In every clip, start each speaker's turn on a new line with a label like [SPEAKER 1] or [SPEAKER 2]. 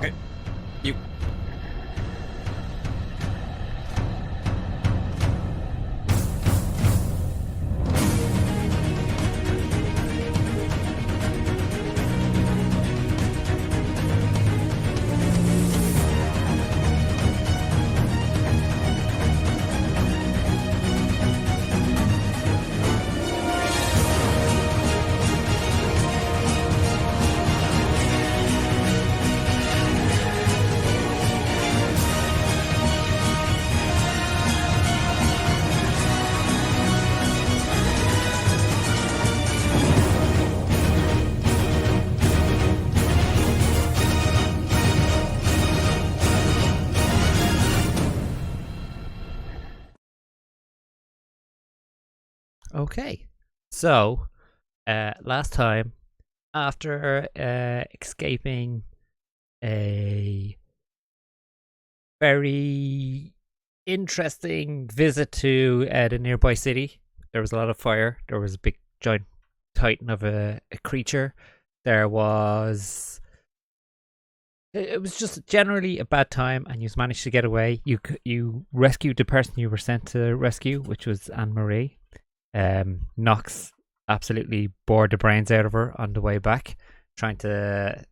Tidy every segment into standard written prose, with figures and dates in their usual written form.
[SPEAKER 1] Okay. You.
[SPEAKER 2] Okay. So, last time, after escaping a very interesting visit to the nearby city, there was a lot of fire. There was a big, giant titan of a creature. There was. It was just generally a bad time, and you managed to get away. You rescued the person you were sent to rescue, which was Anne Marie. Knox absolutely bored the brains out of her on the way back, trying to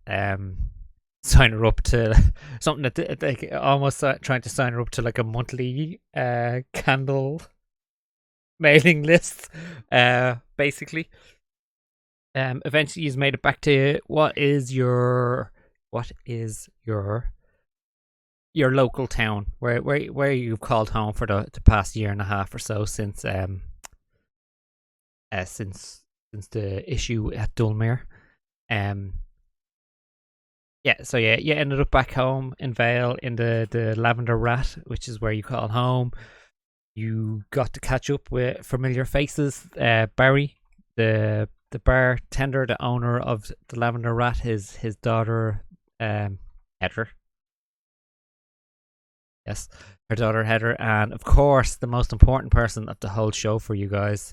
[SPEAKER 2] sign her up to something that like almost trying to sign her up to like a monthly candle mailing list, basically. Eventually, he's made it back to what is your local town where you've called home for the past year and a half or so since the issue at Dulmere. You ended up back home in Vale in the Lavender Rat, which is where you call home. You got to catch up with familiar faces. Barry, the bartender, the owner of the Lavender Rat, his daughter, Heather. Yes, her daughter Heather, and of course the most important person of the whole show for you guys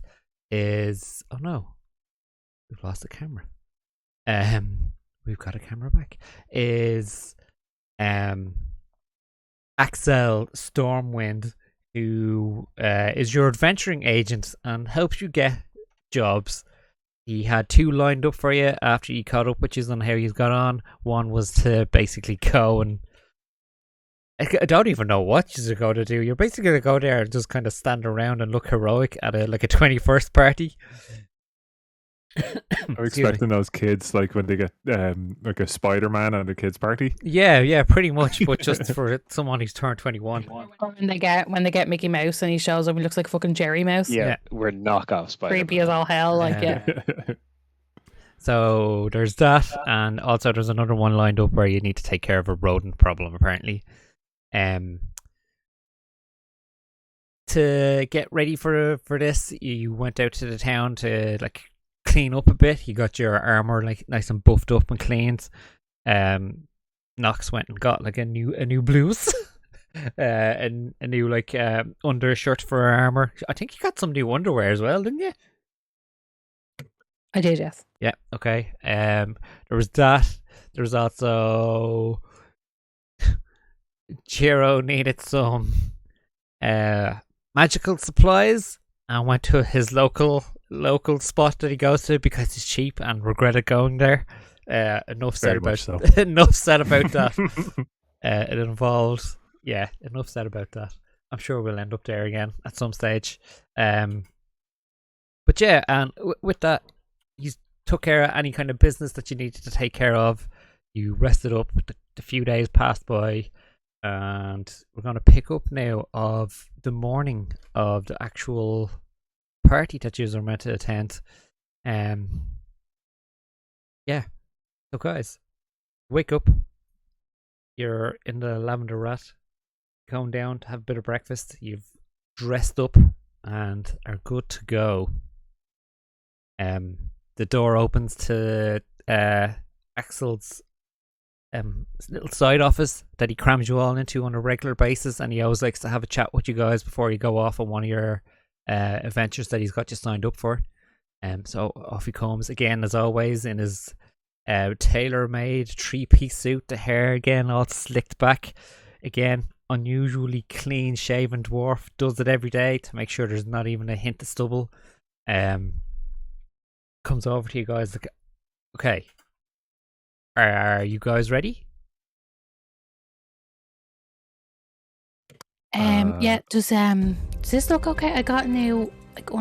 [SPEAKER 2] is we've lost the camera. We've got a camera back. Is Axel Stormwind, who is your adventuring agent and helps you get jobs. He had 2 lined up for you after you caught up, which is on how you got on. One was to basically go and I don't even know what you're going to do. You're basically going to go there and just kind of stand around and look heroic at a 21st party.
[SPEAKER 3] I'm expecting those kids like when they get like a Spider-Man at a kids party.
[SPEAKER 2] Yeah, pretty much, but just for someone who's turned 21.
[SPEAKER 4] Or when they get Mickey Mouse and he shows up and he looks like fucking Jerry Mouse.
[SPEAKER 1] Yeah, we're knockoff Spider-Man.
[SPEAKER 4] Creepy as all hell, like yeah.
[SPEAKER 2] So there's that, and also there's another one lined up where you need to take care of a rodent problem, apparently. To get ready for this, you went out to the town to like clean up a bit. You got your armor like nice and buffed up and cleaned. Knox went and got like a new blouse, and a new like undershirt for her armor. I think you got some new underwear as well, didn't you?
[SPEAKER 4] I did, yes.
[SPEAKER 2] Yeah. Okay. There was that. There was also Chiro needed some magical supplies and went to his local spot that he goes to because it's cheap and regretted going there. Enough said about that. It involves enough said about that. I'm sure we'll end up there again at some stage. But yeah, and with that, you took care of any kind of business that you needed to take care of. You rested up. The few days passed by. And we're going to pick up now of the morning of the actual party that you are meant to attend. So guys, wake up. You're in the Lavender Rat, going down to have a bit of breakfast. You've dressed up and are good to go. The door opens to Axel's little side office that he crams you all into on a regular basis, and he always likes to have a chat with you guys before you go off on one of your adventures that he's got you signed up for. So off he comes again, as always, in his tailor-made 3-piece suit. The hair again all slicked back. Again, unusually clean shaven dwarf. Does it every day to make sure there's not even a hint of stubble. Comes over to you guys. Like, okay, are you guys ready?
[SPEAKER 4] Yeah. Does this look okay? I got a new like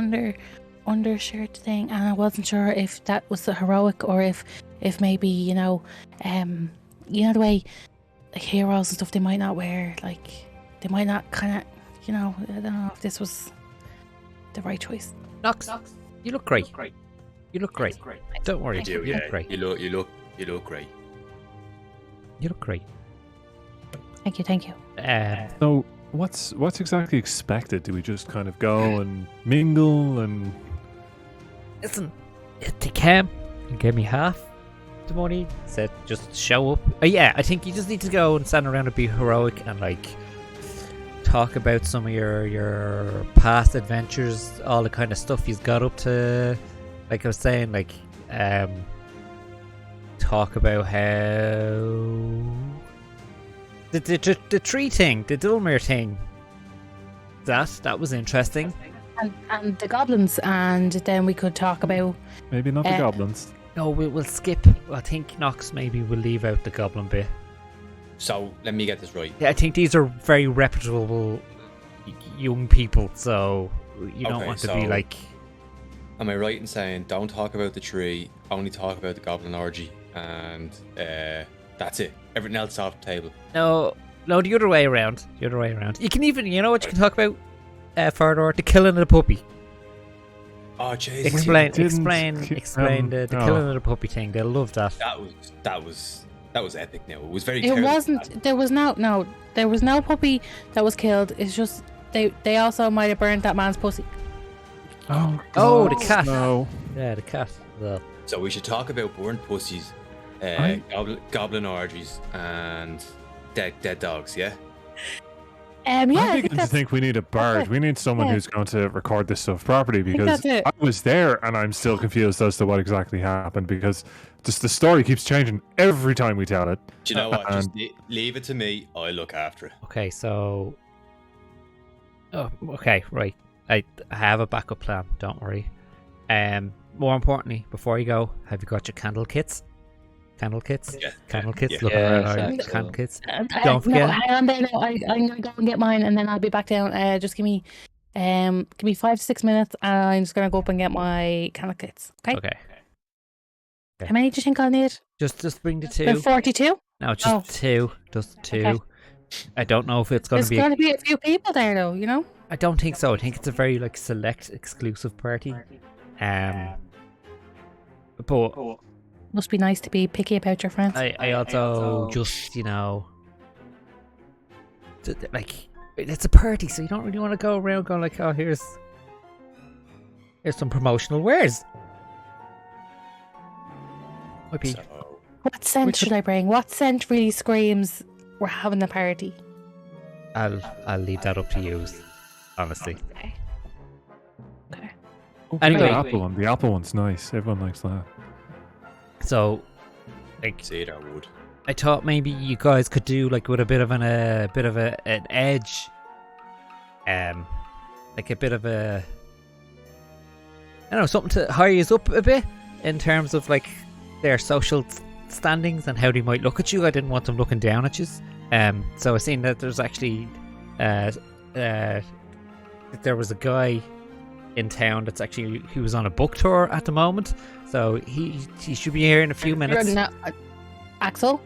[SPEAKER 4] undershirt thing, and I wasn't sure if that was the heroic or if maybe the way like heroes and stuff they might not wear, like they might not kind of I don't know if this was the right choice.
[SPEAKER 2] Nox, you look great. You look great. Don't worry.
[SPEAKER 5] You do,
[SPEAKER 2] You
[SPEAKER 5] yeah.
[SPEAKER 2] look great.
[SPEAKER 5] You look great.
[SPEAKER 2] You look great.
[SPEAKER 4] Thank you.
[SPEAKER 3] So what's exactly expected? Do we just kind of go and mingle and?
[SPEAKER 2] Listen, if they came and gave me half the money, said just show up. Yeah, I think you just need to go and stand around and be heroic and like talk about some of your past adventures, all the kind of stuff you've got up to. Like I was saying, like talk about how the tree thing, the Dulmere thing. That was interesting.
[SPEAKER 4] And the goblins, and then we could talk about
[SPEAKER 3] Maybe not the goblins.
[SPEAKER 2] No, we'll skip. I think Nox maybe will leave out the goblin bit.
[SPEAKER 5] So let me get this right.
[SPEAKER 2] Yeah, I think these are very reputable young people, so you don't
[SPEAKER 5] Okay,
[SPEAKER 2] want to be
[SPEAKER 5] so-
[SPEAKER 2] like.
[SPEAKER 5] Am I right in saying don't talk about the tree, only talk about the goblin orgy, and that's it? Everything else off the table.
[SPEAKER 2] No, the other way around. The other way around. You can even, you know what you can talk about? Further, the killing of the puppy.
[SPEAKER 5] Oh Jesus!
[SPEAKER 2] Explain the
[SPEAKER 3] oh.
[SPEAKER 2] killing of the puppy thing. They'll love that.
[SPEAKER 5] That was epic. Now it was very.
[SPEAKER 4] it
[SPEAKER 5] careless.
[SPEAKER 4] wasn't. There was no puppy that was killed. It's just they also might have burned that man's pussy.
[SPEAKER 2] Oh, the
[SPEAKER 3] God,
[SPEAKER 2] cat.
[SPEAKER 3] No.
[SPEAKER 2] Yeah, the cat. Well,
[SPEAKER 5] So we should talk about burnt pussies, goblin orgies, and dead dogs. Yeah.
[SPEAKER 4] Yeah,
[SPEAKER 3] I think we need a bard.
[SPEAKER 4] it.
[SPEAKER 3] We need someone
[SPEAKER 4] Yeah.
[SPEAKER 3] who's going to record this stuff properly
[SPEAKER 4] think
[SPEAKER 3] because
[SPEAKER 4] that's it.
[SPEAKER 3] I was there and I'm still confused as to what exactly happened because just the story keeps changing every time we tell it.
[SPEAKER 5] Do you know what? Just
[SPEAKER 3] And-
[SPEAKER 5] leave it to me. I'll look after it.
[SPEAKER 2] okay, so. Oh, okay, right. I have a backup plan. Don't worry. More importantly, before you go, have you got your candle kits? Candle kits.
[SPEAKER 5] Yeah.
[SPEAKER 2] Candle kits.
[SPEAKER 5] Yeah.
[SPEAKER 2] Look
[SPEAKER 1] Yeah,
[SPEAKER 2] around.
[SPEAKER 1] exactly.
[SPEAKER 2] Right? Candle kits.
[SPEAKER 4] No,
[SPEAKER 2] Don't forget.
[SPEAKER 4] hang on there. No, I'm gonna go and get mine, and then I'll be back down. Just give me 5 to 6 minutes, and I'm just gonna go up and get my candle kits. Okay.
[SPEAKER 2] Okay.
[SPEAKER 4] How many do you think I'll need?
[SPEAKER 2] Just bring the two.
[SPEAKER 4] 42.
[SPEAKER 2] No, just
[SPEAKER 4] Oh.
[SPEAKER 2] two. Just two.
[SPEAKER 4] Okay.
[SPEAKER 2] I don't know if it's going
[SPEAKER 4] There's
[SPEAKER 2] to be.
[SPEAKER 4] going to be a few people there, though. You know.
[SPEAKER 2] I don't think so. I think it's a very like select, exclusive party. But
[SPEAKER 4] Must be nice to be picky about your friends.
[SPEAKER 2] I also just like it's a party, so you don't really want to go around going like, oh, here's some promotional wares. Might be.
[SPEAKER 5] So,
[SPEAKER 4] What scent should I bring? What scent really screams we're having a party?
[SPEAKER 2] I'll leave that up to you, honestly.
[SPEAKER 4] Okay. Okay.
[SPEAKER 2] Anyway.
[SPEAKER 3] the apple one. The apple one's nice. Everyone likes that.
[SPEAKER 2] So, like,
[SPEAKER 5] see that wood.
[SPEAKER 2] I thought maybe you guys could do like with a bit of an edge, like a bit of a, I don't know, something to hire you up a bit in terms of like their social standings and how they might look at you. I didn't want them looking down at you. So I seen that there's actually, there was a guy in town that's actually he was on a book tour at the moment, so he should be here in a few minutes.
[SPEAKER 4] No, Axel.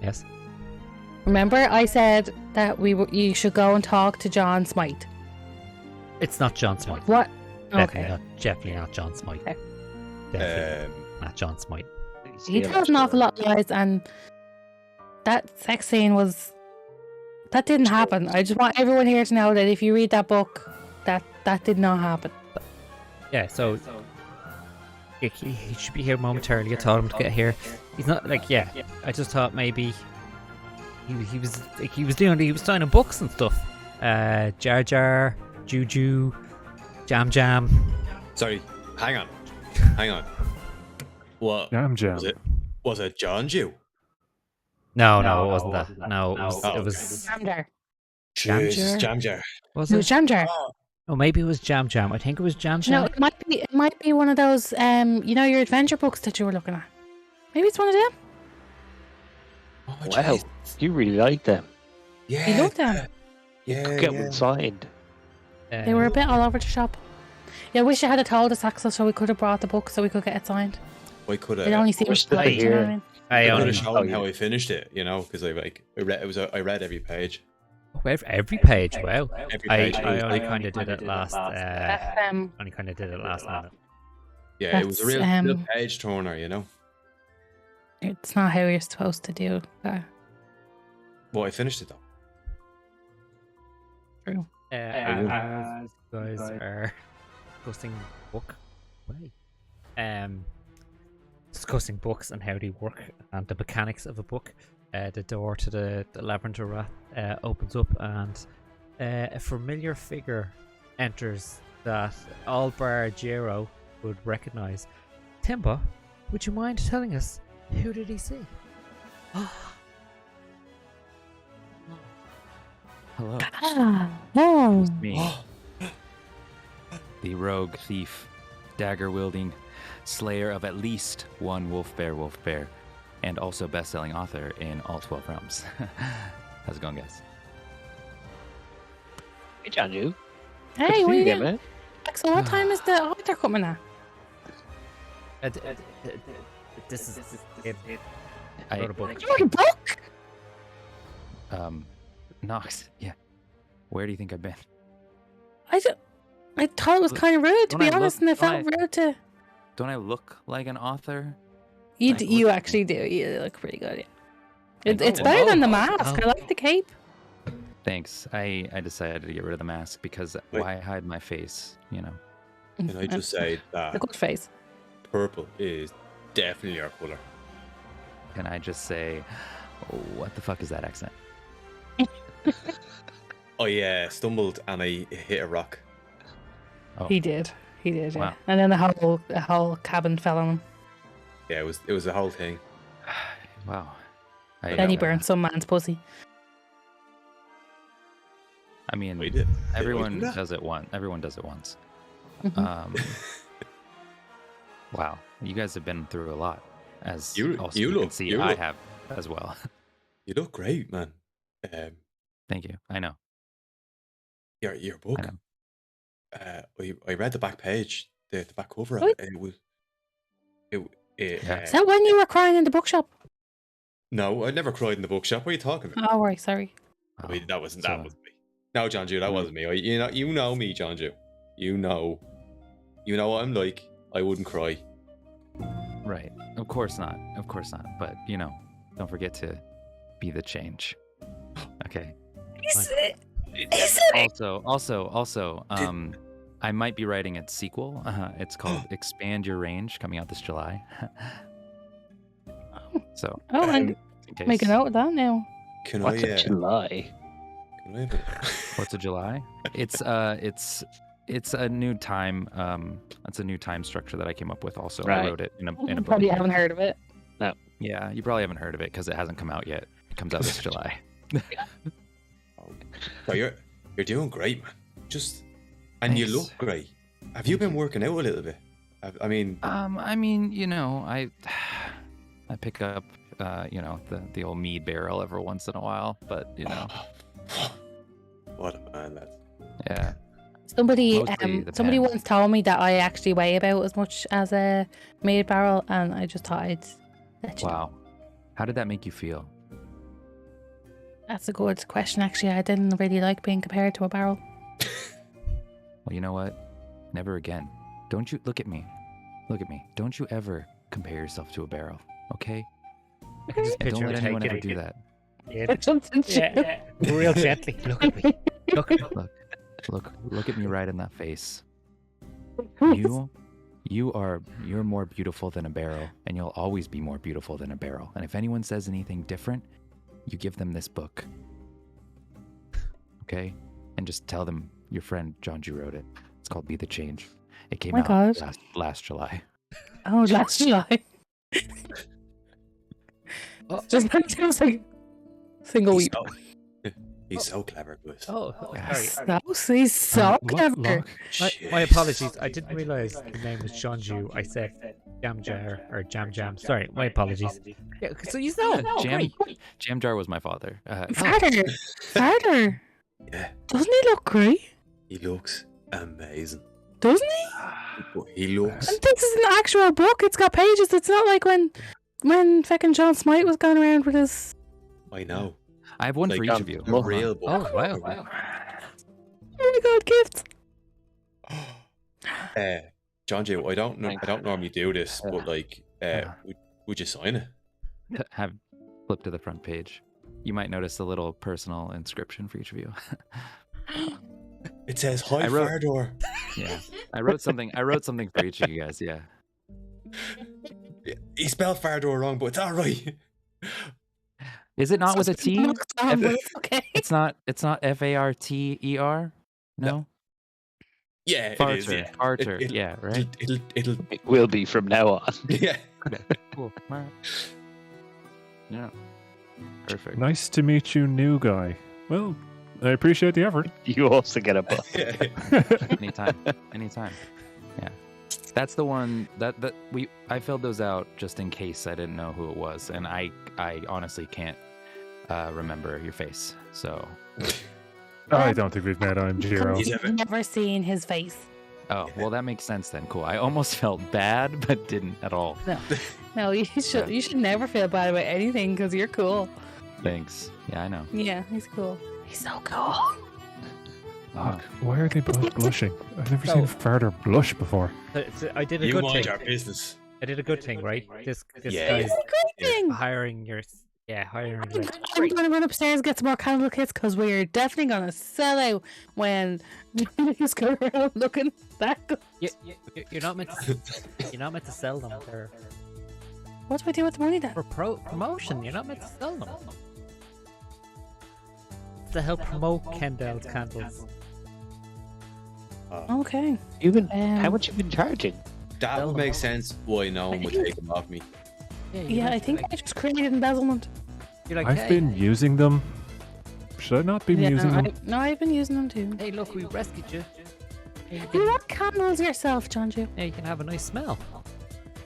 [SPEAKER 2] Yes.
[SPEAKER 4] Remember, I said that you should go and talk to John Smythe.
[SPEAKER 2] It's not John Smythe.
[SPEAKER 4] What?
[SPEAKER 2] Definitely not John Smythe.
[SPEAKER 4] Okay.
[SPEAKER 2] Definitely not John Smythe.
[SPEAKER 4] He tells an awful lot of lies, and that sex scene that didn't happen. I just want everyone here to know that if you read that book, that did not happen.
[SPEAKER 2] Yeah, so he should be here momentarily. I told him to get here. He's not like, yeah. I just thought maybe he was signing books and stuff. Jar Jar, Juju, Jam Jam.
[SPEAKER 5] Sorry, hang on. What
[SPEAKER 3] Jam Jam.
[SPEAKER 5] was it? Was it John Jew?
[SPEAKER 2] No, it wasn't that. No, it was.
[SPEAKER 4] Jamjar.
[SPEAKER 5] Jeez,
[SPEAKER 4] Jar.
[SPEAKER 5] Jam Jar.
[SPEAKER 2] Was
[SPEAKER 4] It was
[SPEAKER 2] it?
[SPEAKER 4] Jamjar.
[SPEAKER 2] Oh, maybe it was Jam Jam. I think it was Jam Jam.
[SPEAKER 4] No, it might be one of those your adventure books that you were looking at. Maybe it's one of them.
[SPEAKER 5] Oh,
[SPEAKER 1] Wow,
[SPEAKER 5] jeez.
[SPEAKER 1] you really like them.
[SPEAKER 5] Yeah.
[SPEAKER 4] You love them.
[SPEAKER 5] Yeah.
[SPEAKER 1] Get
[SPEAKER 5] yeah.
[SPEAKER 1] one signed.
[SPEAKER 4] They were a bit all over the shop. Yeah, I wish you had told us, Axel, so we could have brought the book so we could get it signed.
[SPEAKER 5] I could
[SPEAKER 4] It only seems
[SPEAKER 1] wish that
[SPEAKER 4] polite, you know what I
[SPEAKER 1] here.
[SPEAKER 4] mean?
[SPEAKER 2] I
[SPEAKER 5] I could
[SPEAKER 2] only
[SPEAKER 5] have shown
[SPEAKER 1] you.
[SPEAKER 5] how I finished it, because I read every page.
[SPEAKER 2] every page. Wow.
[SPEAKER 5] Every
[SPEAKER 2] I
[SPEAKER 5] page.
[SPEAKER 2] only kind of did it last.
[SPEAKER 4] That's,
[SPEAKER 2] Only kind of did it last minute.
[SPEAKER 5] Yeah, it was a real
[SPEAKER 4] that's,
[SPEAKER 5] page turner,
[SPEAKER 4] it's not how you're supposed to do that.
[SPEAKER 5] Well, I finished it though.
[SPEAKER 4] True.
[SPEAKER 2] As you guys are discussing book, discussing books and how they work and the mechanics of a book, the door to the Labyrinth of Wrath opens up and a familiar figure enters that Albar Jiro would recognize. Timba, would you mind telling us who did he see?
[SPEAKER 6] Hello,
[SPEAKER 4] Oh.
[SPEAKER 6] me, the rogue thief, dagger-wielding slayer of at least one wolf bear, and also best-selling author in all 12 realms. How's it going, guys?
[SPEAKER 1] Hey, John, you.
[SPEAKER 4] Hey, what are you
[SPEAKER 1] again,
[SPEAKER 4] doing?
[SPEAKER 1] man.
[SPEAKER 4] Axel, what time is the author coming at?
[SPEAKER 2] This is
[SPEAKER 6] I-
[SPEAKER 2] wrote a book.
[SPEAKER 4] You wrote a book?
[SPEAKER 6] Nox, yeah. Where do you think I've been?
[SPEAKER 4] I thought it was kind of rude, to
[SPEAKER 6] Don't
[SPEAKER 4] be
[SPEAKER 6] I
[SPEAKER 4] honest,
[SPEAKER 6] look-
[SPEAKER 4] and it felt
[SPEAKER 6] don't
[SPEAKER 4] rude to...
[SPEAKER 6] Don't I look like an author?
[SPEAKER 4] You,
[SPEAKER 6] Like,
[SPEAKER 4] you
[SPEAKER 6] what-
[SPEAKER 4] actually do. You look pretty good, yeah.
[SPEAKER 6] Thank
[SPEAKER 4] It's
[SPEAKER 6] you.
[SPEAKER 4] better than the
[SPEAKER 2] Oh,
[SPEAKER 4] mask. I
[SPEAKER 2] oh.
[SPEAKER 4] like the cape.
[SPEAKER 6] Thanks. I decided to get rid of the mask because
[SPEAKER 5] Wait.
[SPEAKER 6] why hide my face,
[SPEAKER 5] Can I just say
[SPEAKER 4] A
[SPEAKER 5] that
[SPEAKER 4] good face.
[SPEAKER 5] purple is definitely our color.
[SPEAKER 6] Can I just say, what the fuck is that accent?
[SPEAKER 5] I stumbled and I hit a rock.
[SPEAKER 6] Oh.
[SPEAKER 4] He did. Yeah.
[SPEAKER 6] Wow.
[SPEAKER 4] And then the whole cabin fell on him.
[SPEAKER 5] Yeah, it was the whole thing.
[SPEAKER 6] Wow.
[SPEAKER 4] Then he burned some man's pussy.
[SPEAKER 6] I mean,
[SPEAKER 5] We did.
[SPEAKER 6] everyone
[SPEAKER 5] Did I do that?
[SPEAKER 6] does it once. Everyone does it once.
[SPEAKER 4] Mhm.
[SPEAKER 6] Wow, you guys have been through a lot, as
[SPEAKER 5] You-
[SPEAKER 6] also
[SPEAKER 5] you
[SPEAKER 6] you can
[SPEAKER 5] look-
[SPEAKER 6] see
[SPEAKER 5] you
[SPEAKER 6] I
[SPEAKER 5] look-
[SPEAKER 6] have as well.
[SPEAKER 5] You look great, man.
[SPEAKER 6] Thank you. I know.
[SPEAKER 5] Your book.
[SPEAKER 6] know.
[SPEAKER 5] I read the back page, the back cover of
[SPEAKER 4] Really?
[SPEAKER 5] it, and it was. It.
[SPEAKER 6] Yeah.
[SPEAKER 4] Is that when you were crying in the bookshop?
[SPEAKER 5] No, I never cried in the bookshop. What are you talking about?
[SPEAKER 4] Oh, right, sorry.
[SPEAKER 5] I mean, that wasn't
[SPEAKER 6] so-
[SPEAKER 5] me. No, John Jew, that wasn't me. You know me, John Jew. You know what I'm like. I wouldn't cry.
[SPEAKER 6] Right. Of course not. Of course not. But don't forget to be the change. Okay.
[SPEAKER 4] Is it?
[SPEAKER 6] Also, I might be writing a sequel. It's called Expand Your Range, coming out this July. So,
[SPEAKER 4] Oh, and
[SPEAKER 6] in case.
[SPEAKER 4] make a note of that now.
[SPEAKER 5] Can
[SPEAKER 1] What's
[SPEAKER 5] I?
[SPEAKER 1] a July?
[SPEAKER 5] Can I have a-
[SPEAKER 6] What's a July? It's a new time. It's a new time structure that I came up with. Also, I
[SPEAKER 1] Right.
[SPEAKER 6] wrote it in a
[SPEAKER 4] You
[SPEAKER 6] book.
[SPEAKER 4] probably haven't heard of it.
[SPEAKER 6] Yeah, you probably haven't heard of it because it hasn't come out yet. It comes out this July.
[SPEAKER 5] No, you're doing great, man. And you
[SPEAKER 6] Thanks.
[SPEAKER 5] look great. Have you been working out a little bit? I mean,
[SPEAKER 6] I pick up, the old mead barrel every once in a while, but
[SPEAKER 5] what a man, lads.
[SPEAKER 6] yeah.
[SPEAKER 4] Somebody
[SPEAKER 6] Mostly the
[SPEAKER 4] somebody
[SPEAKER 6] pen.
[SPEAKER 4] once told me that I actually weigh about as much as a maid barrel, and I just thought I'd let you know.
[SPEAKER 6] Wow. How did that make you feel?
[SPEAKER 4] That's a good question, actually. I didn't really like being compared to a barrel.
[SPEAKER 6] Well, you know what? Never again. Don't you look at me? Look at me. Don't you ever compare yourself to a barrel, okay?
[SPEAKER 2] I can just
[SPEAKER 6] And don't
[SPEAKER 2] picture
[SPEAKER 6] let
[SPEAKER 2] him
[SPEAKER 6] anyone ever
[SPEAKER 2] taking
[SPEAKER 6] do that.
[SPEAKER 2] real gently. Look at me. Look.
[SPEAKER 6] Look at me right in that face. You're more beautiful than a barrel, and you'll always be more beautiful than a barrel. And if anyone says anything different, you give them this book. Okay? And just tell them your friend John Jew wrote it. It's called Be the Change. It came
[SPEAKER 4] my
[SPEAKER 6] out
[SPEAKER 4] God.
[SPEAKER 6] last July.
[SPEAKER 4] Oh, last July. Just like single weep.
[SPEAKER 5] He's so clever, Gus.
[SPEAKER 2] Oh, sorry.
[SPEAKER 4] He's so clever.
[SPEAKER 3] Lock.
[SPEAKER 2] My apologies. I didn't realize the name was Jeonju. I said Jam Jar or Jam Jam. Sorry, my apologies. Yeah, so you know,
[SPEAKER 6] Jam Jar was my father.
[SPEAKER 4] Father.
[SPEAKER 5] Yeah,
[SPEAKER 4] Doesn't he look great?
[SPEAKER 5] he looks amazing.
[SPEAKER 4] Doesn't he?
[SPEAKER 5] He looks.
[SPEAKER 4] And this is an actual book. It's got pages. It's not like when fucking John Smite was going around with his.
[SPEAKER 5] I know.
[SPEAKER 6] I have one
[SPEAKER 5] Like,
[SPEAKER 6] for each of you.
[SPEAKER 5] A real book.
[SPEAKER 2] Oh wow!
[SPEAKER 4] Oh my god, gifts!
[SPEAKER 5] John J, I don't normally do this, but like, would you sign it?
[SPEAKER 6] Have flip to the front page. You might notice a little personal inscription for each of you.
[SPEAKER 5] It says hi,
[SPEAKER 6] I wrote-
[SPEAKER 5] Fardor.
[SPEAKER 6] Yeah, I wrote something for each of you guys. Yeah.
[SPEAKER 5] He spelled Fardor wrong, but it's all right.
[SPEAKER 6] Is it not with a T?
[SPEAKER 4] Okay.
[SPEAKER 6] It's not Farter. No.
[SPEAKER 5] Yeah, it is.
[SPEAKER 6] Farter.
[SPEAKER 5] Yeah.
[SPEAKER 6] Farter.
[SPEAKER 5] It-
[SPEAKER 6] Yeah. Right.
[SPEAKER 5] It'll.
[SPEAKER 1] It will be from now on.
[SPEAKER 5] Yeah.
[SPEAKER 6] Cool. All right. Yeah. Perfect.
[SPEAKER 3] Nice to meet you, new guy. Well, I appreciate the effort.
[SPEAKER 1] You also get a buff.
[SPEAKER 6] Anytime. Yeah. That's the one that I filled those out just in case I didn't know who it was, and I honestly can't remember your face. So.
[SPEAKER 3] I don't think we've met. I'm Jiro.
[SPEAKER 4] I've never seen his face.
[SPEAKER 6] Oh well, that makes sense then. Cool. I almost felt bad, but didn't at all.
[SPEAKER 4] No, you should never feel bad about anything because you're cool.
[SPEAKER 6] Thanks. Yeah, I know.
[SPEAKER 4] Yeah, he's cool. He's so cool.
[SPEAKER 3] Fuck, why are they both blushing? I've never
[SPEAKER 2] No.
[SPEAKER 3] seen Farter blush before.
[SPEAKER 2] I did a
[SPEAKER 5] You
[SPEAKER 2] good
[SPEAKER 5] mind
[SPEAKER 2] thing.
[SPEAKER 5] our business.
[SPEAKER 2] I did a good thing, right? This
[SPEAKER 5] Yeah.
[SPEAKER 2] guy's
[SPEAKER 4] It's a great thing.
[SPEAKER 2] hiring your hiring.
[SPEAKER 4] I'm
[SPEAKER 2] Your,
[SPEAKER 4] going to run upstairs and get some more candle kits because we're definitely going to sell out when you just go around looking that good.
[SPEAKER 2] you're not meant to sell them. They're
[SPEAKER 4] What do I do with the money then?
[SPEAKER 2] for promotion. You're not meant to sell them. It's to help promote Kendall's candles.
[SPEAKER 4] Okay.
[SPEAKER 1] How much you been charging?
[SPEAKER 5] That would make sense. Why no one would take them off me?
[SPEAKER 4] Yeah, I think I just created embezzlement.
[SPEAKER 2] You're like,
[SPEAKER 3] I've
[SPEAKER 2] hey,
[SPEAKER 3] been using them. Should I not be using them?
[SPEAKER 4] I've been using them too.
[SPEAKER 2] hey, look, we rescued you. Hey, you
[SPEAKER 4] You
[SPEAKER 2] can,
[SPEAKER 4] want candles yourself, Jonju?
[SPEAKER 2] yeah, you can have a nice smell.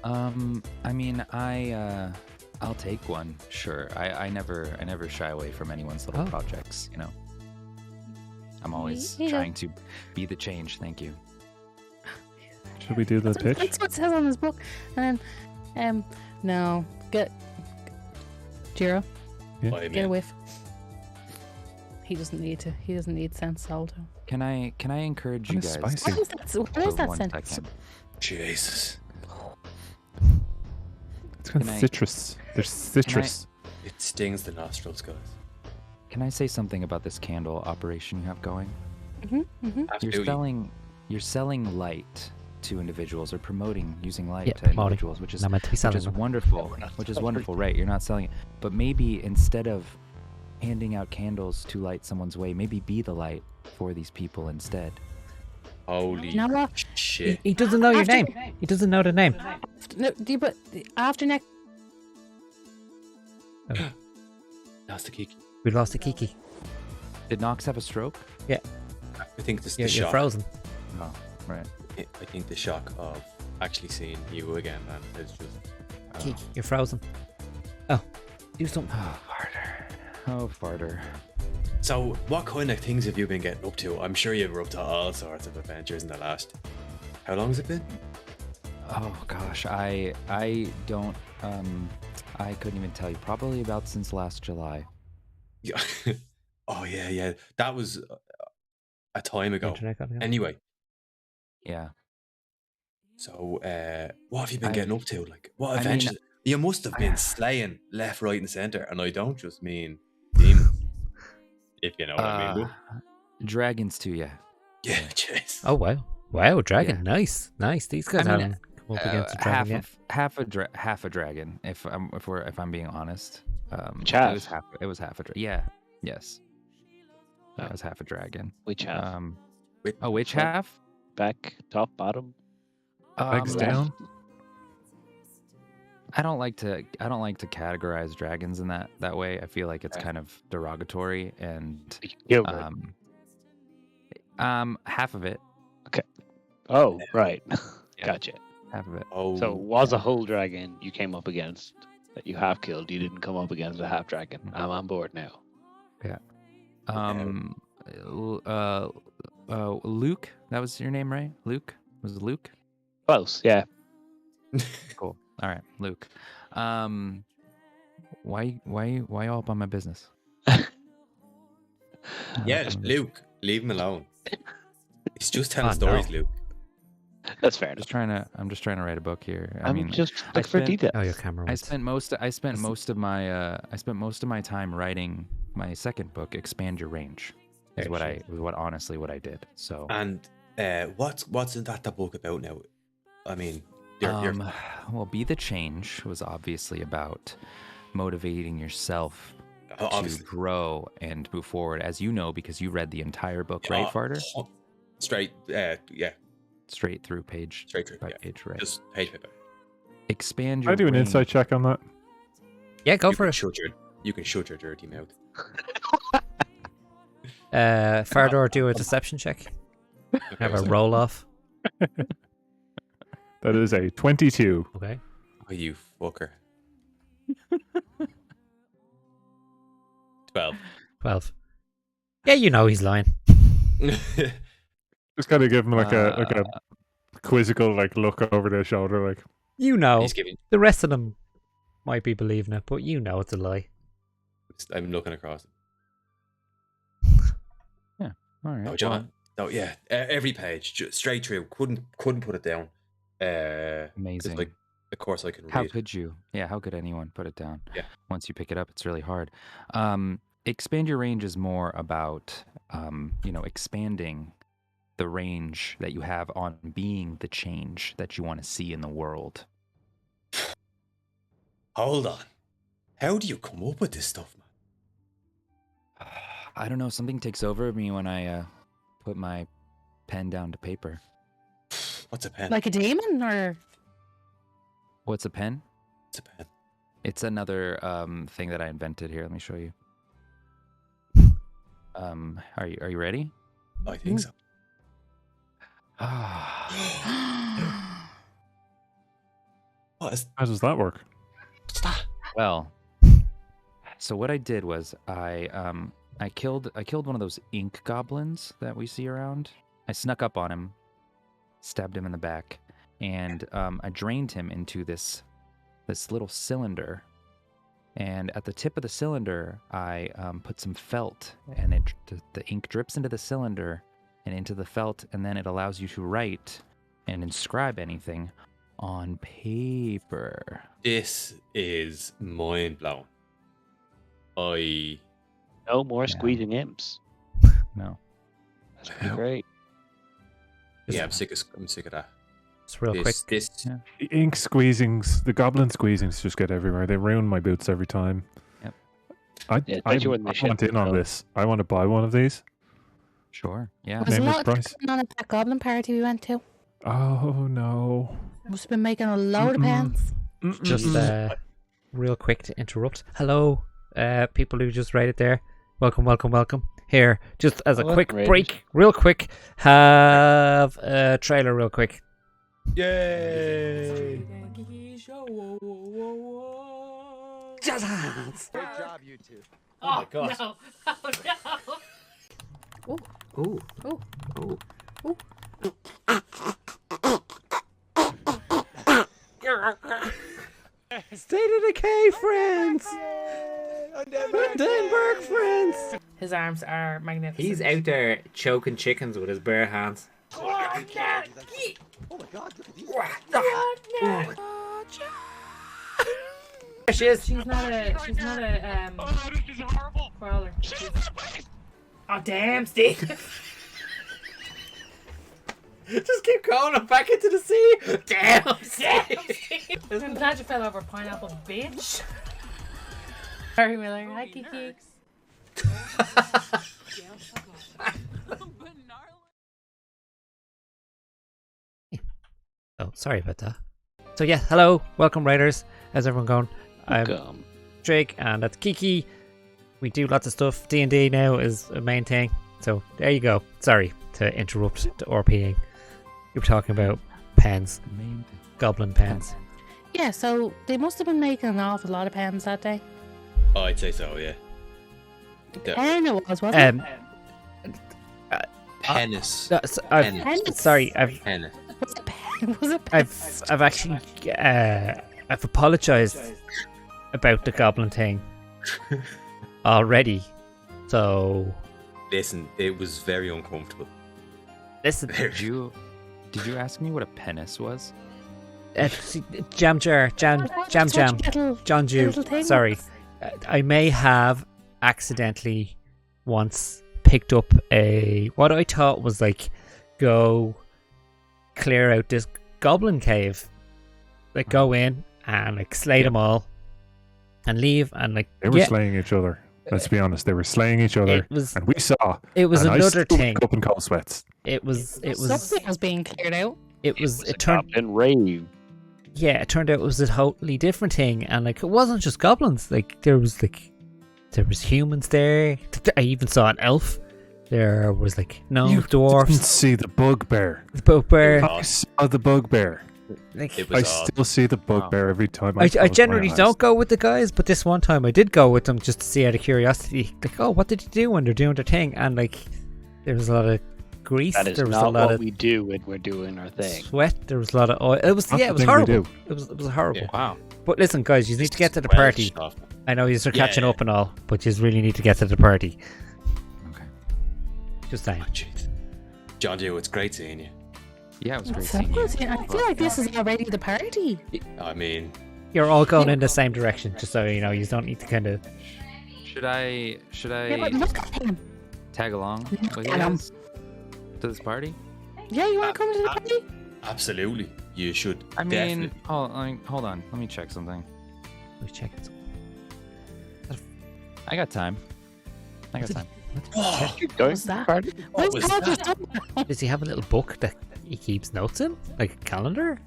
[SPEAKER 6] I mean, I'll take one. Sure. I never shy away from anyone's little
[SPEAKER 2] Oh.
[SPEAKER 6] projects. You know. I'm always
[SPEAKER 4] Yeah.
[SPEAKER 6] trying to be the change. Thank you.
[SPEAKER 3] Should we do the pitch?
[SPEAKER 4] That's what it says on his book. And then, no, get Jiro,
[SPEAKER 5] Why,
[SPEAKER 4] get a
[SPEAKER 5] man?
[SPEAKER 4] whiff. He doesn't need to. He doesn't need scent salto.
[SPEAKER 6] Can I encourage you
[SPEAKER 3] Kinda
[SPEAKER 6] guys?
[SPEAKER 3] spicy.
[SPEAKER 4] What is that? What is
[SPEAKER 6] for
[SPEAKER 4] that
[SPEAKER 6] one
[SPEAKER 4] scent?
[SPEAKER 6] second?
[SPEAKER 5] Jesus.
[SPEAKER 3] It's kind
[SPEAKER 6] Can
[SPEAKER 3] of
[SPEAKER 6] I-
[SPEAKER 3] citrus. There's citrus.
[SPEAKER 5] It stings the nostrils, guys.
[SPEAKER 6] Can I say something about this candle operation you have going?
[SPEAKER 5] Absolutely.
[SPEAKER 6] You're selling light to individuals or promoting using light
[SPEAKER 2] Yeah,
[SPEAKER 6] to
[SPEAKER 2] promoting.
[SPEAKER 6] individuals, which is
[SPEAKER 2] Not meant to be
[SPEAKER 6] which
[SPEAKER 2] selling
[SPEAKER 6] is
[SPEAKER 2] them.
[SPEAKER 6] wonderful.
[SPEAKER 1] we're not
[SPEAKER 6] Which is
[SPEAKER 1] selling
[SPEAKER 6] wonderful, right? You're not selling it, but maybe instead of handing out candles to light someone's way, maybe be the light for these people instead.
[SPEAKER 5] Holy
[SPEAKER 4] You know what?
[SPEAKER 5] shit.
[SPEAKER 2] He doesn't know your
[SPEAKER 4] After-
[SPEAKER 2] name. He doesn't know the name.
[SPEAKER 4] No, do you, but after next.
[SPEAKER 5] That's the Kiki.
[SPEAKER 2] We lost a Kiki.
[SPEAKER 6] Did Nox have a stroke?
[SPEAKER 5] I think this
[SPEAKER 2] You're
[SPEAKER 5] the shock.
[SPEAKER 2] frozen.
[SPEAKER 6] Oh, right.
[SPEAKER 5] I think the shock of actually seeing you again, man, is just.
[SPEAKER 2] Kiki, you're frozen. Oh, do something.
[SPEAKER 6] Oh, farter. Oh, farter.
[SPEAKER 5] So, what kind of things have you been getting up to? I'm sure you've up to all sorts of adventures in the last. How long has it been?
[SPEAKER 6] Oh gosh, I don't I couldn't even tell you. Probably about since last July.
[SPEAKER 5] Yeah. Oh yeah. That was a time ago.
[SPEAKER 2] Internet got me.
[SPEAKER 5] Anyway,
[SPEAKER 6] Yeah.
[SPEAKER 5] so what have you been
[SPEAKER 6] I-
[SPEAKER 5] getting up to? Like, what
[SPEAKER 6] I mean-
[SPEAKER 5] adventures? You must have been slaying left, right, and center, and I don't just mean demons. If you know what I mean.
[SPEAKER 6] Dragons too, yeah.
[SPEAKER 5] Yeah, jeez.
[SPEAKER 2] Oh wow, dragon, nice. These guys
[SPEAKER 6] I mean,
[SPEAKER 2] haven't come up against a dragon yet.
[SPEAKER 6] half a dragon. If I'm being honest,
[SPEAKER 1] Which
[SPEAKER 6] it
[SPEAKER 1] half?
[SPEAKER 6] was half a dragon. Yeah, yes,
[SPEAKER 1] Oh.
[SPEAKER 6] that was half a dragon.
[SPEAKER 1] Which half?
[SPEAKER 6] Which
[SPEAKER 1] Front?
[SPEAKER 6] half?
[SPEAKER 1] Back, top, bottom?
[SPEAKER 3] Legs
[SPEAKER 6] Um,
[SPEAKER 3] down.
[SPEAKER 6] I don't like to categorize dragons in that way. I feel like it's
[SPEAKER 1] Okay.
[SPEAKER 6] kind of derogatory and
[SPEAKER 1] You killed it.
[SPEAKER 6] half of it.
[SPEAKER 1] Oh, right.
[SPEAKER 6] Yeah.
[SPEAKER 1] Gotcha.
[SPEAKER 6] Half of it.
[SPEAKER 5] Oh,
[SPEAKER 1] So it was a whole dragon you came up against that you have killed. You didn't come up against a half dragon.
[SPEAKER 6] Mhm.
[SPEAKER 1] I'm on board now.
[SPEAKER 6] Luke, that was your name, right? Luke? Was it Luke?
[SPEAKER 1] Close, yeah.
[SPEAKER 6] Cool. All right, Luke. Why all up on my business?
[SPEAKER 5] yeah,
[SPEAKER 6] Um,
[SPEAKER 5] Luke, leave him alone. He's just telling
[SPEAKER 2] Oh,
[SPEAKER 5] stories,
[SPEAKER 2] no.
[SPEAKER 5] Luke.
[SPEAKER 1] That's fair
[SPEAKER 6] I'm
[SPEAKER 1] enough.
[SPEAKER 6] just trying to write a book here. I
[SPEAKER 1] I'm
[SPEAKER 6] mean,
[SPEAKER 1] just
[SPEAKER 6] I
[SPEAKER 1] looking for
[SPEAKER 6] spent-
[SPEAKER 1] details.
[SPEAKER 2] Oh, your camera.
[SPEAKER 6] I
[SPEAKER 2] Was...
[SPEAKER 6] spent most of my time writing my second book, Expand Your Range. Is
[SPEAKER 5] Very
[SPEAKER 6] what honestly what I did. So
[SPEAKER 5] And what's in that book about now? I mean, you're
[SPEAKER 6] well, Be the Change was obviously about motivating yourself
[SPEAKER 5] obviously
[SPEAKER 6] to grow and move forward, as you know, because you read the entire book, right, Farter?
[SPEAKER 5] Straight, yeah,
[SPEAKER 6] Straight through page
[SPEAKER 5] straight through.
[SPEAKER 6] by
[SPEAKER 5] Yeah.
[SPEAKER 6] page, right?
[SPEAKER 5] Just page by page.
[SPEAKER 6] Expand
[SPEAKER 3] Can
[SPEAKER 6] your
[SPEAKER 3] I do an
[SPEAKER 6] range.
[SPEAKER 3] insight check on that?
[SPEAKER 2] Yeah, go
[SPEAKER 5] You
[SPEAKER 2] for
[SPEAKER 5] can
[SPEAKER 2] it.
[SPEAKER 5] you can shut your dirty mouth.
[SPEAKER 2] Fardor, do a deception check. Have a roll off.
[SPEAKER 3] That is a 22.
[SPEAKER 2] Okay.
[SPEAKER 5] Oh, you fucker. 12.
[SPEAKER 2] 12. Yeah, you know he's lying.
[SPEAKER 3] Just kind of give him like a quizzical look over their shoulder, like
[SPEAKER 2] You know.
[SPEAKER 5] He's giving.
[SPEAKER 2] The rest of them might be believing it, but you know it's a lie.
[SPEAKER 5] I'm looking across.
[SPEAKER 6] All right.
[SPEAKER 5] No, John. No, yeah. Every page, straight through. Couldn't put it down. 'Cause,
[SPEAKER 6] Amazing.
[SPEAKER 5] like, of course, I can
[SPEAKER 6] How
[SPEAKER 5] read.
[SPEAKER 6] could you? Yeah, how could anyone put it down?
[SPEAKER 5] Yeah.
[SPEAKER 6] Once you pick it up, it's really hard. Expand Your Range is more about, expanding the range that you have on being the change that you want to see in the world.
[SPEAKER 5] Hold on. How do you come up with this stuff, man?
[SPEAKER 6] I don't know. Something takes over me when I put my pen down to paper.
[SPEAKER 5] What's a pen?
[SPEAKER 4] Like a demon, or
[SPEAKER 6] What's a pen?
[SPEAKER 5] What's a pen?
[SPEAKER 6] It's another thing that I invented here. Let me show you. Are you ready?
[SPEAKER 5] I think so. What is
[SPEAKER 3] how does that work?
[SPEAKER 5] that?
[SPEAKER 6] Well, so what I did was I killed one of those ink goblins that we see around. I snuck up on him, stabbed him in the back, and I drained him into this little cylinder. And at the tip of the cylinder, I put some felt, and the ink drips into the cylinder and into the felt, and then it allows you to write and inscribe anything on paper.
[SPEAKER 5] This is mind blowing.
[SPEAKER 1] No more
[SPEAKER 6] Yeah.
[SPEAKER 1] squeezing imps.
[SPEAKER 6] No.
[SPEAKER 1] That's pretty great.
[SPEAKER 5] Yeah, I'm sick of that.
[SPEAKER 2] It's real quick.
[SPEAKER 5] This
[SPEAKER 6] Yeah.
[SPEAKER 3] The ink squeezings, the goblin squeezings just get everywhere. They ruin my boots every time.
[SPEAKER 6] Yep.
[SPEAKER 3] I
[SPEAKER 1] especially when they ship
[SPEAKER 3] want in on
[SPEAKER 1] themselves.
[SPEAKER 3] this. I want to buy one of these.
[SPEAKER 6] Sure. Yeah.
[SPEAKER 4] was a
[SPEAKER 3] Nameless
[SPEAKER 4] lot of
[SPEAKER 3] price.
[SPEAKER 4] talking on at that goblin party we went to.
[SPEAKER 3] Oh no.
[SPEAKER 4] Must have been making a load of
[SPEAKER 3] Mm-mm.
[SPEAKER 4] pens.
[SPEAKER 2] Just real quick to interrupt. Hello, people who just write it there. Welcome. Here, just as a
[SPEAKER 1] Welcome,
[SPEAKER 2] quick
[SPEAKER 1] Raiders.
[SPEAKER 2] break, real quick, have a trailer real quick.
[SPEAKER 5] Yay!
[SPEAKER 2] Oh my god.
[SPEAKER 7] No. Oh no.
[SPEAKER 2] Ooh.
[SPEAKER 7] Ooh.
[SPEAKER 2] Ooh. State of Decay friends! Denberg friends!
[SPEAKER 7] His arms are magnificent.
[SPEAKER 2] He's out there choking chickens with his bare hands. There she is!
[SPEAKER 7] She's not a crawler. Oh damn, Steve.
[SPEAKER 2] Just keep going up back into the sea! Damn! Steve.
[SPEAKER 7] I'm glad you fell over a pineapple, bitch. Sorry, Miller. Hi, Kiki.
[SPEAKER 2] Oh, sorry about that. So yeah, hello, welcome writers. How's everyone going? I'm
[SPEAKER 1] Welcome.
[SPEAKER 2] Drake, and that's Kiki. We do lots of stuff. D&D now is a main thing. So there you go. Sorry to interrupt the RPing. You were talking about pens,
[SPEAKER 6] Main thing.
[SPEAKER 2] goblin pens.
[SPEAKER 4] Yeah, so they must have been making an awful lot of pens that day.
[SPEAKER 5] Oh, I'd say so, yeah.
[SPEAKER 4] And it was, wasn't
[SPEAKER 5] Penis.
[SPEAKER 2] No, so I've,
[SPEAKER 5] Penis.
[SPEAKER 2] sorry, I've
[SPEAKER 5] Penis.
[SPEAKER 4] it? Was it pen? Was it pen?
[SPEAKER 2] I've actually I've apologized about the goblin thing already. So
[SPEAKER 5] Listen, it was very uncomfortable.
[SPEAKER 2] listen,
[SPEAKER 6] Did you ask me what a penis was?
[SPEAKER 2] jam jar, jam,
[SPEAKER 4] Little,
[SPEAKER 2] John Jew.
[SPEAKER 4] little things.
[SPEAKER 2] Sorry, I may have accidentally once picked up what I thought was like, go clear out this goblin cave, like go in and like slay them all and leave, and like
[SPEAKER 3] They were
[SPEAKER 2] yeah,
[SPEAKER 3] slaying each other. Let's be honest. They were slaying each other.
[SPEAKER 2] it was
[SPEAKER 3] And we saw.
[SPEAKER 2] and
[SPEAKER 3] I
[SPEAKER 2] another
[SPEAKER 3] still
[SPEAKER 2] thing.
[SPEAKER 3] woke up in cold sweats.
[SPEAKER 2] It was
[SPEAKER 4] Something was being cleared out.
[SPEAKER 2] it turned
[SPEAKER 1] Goblin rave.
[SPEAKER 2] yeah, it turned out it was a totally different thing, and like it wasn't just goblins. Like there was humans there. I even saw an elf. There was like no
[SPEAKER 3] You didn't
[SPEAKER 2] dwarfs.
[SPEAKER 3] see the bugbear.
[SPEAKER 2] The bugbear.
[SPEAKER 3] I saw the bugbear.
[SPEAKER 2] Like
[SPEAKER 5] It
[SPEAKER 3] I
[SPEAKER 5] was odd.
[SPEAKER 3] still see the bugbear every time.
[SPEAKER 2] I
[SPEAKER 3] close my
[SPEAKER 2] generally
[SPEAKER 3] eyes.
[SPEAKER 2] don't go with the guys, but this one time I did go with them just to see out of curiosity. Like, oh, what did you do when they're doing their thing? And like, there was a lot of grease.
[SPEAKER 1] That is
[SPEAKER 2] There was a
[SPEAKER 1] not
[SPEAKER 2] lot
[SPEAKER 1] what
[SPEAKER 2] of
[SPEAKER 1] we do when we're doing our thing.
[SPEAKER 2] sweat. There was a lot of oil. It was
[SPEAKER 3] Not
[SPEAKER 2] yeah,
[SPEAKER 3] the
[SPEAKER 2] it was
[SPEAKER 3] thing we
[SPEAKER 2] horrible.
[SPEAKER 3] do.
[SPEAKER 2] It was horrible.
[SPEAKER 5] Yeah.
[SPEAKER 6] Wow.
[SPEAKER 2] But listen, guys, you need to get to the
[SPEAKER 5] Well,
[SPEAKER 2] party.
[SPEAKER 5] stuff.
[SPEAKER 2] I know you're
[SPEAKER 5] Yeah,
[SPEAKER 2] catching
[SPEAKER 5] yeah.
[SPEAKER 2] up and all, but you really need to get to the party.
[SPEAKER 6] Okay.
[SPEAKER 2] Just saying.
[SPEAKER 5] Oh, jeez. John Joe, it's great seeing you.
[SPEAKER 6] Yeah, it was great
[SPEAKER 4] So,
[SPEAKER 6] seeing you.
[SPEAKER 4] I feel like this is already the party.
[SPEAKER 5] I mean,
[SPEAKER 2] You're all going in the same direction, just so you know. You don't need to kind of.
[SPEAKER 6] Should I
[SPEAKER 4] Yeah, but look at him.
[SPEAKER 6] tag along with you
[SPEAKER 4] at him.
[SPEAKER 6] guys to this party?
[SPEAKER 4] Yeah, you want to come to the party?
[SPEAKER 5] absolutely, you should.
[SPEAKER 6] I mean,
[SPEAKER 5] definitely.
[SPEAKER 6] hold on. Let me check something.
[SPEAKER 2] Let me check it.
[SPEAKER 6] I got time. I got
[SPEAKER 2] Did-
[SPEAKER 6] time.
[SPEAKER 1] You're going
[SPEAKER 4] was
[SPEAKER 1] to the
[SPEAKER 4] that?
[SPEAKER 1] party?
[SPEAKER 5] What was
[SPEAKER 4] Todd
[SPEAKER 5] that?
[SPEAKER 4] done?
[SPEAKER 2] Does he have a little book that he keeps notes in, like a calendar?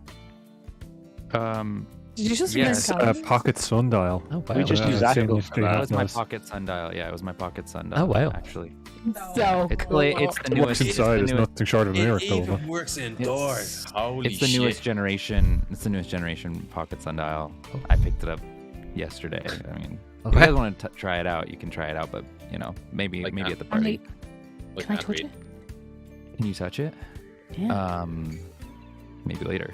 [SPEAKER 4] Did you just
[SPEAKER 6] Yes,
[SPEAKER 4] read
[SPEAKER 3] A
[SPEAKER 4] Todd?
[SPEAKER 3] pocket sundial.
[SPEAKER 2] Oh wow!
[SPEAKER 1] We just use
[SPEAKER 3] I've seen
[SPEAKER 1] Actigo
[SPEAKER 3] you
[SPEAKER 1] for
[SPEAKER 3] do
[SPEAKER 1] that.
[SPEAKER 6] That was my
[SPEAKER 3] those.
[SPEAKER 6] pocket sundial. Yeah, it was my pocket sundial.
[SPEAKER 2] Oh, wow.
[SPEAKER 6] Actually,
[SPEAKER 4] So
[SPEAKER 6] it's
[SPEAKER 4] cool.
[SPEAKER 6] it's the
[SPEAKER 3] It works
[SPEAKER 6] newest.
[SPEAKER 3] inside.
[SPEAKER 6] It's
[SPEAKER 3] It's
[SPEAKER 6] the newest,
[SPEAKER 3] nothing short of a miracle.
[SPEAKER 5] It even works indoors. Holy
[SPEAKER 6] it's the
[SPEAKER 5] shit.
[SPEAKER 6] newest generation. It's the newest generation pocket sundial. I picked it up yesterday. I mean, if you
[SPEAKER 2] Okay.
[SPEAKER 6] guys want to try it out, you can try it out. But you know, maybe
[SPEAKER 5] Like
[SPEAKER 6] maybe
[SPEAKER 5] that.
[SPEAKER 6] at the party.
[SPEAKER 5] Look,
[SPEAKER 4] Can I
[SPEAKER 5] can't
[SPEAKER 4] touch
[SPEAKER 5] read.
[SPEAKER 4] it?
[SPEAKER 6] Can you touch it?
[SPEAKER 4] Yeah.
[SPEAKER 6] Maybe later.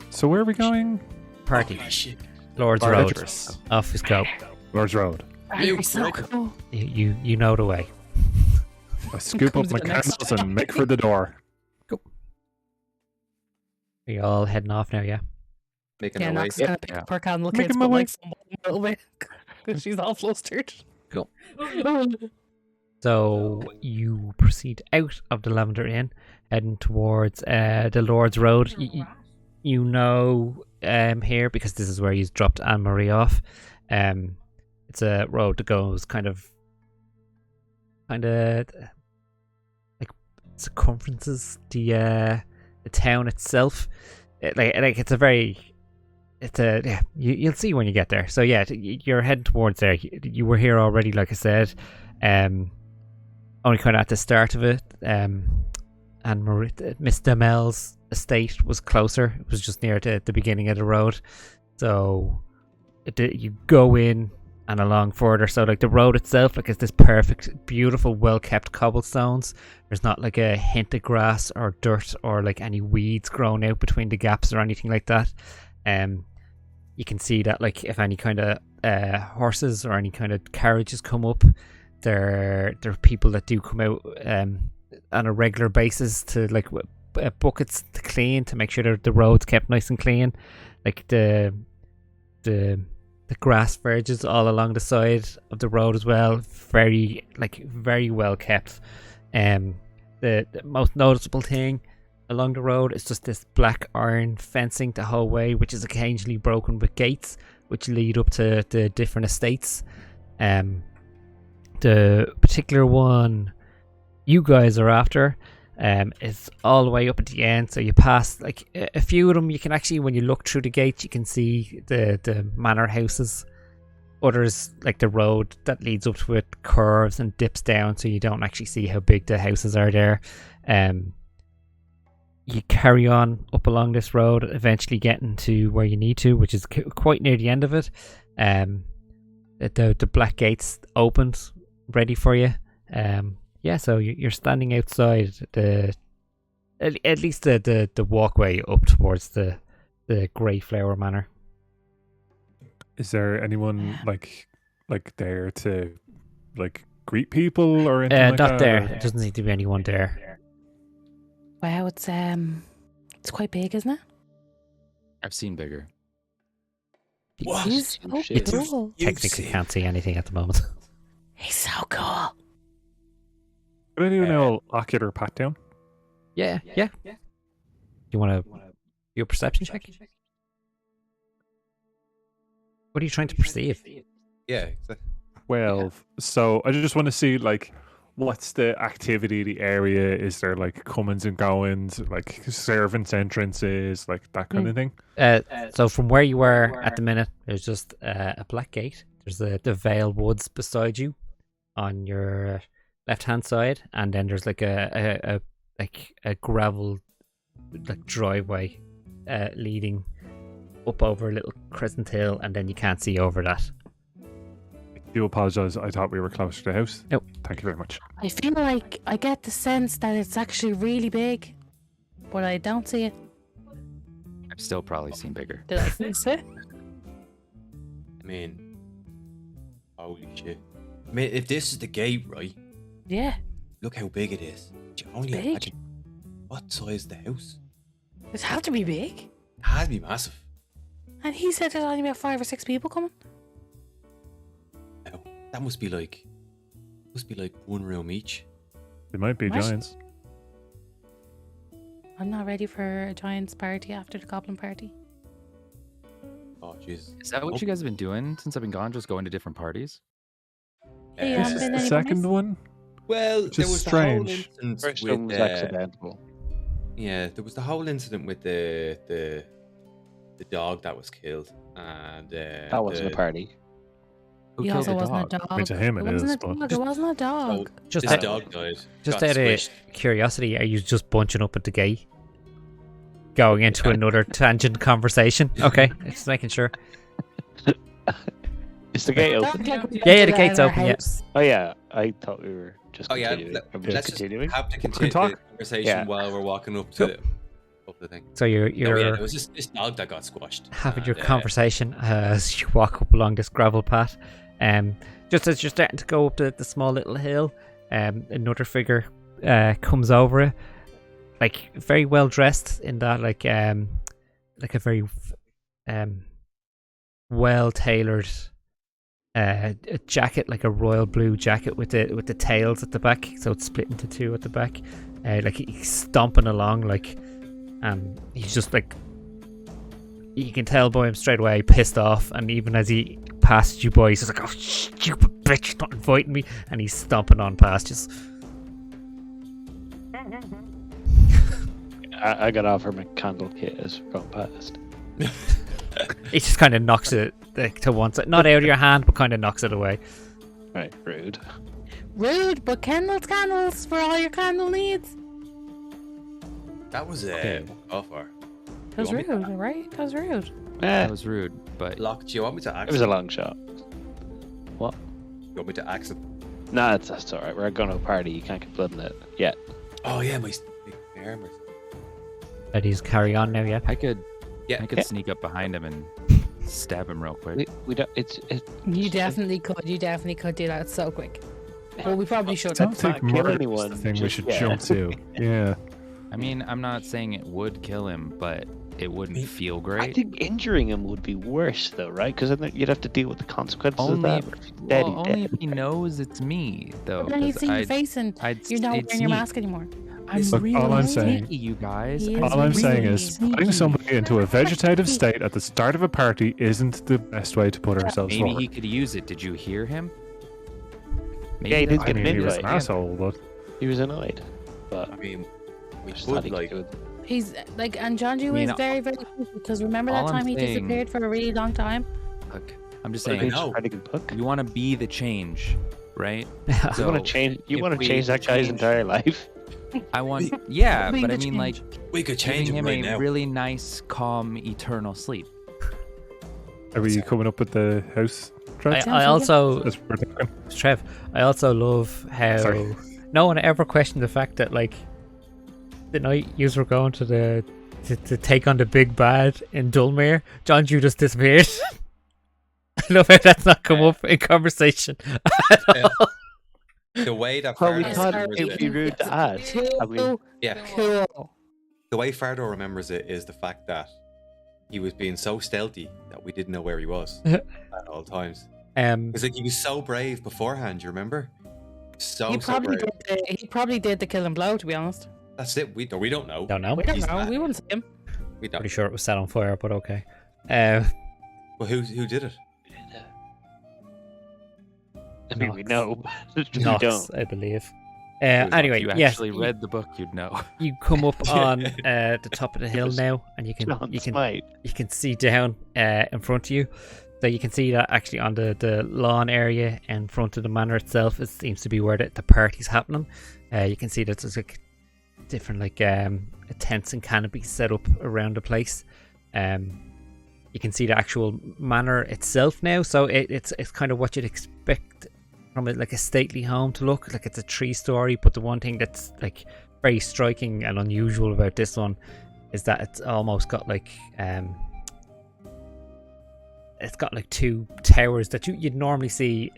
[SPEAKER 3] So where are we going?
[SPEAKER 2] Party,
[SPEAKER 5] Holy shit.
[SPEAKER 2] Lord's
[SPEAKER 3] Bar
[SPEAKER 2] Road.
[SPEAKER 3] Idris.
[SPEAKER 2] Off his go.
[SPEAKER 3] Lord's Road.
[SPEAKER 4] You're so cool.
[SPEAKER 2] You know the way.
[SPEAKER 3] I scoop up
[SPEAKER 4] Comes
[SPEAKER 3] my
[SPEAKER 4] to the next
[SPEAKER 3] candles and make for the door.
[SPEAKER 2] Are you all heading off now? Yeah.
[SPEAKER 5] Making
[SPEAKER 4] Yeah,
[SPEAKER 5] our way.
[SPEAKER 4] Knox is gonna pick up her candle
[SPEAKER 3] Making
[SPEAKER 4] case,
[SPEAKER 3] my
[SPEAKER 4] but
[SPEAKER 3] way.
[SPEAKER 4] like someone a little bit because she's all flustered.
[SPEAKER 2] Cool. So you proceed out of the Lavender Inn, heading towards the Lord's Road. You know here, because this is where you dropped Anne Marie off. It's a road that goes kind of like circumferences the town itself. It's a very yeah, you'll see when you get there. So yeah, you're heading towards there. You were here already, like I said. Only kind of at the start of it. And Miss Damel's estate was closer. It was just near the beginning of the road. So you go in and along further. So like the road itself, like it's this perfect, beautiful, well-kept cobblestones. There's not like a hint of grass or dirt or like any weeds growing out between the gaps or anything like that. You can see that like if any kind of horses or any kind of carriages come up, there are people that do come out on a regular basis to like buckets to clean, to make sure that the road's kept nice and clean. Like the grass verges all along the side of the road as well, very well kept. The most noticeable thing along the road is just this black iron fencing the whole way, which is occasionally broken with gates which lead up to the different estates. The particular one you guys are after It's all the way up at the end, so you pass like a few of them. You can actually, when you look through the gates, you can see the manor houses. Others, like the road that leads up to it, curves and dips down, so you don't actually see how big the houses are there. You carry on up along this road, eventually getting to where you need to, which is quite near the end of it. The black gates opened, ready for you. So you're standing outside at least the walkway up towards the Greyflower Manor.
[SPEAKER 3] Is there anyone like there to like greet people or anything like
[SPEAKER 2] Not
[SPEAKER 3] that?
[SPEAKER 2] there.
[SPEAKER 3] or-
[SPEAKER 2] It doesn't seem to be anyone there.
[SPEAKER 4] Wow, it's quite big, isn't it?
[SPEAKER 6] I've seen bigger.
[SPEAKER 5] What?
[SPEAKER 4] He's so
[SPEAKER 1] Shit.
[SPEAKER 4] cool.
[SPEAKER 2] Technically can't see anything at the moment.
[SPEAKER 4] He's so cool.
[SPEAKER 3] Can I do an old ocular pat down?
[SPEAKER 2] Yeah. You want to do a perception check? What are you trying to perceive?
[SPEAKER 5] Yeah, exactly.
[SPEAKER 3] 12. So I just want to see like what's the activity of the area? Is there like comings and goings, like servants' entrances, like that kind of thing?
[SPEAKER 2] So from where you were at the minute, there's just a black gate. There's the Vale Woods beside you on your left hand side, and then there's like a gravel like driveway leading up over a little crescent hill, and then you can't see over that.
[SPEAKER 3] I do apologize. I thought we were closer to the house.
[SPEAKER 2] Nope.
[SPEAKER 3] Thank you very much.
[SPEAKER 4] I feel like I get the sense that it's actually really big, but I don't see it.
[SPEAKER 6] I've still probably seen bigger.
[SPEAKER 4] Did I miss it?
[SPEAKER 5] I mean, holy shit. I mean, if this is the gate, right?
[SPEAKER 4] Yeah,
[SPEAKER 5] Look how big it is. Could you only
[SPEAKER 4] big.
[SPEAKER 5] imagine what size the house?
[SPEAKER 4] it had to be big.
[SPEAKER 5] It had to be massive.
[SPEAKER 4] And he said there's only about 5 or 6 people coming.
[SPEAKER 5] Now, that must be like one room each.
[SPEAKER 3] They might be
[SPEAKER 4] What?
[SPEAKER 3] giants.
[SPEAKER 4] I'm not ready for a giant's party after the goblin party.
[SPEAKER 5] Oh Jesus.
[SPEAKER 6] Is that what you guys have been doing since I've been gone? Just going to different parties?
[SPEAKER 4] Hey,
[SPEAKER 3] This
[SPEAKER 4] haven't
[SPEAKER 3] is
[SPEAKER 4] been
[SPEAKER 3] the
[SPEAKER 4] any
[SPEAKER 3] second
[SPEAKER 4] parties?
[SPEAKER 3] one.
[SPEAKER 5] Well,
[SPEAKER 3] Which
[SPEAKER 5] there
[SPEAKER 3] is
[SPEAKER 5] was
[SPEAKER 3] strange.
[SPEAKER 5] the whole incident
[SPEAKER 1] First
[SPEAKER 5] with
[SPEAKER 1] one was accidental.
[SPEAKER 5] yeah, there was the whole incident with the dog that was killed, and
[SPEAKER 1] That wasn't a party.
[SPEAKER 6] Who
[SPEAKER 4] He
[SPEAKER 6] killed
[SPEAKER 4] also
[SPEAKER 6] the
[SPEAKER 4] wasn't
[SPEAKER 6] dog?
[SPEAKER 4] a dog.
[SPEAKER 3] I mean, to him it
[SPEAKER 4] wasn't
[SPEAKER 3] is,
[SPEAKER 4] a
[SPEAKER 3] but-
[SPEAKER 4] dog. It wasn't a dog.
[SPEAKER 2] Just
[SPEAKER 5] this
[SPEAKER 2] out-
[SPEAKER 5] dog died.
[SPEAKER 2] Just
[SPEAKER 5] got
[SPEAKER 2] out of
[SPEAKER 5] squished.
[SPEAKER 2] curiosity, are you just bunching up at the gate? Going into another tangent conversation? Okay, just making sure.
[SPEAKER 1] Is the gate
[SPEAKER 4] Dog
[SPEAKER 1] open?
[SPEAKER 4] like we
[SPEAKER 2] Yeah, the
[SPEAKER 4] ventured
[SPEAKER 2] gate's
[SPEAKER 4] out of
[SPEAKER 2] open,
[SPEAKER 4] our
[SPEAKER 2] yeah.
[SPEAKER 4] house.
[SPEAKER 1] Oh yeah, I thought we were just
[SPEAKER 5] Oh yeah,
[SPEAKER 1] continuing. Are we
[SPEAKER 5] let's just
[SPEAKER 1] continuing?
[SPEAKER 5] have to
[SPEAKER 3] can
[SPEAKER 5] continue
[SPEAKER 3] talk.
[SPEAKER 5] the conversation
[SPEAKER 1] Yeah.
[SPEAKER 5] while we're walking up to up the thing.
[SPEAKER 2] So you're
[SPEAKER 5] No, yeah,
[SPEAKER 2] you're
[SPEAKER 5] there was this dog that got squashed.
[SPEAKER 2] having your
[SPEAKER 5] and,
[SPEAKER 2] conversation as you walk up along this gravel path. Just as you're starting to go up the small little hill, another figure comes over it, like very well dressed in that like a very well tailored a jacket, like a royal blue jacket with the tails at the back, so it's split into two at the back. Like he's stomping along, like he's just like, you can tell by him straight away pissed off, and even as he passes you by, he's just like, oh stupid bitch, not inviting me, and he's stomping on past you.
[SPEAKER 1] I got off my candle kit as we're going past.
[SPEAKER 2] He just kind of knocks it like, to one side, not out of your hand, but kind of knocks it away.
[SPEAKER 1] Right, rude.
[SPEAKER 4] Rude, but candles for all your candle needs.
[SPEAKER 5] that was
[SPEAKER 6] Okay.
[SPEAKER 5] off our.
[SPEAKER 4] That was
[SPEAKER 5] You want me
[SPEAKER 4] rude, right? That was rude.
[SPEAKER 2] Eh.
[SPEAKER 6] That was rude, but
[SPEAKER 5] Lock, do you want me to axe?
[SPEAKER 1] It was a long shot. What?
[SPEAKER 5] You want me to axe it?
[SPEAKER 1] Nah, that's alright. We're going to a party. You can't get blood in it yet.
[SPEAKER 5] Oh yeah, my big armor.
[SPEAKER 2] But he's carry on now, yeah.
[SPEAKER 6] I could
[SPEAKER 5] Yeah.
[SPEAKER 6] sneak up behind him and stab him real quick.
[SPEAKER 1] We don't. It's
[SPEAKER 4] You definitely could. You definitely could do that so quick. Well, we probably should.
[SPEAKER 3] Don't
[SPEAKER 1] Let's
[SPEAKER 3] think
[SPEAKER 1] not kill
[SPEAKER 3] murder is
[SPEAKER 1] anyone,
[SPEAKER 3] the thing we
[SPEAKER 1] just-
[SPEAKER 3] should
[SPEAKER 1] yeah.
[SPEAKER 3] jump to. Yeah.
[SPEAKER 6] I mean, I'm not saying it would kill him, but it wouldn't feel
[SPEAKER 1] I
[SPEAKER 6] great.
[SPEAKER 1] think injuring him would be worse, though, right? Because then you'd have to deal with the consequences
[SPEAKER 6] Only
[SPEAKER 1] of
[SPEAKER 6] if,
[SPEAKER 1] that. If he's dead,
[SPEAKER 6] well,
[SPEAKER 1] he's
[SPEAKER 6] only
[SPEAKER 1] dead.
[SPEAKER 6] if he knows it's me, though.
[SPEAKER 4] But then he'd
[SPEAKER 6] 'cause
[SPEAKER 4] see your
[SPEAKER 6] I'd-
[SPEAKER 4] face and
[SPEAKER 6] I'd
[SPEAKER 4] you're not
[SPEAKER 6] it'd
[SPEAKER 4] wearing your
[SPEAKER 6] sneak.
[SPEAKER 4] mask anymore.
[SPEAKER 6] I'm
[SPEAKER 3] Look,
[SPEAKER 6] really
[SPEAKER 3] all I'm
[SPEAKER 6] sneaky,
[SPEAKER 3] saying-
[SPEAKER 6] you guys.
[SPEAKER 4] He
[SPEAKER 6] I'm
[SPEAKER 4] is
[SPEAKER 3] All I'm
[SPEAKER 4] really
[SPEAKER 3] saying is
[SPEAKER 4] sneaky.
[SPEAKER 3] putting somebody into a vegetative state at the start of a party isn't the best way to put ourselves
[SPEAKER 6] Maybe
[SPEAKER 3] forward.
[SPEAKER 6] he could use it. Did you hear him?
[SPEAKER 1] Yeah, he
[SPEAKER 6] that's
[SPEAKER 1] did
[SPEAKER 3] I
[SPEAKER 1] get
[SPEAKER 3] mean,
[SPEAKER 1] an
[SPEAKER 3] he was an
[SPEAKER 1] invite.
[SPEAKER 3] asshole, but
[SPEAKER 1] He was annoyed. But
[SPEAKER 5] I mean, We
[SPEAKER 1] There's
[SPEAKER 5] would
[SPEAKER 1] nothing to
[SPEAKER 5] like.
[SPEAKER 1] do with it.
[SPEAKER 4] He's like, and Jonju
[SPEAKER 6] mean,
[SPEAKER 4] is very, very cute because remember
[SPEAKER 6] all
[SPEAKER 4] that
[SPEAKER 6] I'm
[SPEAKER 4] time he
[SPEAKER 6] saying-
[SPEAKER 4] disappeared for a really long time?
[SPEAKER 6] Look, I'm just
[SPEAKER 5] Well, I
[SPEAKER 6] saying,
[SPEAKER 5] know.
[SPEAKER 1] Try to get book.
[SPEAKER 6] you want to be the change, right?
[SPEAKER 1] You want
[SPEAKER 6] So,
[SPEAKER 1] to change? You
[SPEAKER 6] if
[SPEAKER 1] want to
[SPEAKER 6] we
[SPEAKER 1] change that guy's
[SPEAKER 6] change-
[SPEAKER 1] entire life?
[SPEAKER 6] I want, yeah,
[SPEAKER 4] Being
[SPEAKER 6] but I
[SPEAKER 4] the
[SPEAKER 6] mean, like,
[SPEAKER 4] change.
[SPEAKER 5] We could change
[SPEAKER 6] giving
[SPEAKER 5] him
[SPEAKER 6] him
[SPEAKER 5] right
[SPEAKER 6] a
[SPEAKER 5] now.
[SPEAKER 6] really nice, calm, eternal sleep.
[SPEAKER 3] Are we coming up with the house? Trev?
[SPEAKER 2] I also,
[SPEAKER 3] As we're talking.
[SPEAKER 2] Trev, I also love how
[SPEAKER 3] Sorry.
[SPEAKER 2] no one ever questioned the fact that like the night you were going to the to take on the big bad in Dulmere, John Jew just disappeared. I love how that's not come up in conversation at
[SPEAKER 5] Yeah.
[SPEAKER 2] all.
[SPEAKER 5] The way that
[SPEAKER 1] Well, we
[SPEAKER 5] Fardo
[SPEAKER 1] thought
[SPEAKER 5] remembers
[SPEAKER 1] it would be
[SPEAKER 5] it,
[SPEAKER 1] rude to ask. I mean,
[SPEAKER 5] yeah,
[SPEAKER 4] Cool.
[SPEAKER 5] the way Fardo remembers it is the fact that he was being so stealthy that we didn't know where he was at all times. It's like he was so brave beforehand. You remember? So
[SPEAKER 4] He probably
[SPEAKER 5] brave.
[SPEAKER 4] he probably did the kill and blow, to be honest.
[SPEAKER 5] That's it. We don't know.
[SPEAKER 2] Don't know.
[SPEAKER 4] We don't
[SPEAKER 5] He's
[SPEAKER 4] know.
[SPEAKER 5] not.
[SPEAKER 4] We wouldn't see him.
[SPEAKER 5] We don't.
[SPEAKER 2] Pretty sure it was set on fire, but okay.
[SPEAKER 5] Well, who did it?
[SPEAKER 1] I mean, we know, but we
[SPEAKER 2] Knox,
[SPEAKER 1] don't.
[SPEAKER 2] I believe.
[SPEAKER 6] If
[SPEAKER 2] Anyway,
[SPEAKER 6] you
[SPEAKER 2] yes,
[SPEAKER 6] actually read the book, you'd know.
[SPEAKER 2] you come up on the top of the hill
[SPEAKER 1] was
[SPEAKER 2] now, and you
[SPEAKER 1] John
[SPEAKER 2] can
[SPEAKER 1] Smite.
[SPEAKER 2] you can see down in front of you. So you can see that actually on the lawn area in front of the manor itself, it seems to be where the party's happening. You can see that there's like different like tents and canopies set up around the place. You can see the actual manor itself now, so it's kind of what you'd expect from it, like a stately home to look like. It's a 3-story, but the one thing that's like very striking and unusual about this one is that it's almost got like it's got like 2 towers that you'd normally see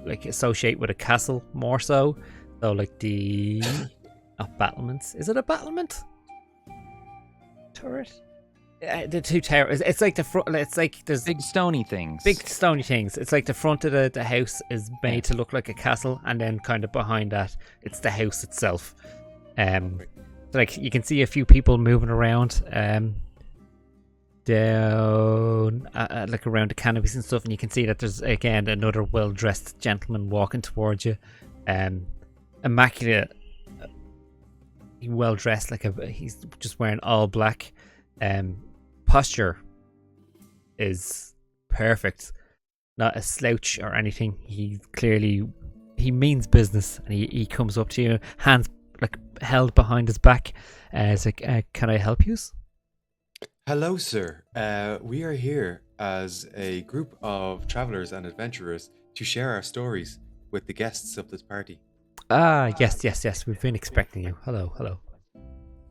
[SPEAKER 2] like associate with a castle more so like the not battlements. Is it a battlement turret? The 2 towers, it's like the front, it's like there's
[SPEAKER 6] Big stony things.
[SPEAKER 2] big stony things. It's like the front of the house is made to look like a castle, and then kind of behind that it's the house itself. Like you can see a few people moving around down like around the canopies and stuff, and you can see that there's again another well-dressed gentleman walking towards you, immaculate, well dressed, like he's just wearing all black. Posture is perfect, not a slouch or anything. He means business, and he comes up to you, hands like held behind his back. It's like, can I help you?
[SPEAKER 5] Hello, sir. We are here as a group of travelers and adventurers to share our stories with the guests of this party.
[SPEAKER 2] Yes. We've been expecting you. Hello.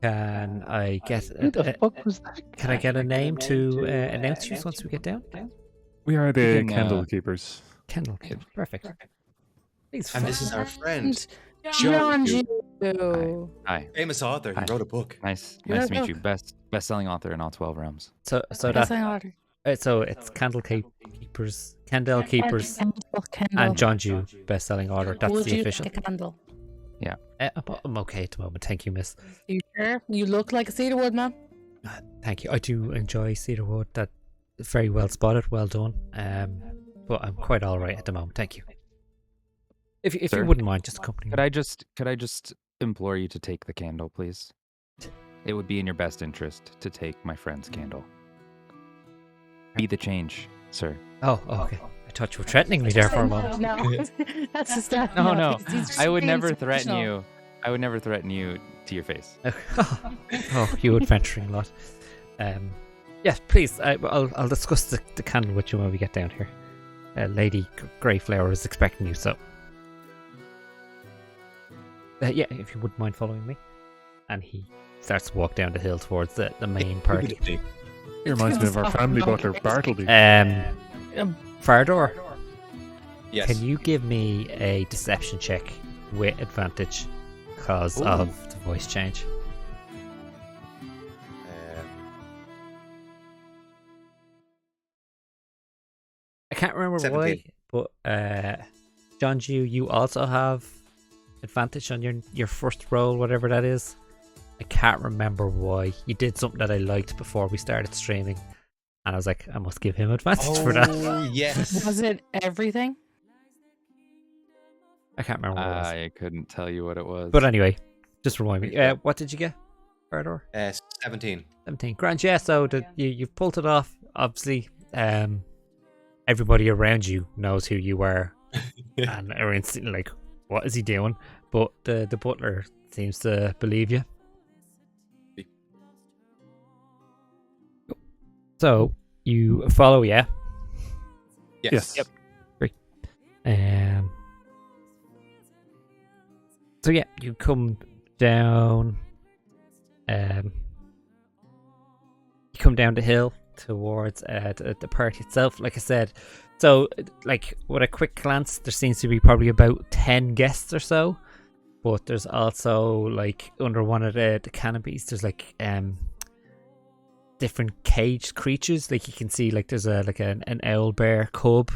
[SPEAKER 2] Can I get
[SPEAKER 1] Who the fuck was that?
[SPEAKER 2] can I get a name to announce you once we get down?
[SPEAKER 3] We are the
[SPEAKER 6] You can,
[SPEAKER 3] candle keepers.
[SPEAKER 2] Kendall, perfect. Please.
[SPEAKER 5] And this is our friend,
[SPEAKER 4] John
[SPEAKER 5] John,
[SPEAKER 4] Jew.
[SPEAKER 6] Hi.
[SPEAKER 5] famous author. He
[SPEAKER 6] Hi.
[SPEAKER 5] wrote a book.
[SPEAKER 6] Nice
[SPEAKER 4] Yeah,
[SPEAKER 6] to meet
[SPEAKER 4] yeah.
[SPEAKER 6] you. Best-selling author in all 12 realms.
[SPEAKER 2] So
[SPEAKER 4] That's
[SPEAKER 2] that
[SPEAKER 4] my order.
[SPEAKER 2] so it's Kendall Keepers
[SPEAKER 4] Kendall.
[SPEAKER 2] and John Jew best-selling order. That's
[SPEAKER 4] Would
[SPEAKER 2] the
[SPEAKER 4] you
[SPEAKER 2] official.
[SPEAKER 4] like a candle?
[SPEAKER 2] I'm okay at the moment. Thank you, miss.
[SPEAKER 4] You sure? You look like a cedarwood man.
[SPEAKER 2] Thank you. I do enjoy cedarwood. That very well spotted. Well done. But I'm quite all right at the moment. Thank you. If you
[SPEAKER 6] Sir,
[SPEAKER 2] wouldn't mind, just accompanying
[SPEAKER 6] Could
[SPEAKER 2] me.
[SPEAKER 6] I just implore you to take the candle, please? It would be in your best interest to take my friend's candle. Be the change, sir.
[SPEAKER 2] Oh, okay. I thought you were threatening me there for a moment.
[SPEAKER 4] No, that's the stuff.
[SPEAKER 6] No.
[SPEAKER 4] he's
[SPEAKER 6] I would
[SPEAKER 4] being
[SPEAKER 6] never threaten
[SPEAKER 4] professional.
[SPEAKER 6] you. I would never threaten you to your face.
[SPEAKER 2] Oh, you adventuring lot. Yes, please. I'll discuss the candle with you when we get down here. Lady Greyflower is expecting you, so yeah, if you wouldn't mind following me. And he starts to walk down the hill towards the main party.
[SPEAKER 3] He reminds me of our family butler, Bartleby.
[SPEAKER 2] Fardor,
[SPEAKER 5] Yes.
[SPEAKER 2] can you give me a deception check with advantage because
[SPEAKER 5] Ooh.
[SPEAKER 2] of the voice change? I can't remember
[SPEAKER 5] 17.
[SPEAKER 2] why, but John Jew, you also have advantage on your first roll, whatever that is. I can't remember why. You did something that I liked before we started streaming, and I was like, I must give him advantage for that.
[SPEAKER 5] Oh, yes.
[SPEAKER 4] Was it everything?
[SPEAKER 2] I can't remember what it was.
[SPEAKER 6] I couldn't tell you what it was.
[SPEAKER 2] But anyway, just remind me. What did you get? Fardor?
[SPEAKER 5] 17.
[SPEAKER 2] 17. Grand, yeah, so you've pulled it off. Obviously, everybody around you knows who you are and are instantly like, what is he doing? But the butler seems to believe you. So you follow, yeah?
[SPEAKER 5] Yes.
[SPEAKER 3] Yes.
[SPEAKER 2] Great. So yeah, you come down. You come down the hill towards the party itself. Like I said, so like with a quick glance, there seems to be probably about 10 guests or so. But there's also like under one of the canopies, there's like different caged creatures. Like you can see, like there's an owl bear cub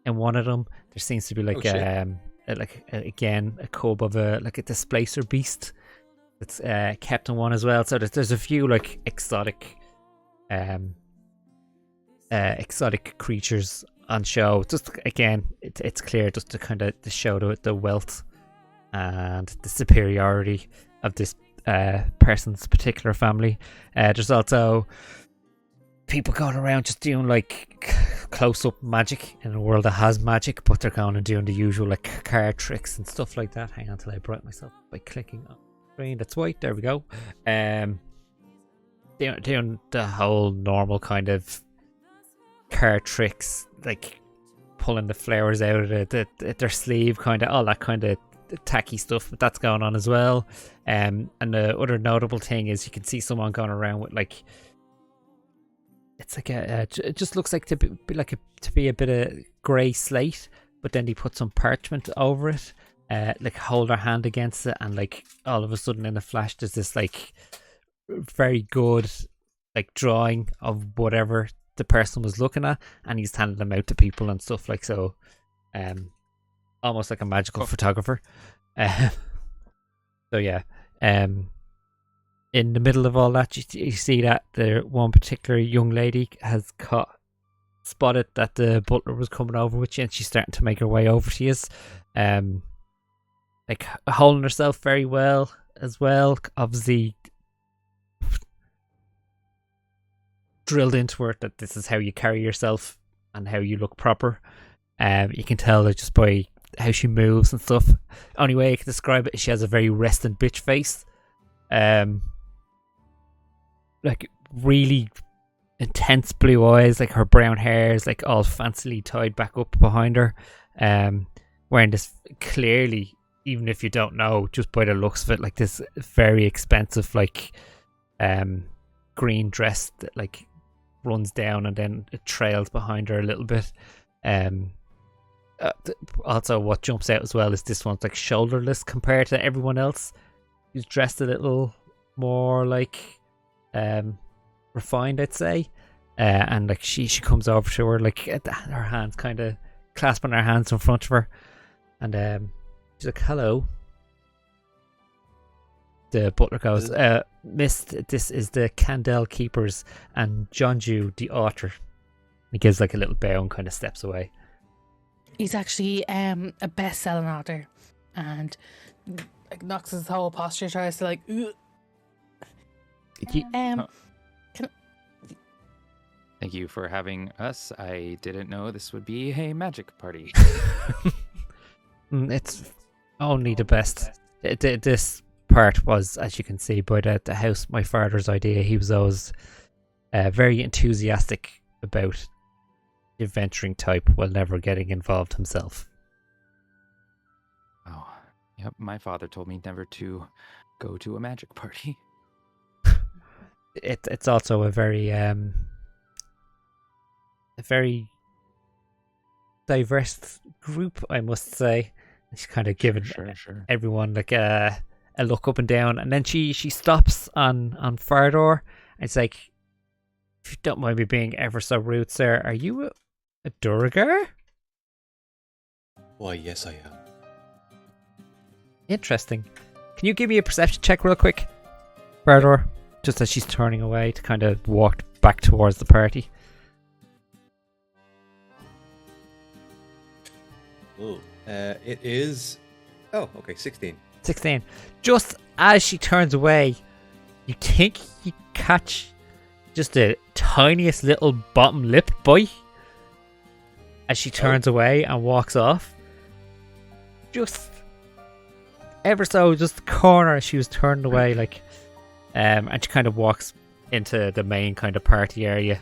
[SPEAKER 2] in one of them. There seems to be like again a cub of a displacer beast that's kept in one as well. So there's a few like exotic creatures on show. Just again, it's clear just to kind of to show the wealth and the superiority of this person's particular family. There's also people going around just doing like close-up magic in a world that has magic, but they're going and doing the usual like card tricks and stuff like that. Hang on till I brighten myself by clicking on the screen that's white. There we go. Doing the whole normal kind of card tricks, like pulling the flowers out of their sleeve, kind of all that kind of tacky stuff, but that's going on as well. And the other notable thing is you can see someone going around with like, it's like it just looks like to be a bit of grey slate, but then they put some parchment over it, like hold their hand against it, and like all of a sudden in a flash there's this like very good like drawing of whatever the person was looking at, and he's handing them out to people and stuff like so. Almost like a magical photographer. So yeah, in the middle of all that, you see that the one particular young lady has spotted that the butler was coming over with you, and she's starting to make her way over to you, like holding herself very well as well. Obviously, drilled into her that this is how you carry yourself and how you look proper. You can tell that just by how she moves and stuff. Only way I can describe it is she has a very resting bitch face. Like really intense blue eyes, like her brown hair is like all fancily tied back up behind her. Wearing this clearly, even if you don't know, just by the looks of it, like this very expensive like green dress that like runs down and then it trails behind her a little bit. Also what jumps out as well is this one's like shoulderless compared to everyone else who's dressed a little more like refined, I'd say. And like she comes over to her, like her hands kind of clasping her hands in front of her, and she's like, hello. The butler goes, Miss, this is the Candle Keepers and Jonju the author. He gives like a little bow and kind of steps away.
[SPEAKER 4] He's actually a best-selling author, and like knocks his whole posture, tries to like.
[SPEAKER 6] Thank you for having us. I didn't know this would be a magic party.
[SPEAKER 2] It's only the best. This part was, as you can see, by the house, my father's idea. He was always very enthusiastic about adventuring type while never getting involved himself.
[SPEAKER 6] Oh, yep. My father told me never to go to a magic party.
[SPEAKER 2] It's also a very diverse group, I must say. She's kind of giving
[SPEAKER 6] Sure.
[SPEAKER 2] everyone like a look up and down, and then she stops on Fardor, and it's like, if you don't mind me being ever so rude, sir, are you a Duergar?
[SPEAKER 5] Why, yes, I am.
[SPEAKER 2] Interesting. Can you give me a perception check real quick, Fardor? Just as she's turning away to kind of walk back towards the party.
[SPEAKER 5] Oh, it is. Oh, okay, 16.
[SPEAKER 2] 16. Just as she turns away, you think you catch just the tiniest little bottom lip bite as she turns away and walks off. Just ever so, just the corner as she was turned away, like, and she kind of walks into the main kind of party area.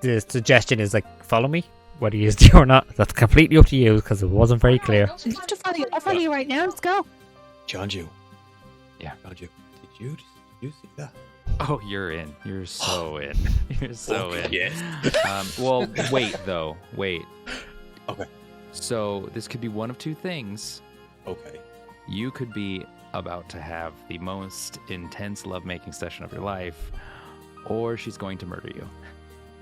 [SPEAKER 2] The suggestion is like, follow me, whether you do or not. That's completely up to you because it wasn't very clear.
[SPEAKER 4] You have to follow you. I'll follow you right now. Let's go.
[SPEAKER 5] Jonju.
[SPEAKER 6] Yeah.
[SPEAKER 5] Jonju, did you see that?
[SPEAKER 6] Oh, you're in. You're so in. You're so in.
[SPEAKER 5] Yes.
[SPEAKER 6] Well, wait though. Wait.
[SPEAKER 5] Okay.
[SPEAKER 6] So this could be one of two things.
[SPEAKER 5] Okay.
[SPEAKER 6] You could be about to have the most intense lovemaking session of your life, or she's going to murder you.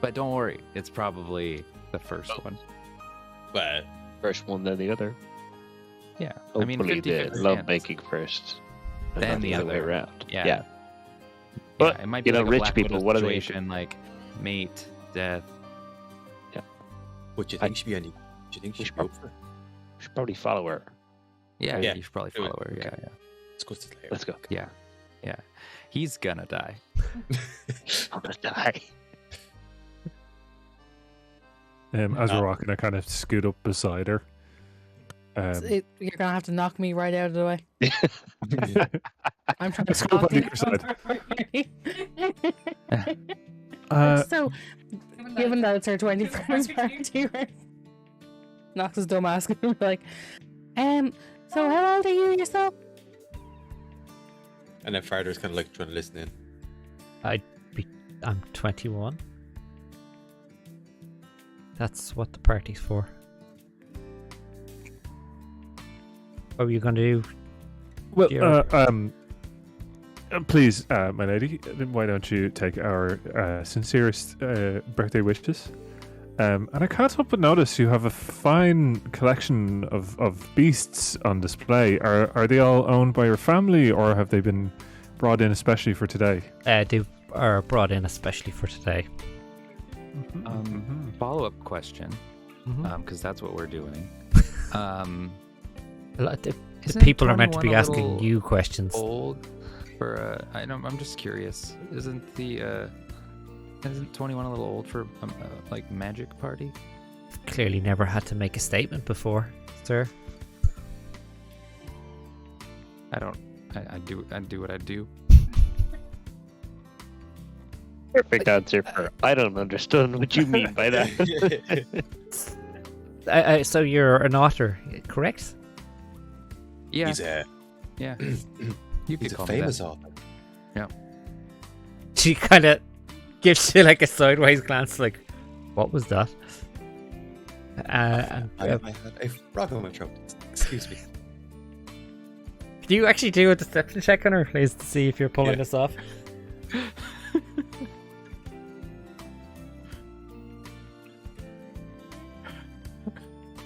[SPEAKER 6] But don't worry, it's probably the first one.
[SPEAKER 5] But
[SPEAKER 1] First one, then the other.
[SPEAKER 6] Yeah.
[SPEAKER 1] Hopefully
[SPEAKER 6] I mean, 50-50
[SPEAKER 1] the
[SPEAKER 6] chance.
[SPEAKER 1] love making first, and
[SPEAKER 6] Then
[SPEAKER 1] not the
[SPEAKER 6] the
[SPEAKER 1] other way
[SPEAKER 6] other.
[SPEAKER 1] around.
[SPEAKER 6] Yeah.
[SPEAKER 1] Yeah. But,
[SPEAKER 6] It might be
[SPEAKER 1] you know,
[SPEAKER 6] like a
[SPEAKER 1] rich
[SPEAKER 6] Black
[SPEAKER 1] people,
[SPEAKER 6] Widow
[SPEAKER 1] what do they do?
[SPEAKER 6] situation, like mate, death.
[SPEAKER 5] what you think should be any? Do you think she should go for it?
[SPEAKER 1] We should probably follow her.
[SPEAKER 6] Yeah,
[SPEAKER 5] Yeah.
[SPEAKER 6] you should probably
[SPEAKER 5] Do it.
[SPEAKER 6] follow her. Yeah,
[SPEAKER 5] Okay.
[SPEAKER 6] yeah.
[SPEAKER 5] Let's go to the layer.
[SPEAKER 1] Let's go.
[SPEAKER 6] Yeah. Yeah. He's gonna die.
[SPEAKER 1] I'm gonna die.
[SPEAKER 3] As we're walking, I kind of scoot up beside her.
[SPEAKER 7] You're gonna have to knock me right out of the way. I'm trying to
[SPEAKER 3] Let's go
[SPEAKER 7] talk
[SPEAKER 3] on
[SPEAKER 7] to
[SPEAKER 3] either
[SPEAKER 7] So, given that it's her 21st party, right? Knocks his dumb ass and be like, so how old are you yourself?
[SPEAKER 5] And then Farder's kind of like trying to listen in.
[SPEAKER 2] I'm 21. That's what the party's for. What were you going to do?
[SPEAKER 3] Well,
[SPEAKER 2] Gio?
[SPEAKER 3] please, my lady, why don't you take our sincerest birthday wishes? And I can't help but notice you have a fine collection of beasts on display. Are they all owned by your family, or have they been brought in especially for today?
[SPEAKER 2] They are brought in especially for today.
[SPEAKER 6] Follow-up question,
[SPEAKER 2] Mhm.
[SPEAKER 6] because that's what we're doing.
[SPEAKER 2] The
[SPEAKER 6] Isn't
[SPEAKER 2] people are meant to
[SPEAKER 6] 21
[SPEAKER 2] be
[SPEAKER 6] a
[SPEAKER 2] asking
[SPEAKER 6] little
[SPEAKER 2] you questions.
[SPEAKER 6] Old for I'm just curious. Isn't 21 a little old for like magic party?
[SPEAKER 2] Clearly never had to make a statement before, sir.
[SPEAKER 6] I do what I do.
[SPEAKER 1] Perfect answer for I don't understand what you mean by that.
[SPEAKER 2] So you're an otter, correct?
[SPEAKER 6] Yeah,
[SPEAKER 5] He's a
[SPEAKER 6] yeah. You could
[SPEAKER 5] he's a
[SPEAKER 6] call me that.
[SPEAKER 5] famous author.
[SPEAKER 2] She kind of gives you like a sideways glance, like, "What was that?"
[SPEAKER 5] I had a frog on my throat. Excuse me.
[SPEAKER 2] Can you actually do a deception check on her, please, to see if you're pulling
[SPEAKER 5] Yeah.
[SPEAKER 2] this off?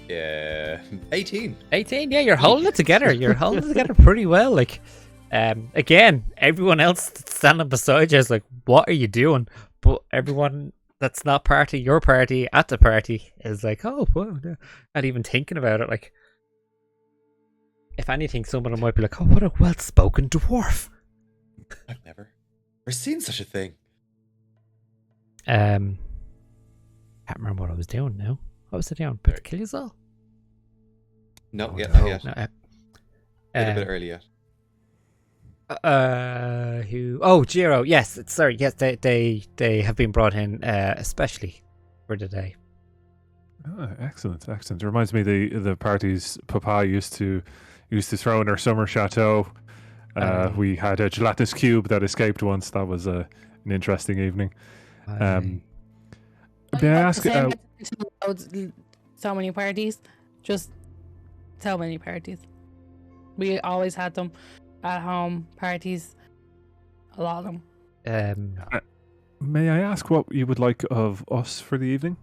[SPEAKER 5] Yeah, 18.
[SPEAKER 2] 18, yeah, you're holding it together. You're holding it together pretty well. Like, again, everyone else that's standing beside you is like, "What are you doing?" But everyone that's not part of your party at the party is like, "Oh, well, no," not even thinking about it. Like, if anything, someone of them might be like, "Oh, what a well-spoken dwarf."
[SPEAKER 5] I've never seen such a thing.
[SPEAKER 2] Can't remember what I was doing now. What was I doing? But to kill you all?
[SPEAKER 5] No,
[SPEAKER 2] Oh,
[SPEAKER 5] yet,
[SPEAKER 2] no.
[SPEAKER 5] not yet.
[SPEAKER 2] No,
[SPEAKER 5] A little bit early yet.
[SPEAKER 2] Who? Oh, Jiro. Yes, sorry. Yes, they have been brought in especially for today.
[SPEAKER 3] Oh, excellent. It reminds me the parties Papa used to throw in our summer chateau. We had a gelatinous cube that escaped once. That was an interesting evening. May I ask?
[SPEAKER 7] So many parties, just so many parties. We always had them at home parties, a lot of them.
[SPEAKER 3] May I ask what you would like of us for the evening?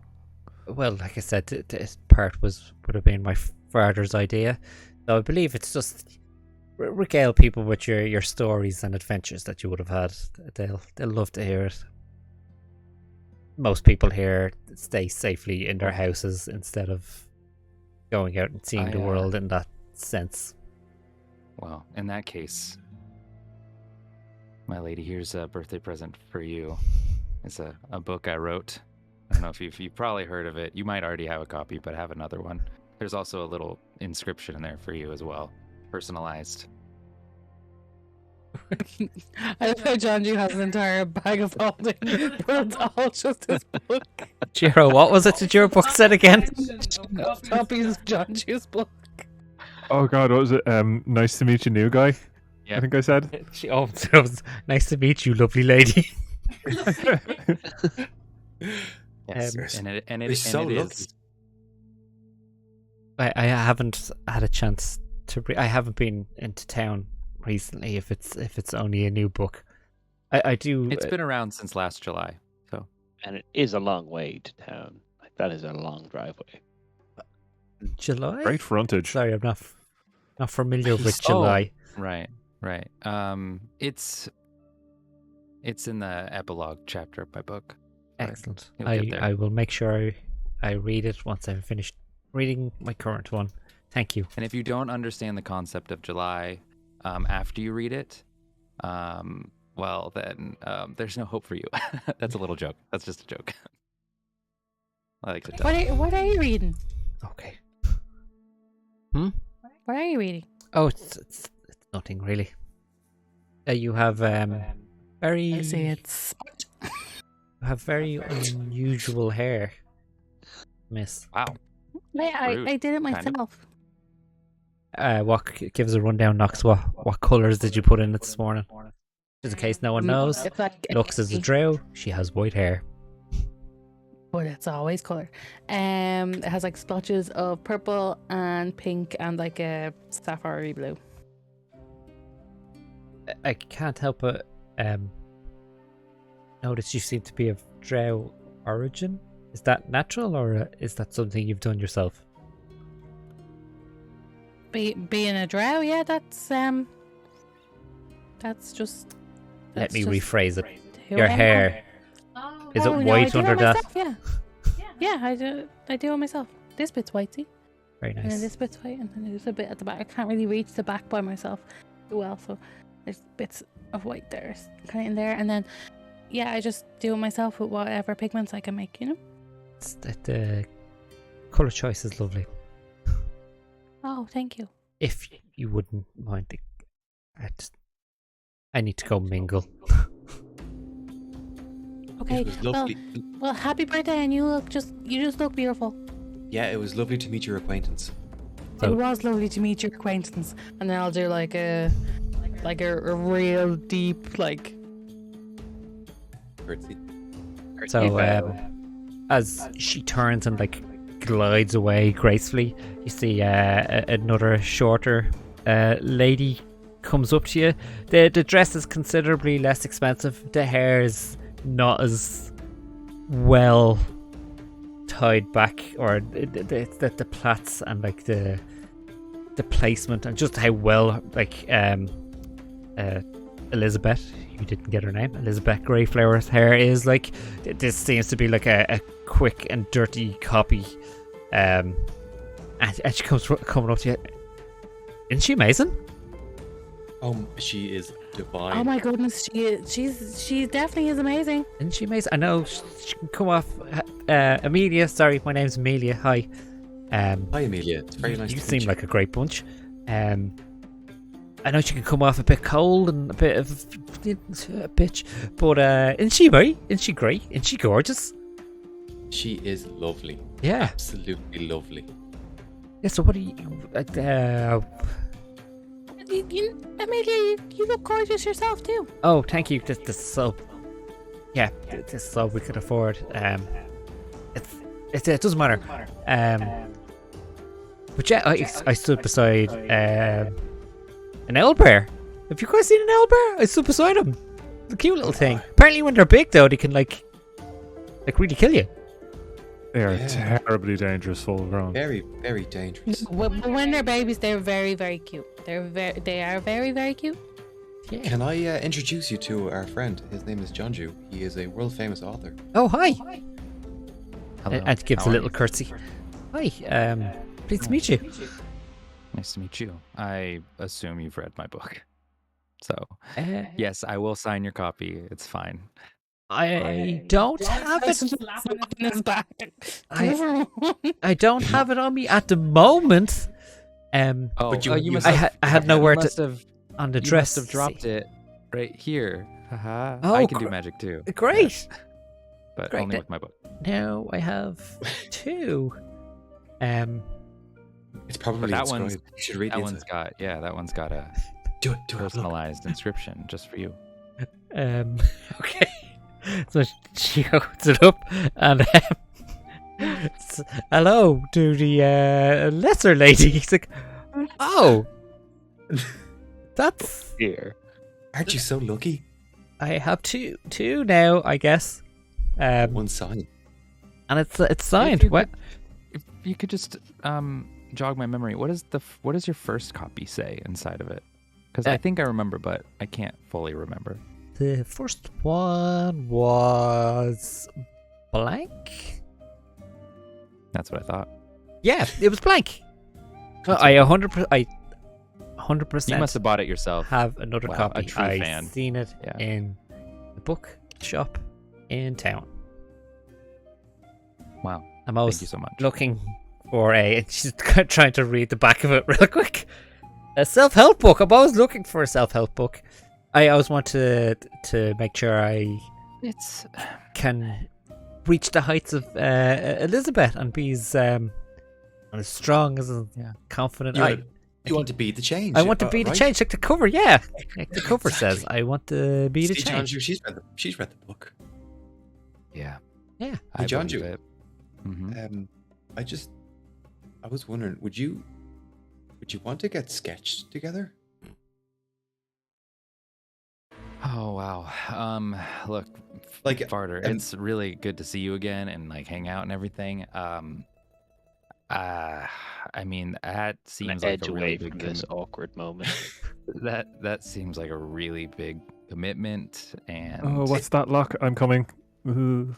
[SPEAKER 2] Well, like I said, this part would have been my father's idea. So I believe it's just regale people with your stories and adventures that you would have had. They'll love to hear it. Most people here stay safely in their houses instead of going out and seeing the world in that sense.
[SPEAKER 6] Well, in that case, my lady, here's a birthday present for you. It's a book I wrote. I don't know if you've probably heard of it. You might already have a copy, but have another one. There's also a little inscription in there for you as well, personalized.
[SPEAKER 7] I love how John Jew has an entire bag of holding, but it's all just his book.
[SPEAKER 2] Jiro, what was it that your book said again?
[SPEAKER 7] Copies of John Jew's book.
[SPEAKER 3] Oh God, what was it? Nice to meet you, new guy.
[SPEAKER 6] Yep.
[SPEAKER 3] I think I said.
[SPEAKER 2] Oh, it was nice to meet you, lovely lady.
[SPEAKER 6] Yes, and it
[SPEAKER 5] so lovely.
[SPEAKER 6] is.
[SPEAKER 2] I haven't had a chance to. I haven't been into town recently. If it's only a new book, I do.
[SPEAKER 6] It's been around since last July, so.
[SPEAKER 1] And it is a long way to town. Like, that is a long driveway.
[SPEAKER 2] July.
[SPEAKER 3] Great frontage.
[SPEAKER 2] Sorry, I'm not familiar with July.
[SPEAKER 6] Right. It's in the epilogue chapter of my book.
[SPEAKER 2] Excellent.
[SPEAKER 6] You'll get there.
[SPEAKER 2] I will make sure I read it once I've finished reading my current one. Thank you.
[SPEAKER 6] And if you don't understand the concept of July after you read it, well, then there's no hope for you. That's a little joke. That's just a joke. I like to tell.
[SPEAKER 7] What are you reading?
[SPEAKER 2] Okay.
[SPEAKER 7] What are you reading?
[SPEAKER 2] Oh, it's nothing really. You have very.
[SPEAKER 7] I see it's.
[SPEAKER 2] You have very unusual hair, Miss.
[SPEAKER 6] Wow.
[SPEAKER 7] I did it myself.
[SPEAKER 2] Give us a rundown, Knox. What colours did you put in it this morning? Just in case no one knows.
[SPEAKER 7] It's like
[SPEAKER 2] Lux is a drow. She has white hair.
[SPEAKER 7] But it's always coloured. It has like splotches of purple and pink and like a sapphire blue.
[SPEAKER 2] I can't help but notice you seem to be of drow origin. Is that natural, or is that something you've done yourself?
[SPEAKER 7] Being a drow, yeah, that's just.
[SPEAKER 2] Let me rephrase it.
[SPEAKER 7] who
[SPEAKER 2] Your
[SPEAKER 7] I am.
[SPEAKER 2] hair. Is it
[SPEAKER 7] No,
[SPEAKER 2] white
[SPEAKER 7] I do
[SPEAKER 2] under
[SPEAKER 7] it
[SPEAKER 2] that?
[SPEAKER 7] myself, yeah, I do it myself. This bit's white, see?
[SPEAKER 2] Very
[SPEAKER 7] And then
[SPEAKER 2] nice.
[SPEAKER 7] this bit's white, and then there's a bit at the back. I can't really reach the back by myself too well, so there's bits of white there, kind of in there, and then yeah, I just do it myself with whatever pigments I can make, you know.
[SPEAKER 2] The colour choice is lovely.
[SPEAKER 7] Oh, thank you.
[SPEAKER 2] If you wouldn't mind, I need to go mingle.
[SPEAKER 7] Okay,
[SPEAKER 5] It was lovely.
[SPEAKER 7] well, happy birthday, and you just look beautiful.
[SPEAKER 5] Yeah, it was lovely to meet your acquaintance.
[SPEAKER 2] So-
[SPEAKER 7] It was lovely to meet your acquaintance, and then I'll do like a real deep like.
[SPEAKER 5] Curtsy.
[SPEAKER 2] So as she turns and like glides away gracefully, you see another shorter lady comes up to you. The dress is considerably less expensive. The hair is not as well tied back, or the plaits and like the placement, and just how well like Elizabeth, you didn't get her name, Elizabeth Greyflower's hair is. Like, this seems to be like a quick and dirty copy. And she coming up to you. Isn't she amazing?
[SPEAKER 5] She is divine.
[SPEAKER 7] Oh my goodness, she definitely is amazing.
[SPEAKER 2] Isn't she amazing? I know she can come off. Amelia, sorry, my name's Amelia. Hi.
[SPEAKER 5] Hi, Amelia. It's very nice
[SPEAKER 2] You
[SPEAKER 5] to
[SPEAKER 2] seem
[SPEAKER 5] meet
[SPEAKER 2] like a great bunch. I know she can come off a bit cold and a bit of a bitch, but isn't she right? Isn't she great? Isn't she gorgeous?
[SPEAKER 5] She is lovely.
[SPEAKER 2] Yeah.
[SPEAKER 5] Absolutely lovely.
[SPEAKER 2] Yeah. So what do you?
[SPEAKER 7] Amelia, you look gorgeous yourself too.
[SPEAKER 2] Oh, thank you. This is so. Yeah, this is so we could afford. It doesn't matter. But yeah, I stood beside an owlbear. Have you guys seen an owlbear? I stood beside him. It's a cute little thing. Apparently, when they're big, though, they can like really kill you.
[SPEAKER 3] They are
[SPEAKER 5] Yeah.
[SPEAKER 3] terribly dangerous, full grown.
[SPEAKER 5] Very, very dangerous.
[SPEAKER 7] When they're babies, they're very, very cute. They are very, very cute.
[SPEAKER 2] Yeah.
[SPEAKER 5] Can I introduce you to our friend? His name is Jonju. He is a world famous author.
[SPEAKER 2] Oh, hi.
[SPEAKER 6] Hello.
[SPEAKER 2] And gives
[SPEAKER 6] How
[SPEAKER 2] a
[SPEAKER 6] are
[SPEAKER 2] little
[SPEAKER 6] you?
[SPEAKER 2] curtsy. Hi. Pleased to meet you.
[SPEAKER 6] Nice to meet you. I assume you've read my book. So yes, I will sign your copy. It's fine.
[SPEAKER 2] I don't have it.
[SPEAKER 7] in his back.
[SPEAKER 2] I don't have it on me at the moment.
[SPEAKER 5] But you
[SPEAKER 6] must
[SPEAKER 2] I
[SPEAKER 6] have,
[SPEAKER 2] had
[SPEAKER 6] you
[SPEAKER 2] nowhere
[SPEAKER 6] must
[SPEAKER 2] to
[SPEAKER 6] have,
[SPEAKER 2] on the
[SPEAKER 6] you
[SPEAKER 2] dress.
[SPEAKER 6] must have dropped it right here. Haha.
[SPEAKER 2] Oh,
[SPEAKER 6] I can do magic too.
[SPEAKER 2] Great.
[SPEAKER 6] But
[SPEAKER 2] Great.
[SPEAKER 6] only with my book.
[SPEAKER 2] Now I have 2.
[SPEAKER 5] It's probably
[SPEAKER 6] But that
[SPEAKER 5] inscribed.
[SPEAKER 6] one's
[SPEAKER 5] You should read
[SPEAKER 6] that
[SPEAKER 5] the
[SPEAKER 6] one's
[SPEAKER 5] inside.
[SPEAKER 6] that one's got a
[SPEAKER 5] Do it. Look.
[SPEAKER 6] personalized inscription just for you.
[SPEAKER 2] Okay. So she opens it up and hello to the lesser lady. He's like, oh, that's
[SPEAKER 1] Here.
[SPEAKER 5] Aren't you so lucky?
[SPEAKER 2] I have two now, I guess.
[SPEAKER 5] One sign.
[SPEAKER 2] And it's signed.
[SPEAKER 6] If you
[SPEAKER 2] What?
[SPEAKER 6] If you could just jog my memory, what does your first copy say inside of it? Because I think I remember, but I can't fully remember.
[SPEAKER 2] The first one was blank.
[SPEAKER 6] That's what I thought.
[SPEAKER 2] Yeah, it was blank. I 100%.
[SPEAKER 6] You must have bought it yourself.
[SPEAKER 2] Have another
[SPEAKER 6] Wow,
[SPEAKER 2] copy.
[SPEAKER 6] a true
[SPEAKER 2] I
[SPEAKER 6] fan.
[SPEAKER 2] seen it
[SPEAKER 6] Yeah.
[SPEAKER 2] in the book shop in town.
[SPEAKER 6] Wow.
[SPEAKER 2] I'm
[SPEAKER 6] Thank
[SPEAKER 2] always
[SPEAKER 6] you so much.
[SPEAKER 2] looking for and she's trying to read the back of it real quick. A self-help book. I'm always looking for a self-help book. I always want to make sure I can reach the heights of Elizabeth and be as strong, as confident.
[SPEAKER 5] You want to be the change.
[SPEAKER 2] I want to be the
[SPEAKER 5] right?
[SPEAKER 2] change, like the cover. Yeah, like the cover says, I want to be the
[SPEAKER 5] See,
[SPEAKER 2] change.
[SPEAKER 5] Jonju, she's read the book.
[SPEAKER 6] Yeah.
[SPEAKER 2] Yeah.
[SPEAKER 6] I
[SPEAKER 5] Jonju.
[SPEAKER 6] believe it. Mhm.
[SPEAKER 5] I was wondering, would you want to get sketched together?
[SPEAKER 6] Oh wow. Look,
[SPEAKER 5] Like,
[SPEAKER 6] Farter, it's really good to see you again and like hang out and everything. I mean, that seems like
[SPEAKER 1] Edge
[SPEAKER 6] a
[SPEAKER 1] away
[SPEAKER 6] really
[SPEAKER 1] from
[SPEAKER 6] big
[SPEAKER 1] this awkward moment.
[SPEAKER 6] that seems like a really big commitment, and
[SPEAKER 3] Oh, what's that lock? I'm coming. Ooh.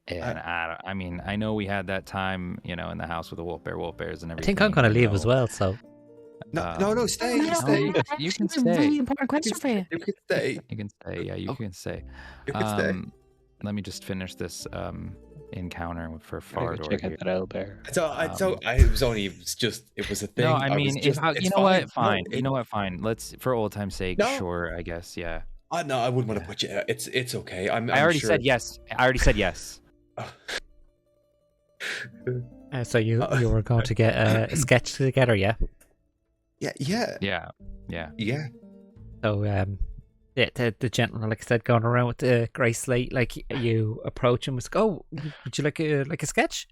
[SPEAKER 6] and I mean, I know we had that time, in the house with the wolf bears and
[SPEAKER 2] I
[SPEAKER 6] everything.
[SPEAKER 2] think I'm gonna leave as well. So
[SPEAKER 5] No, stay.
[SPEAKER 7] No,
[SPEAKER 5] Stay.
[SPEAKER 6] You can
[SPEAKER 7] That's a really
[SPEAKER 6] stay.
[SPEAKER 7] important question for you.
[SPEAKER 5] You can stay.
[SPEAKER 6] You can stay. Yeah, you
[SPEAKER 5] Oh.
[SPEAKER 6] can stay.
[SPEAKER 5] You can stay.
[SPEAKER 6] Let me just finish this encounter for
[SPEAKER 1] Gotta
[SPEAKER 6] Fardor
[SPEAKER 1] go check
[SPEAKER 6] here.
[SPEAKER 1] out that owlbear.
[SPEAKER 5] It was a thing.
[SPEAKER 6] No, I mean,
[SPEAKER 5] it's
[SPEAKER 6] you know what? Fine.
[SPEAKER 5] No,
[SPEAKER 6] You know what? Fine. Let's, for old time's sake,
[SPEAKER 5] No.
[SPEAKER 6] sure. I guess. Yeah.
[SPEAKER 5] No, I wouldn't want to put you. It's okay. I'm
[SPEAKER 6] I already
[SPEAKER 5] sure
[SPEAKER 6] said yes. I already said yes.
[SPEAKER 2] so you were going to get a sketch together, yeah?
[SPEAKER 5] Yeah.
[SPEAKER 6] Yeah.
[SPEAKER 2] So the gentleman, like I said, going around with the grey slate, like you approach him, was like, oh, would you like a sketch?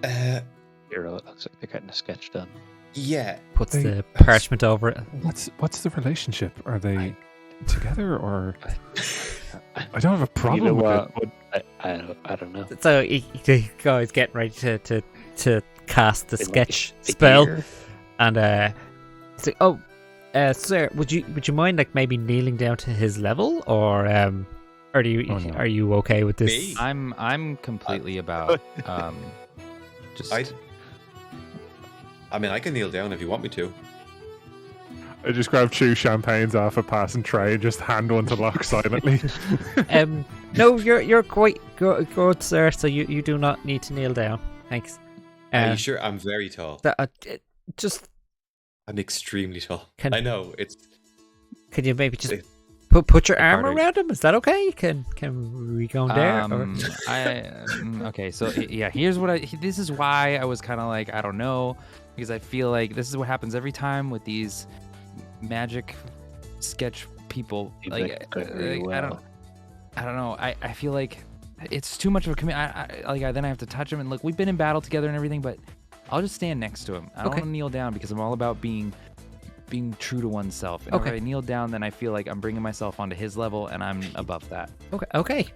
[SPEAKER 1] Hero, it looks like they're getting a sketch done.
[SPEAKER 5] Yeah.
[SPEAKER 2] Puts
[SPEAKER 3] They-
[SPEAKER 2] the parchment over it.
[SPEAKER 3] What's the relationship? Are they together or? I don't have a problem
[SPEAKER 1] You know
[SPEAKER 3] with
[SPEAKER 1] what?
[SPEAKER 3] it.
[SPEAKER 1] I don't know.
[SPEAKER 2] So the guy's getting ready to cast the
[SPEAKER 1] They like
[SPEAKER 2] sketch
[SPEAKER 1] the
[SPEAKER 2] spell,
[SPEAKER 1] ear.
[SPEAKER 2] and he's like, "Oh, sir, would you mind like maybe kneeling down to his level, or are you
[SPEAKER 3] Oh, no.
[SPEAKER 2] are you okay with this?"
[SPEAKER 5] Me?
[SPEAKER 6] I'm completely about just.
[SPEAKER 5] I mean, I can kneel down if you want me to.
[SPEAKER 3] I just grab 2 champagnes off a passing tray and just hand one to Locke silently.
[SPEAKER 2] No, you're quite good, sir. So you do not need to kneel down. Thanks.
[SPEAKER 5] Are you sure? I'm very tall.
[SPEAKER 2] Just
[SPEAKER 5] I'm extremely tall.
[SPEAKER 2] Can-
[SPEAKER 5] I know. It's.
[SPEAKER 2] can you maybe just
[SPEAKER 5] Hey.
[SPEAKER 2] put your arm
[SPEAKER 6] Carter.
[SPEAKER 2] around him? Is that okay? Can we go there? or-
[SPEAKER 6] Okay, so yeah, here's what this is why I was kind of like, I don't know, because I feel like this is what happens every time with these magic sketch people.
[SPEAKER 1] Seems
[SPEAKER 6] Like,
[SPEAKER 1] like they're very
[SPEAKER 6] I don't know. I feel like it's too much of a commitment. Then I have to touch him, and look, we've been in battle together and everything, but I'll just stand next to him. I don't
[SPEAKER 2] Okay.
[SPEAKER 6] want to kneel down because I'm all about being true to oneself. And
[SPEAKER 2] Okay.
[SPEAKER 6] if I kneel down, then I feel like I'm bringing myself onto his level, and I'm above that.
[SPEAKER 2] Okay.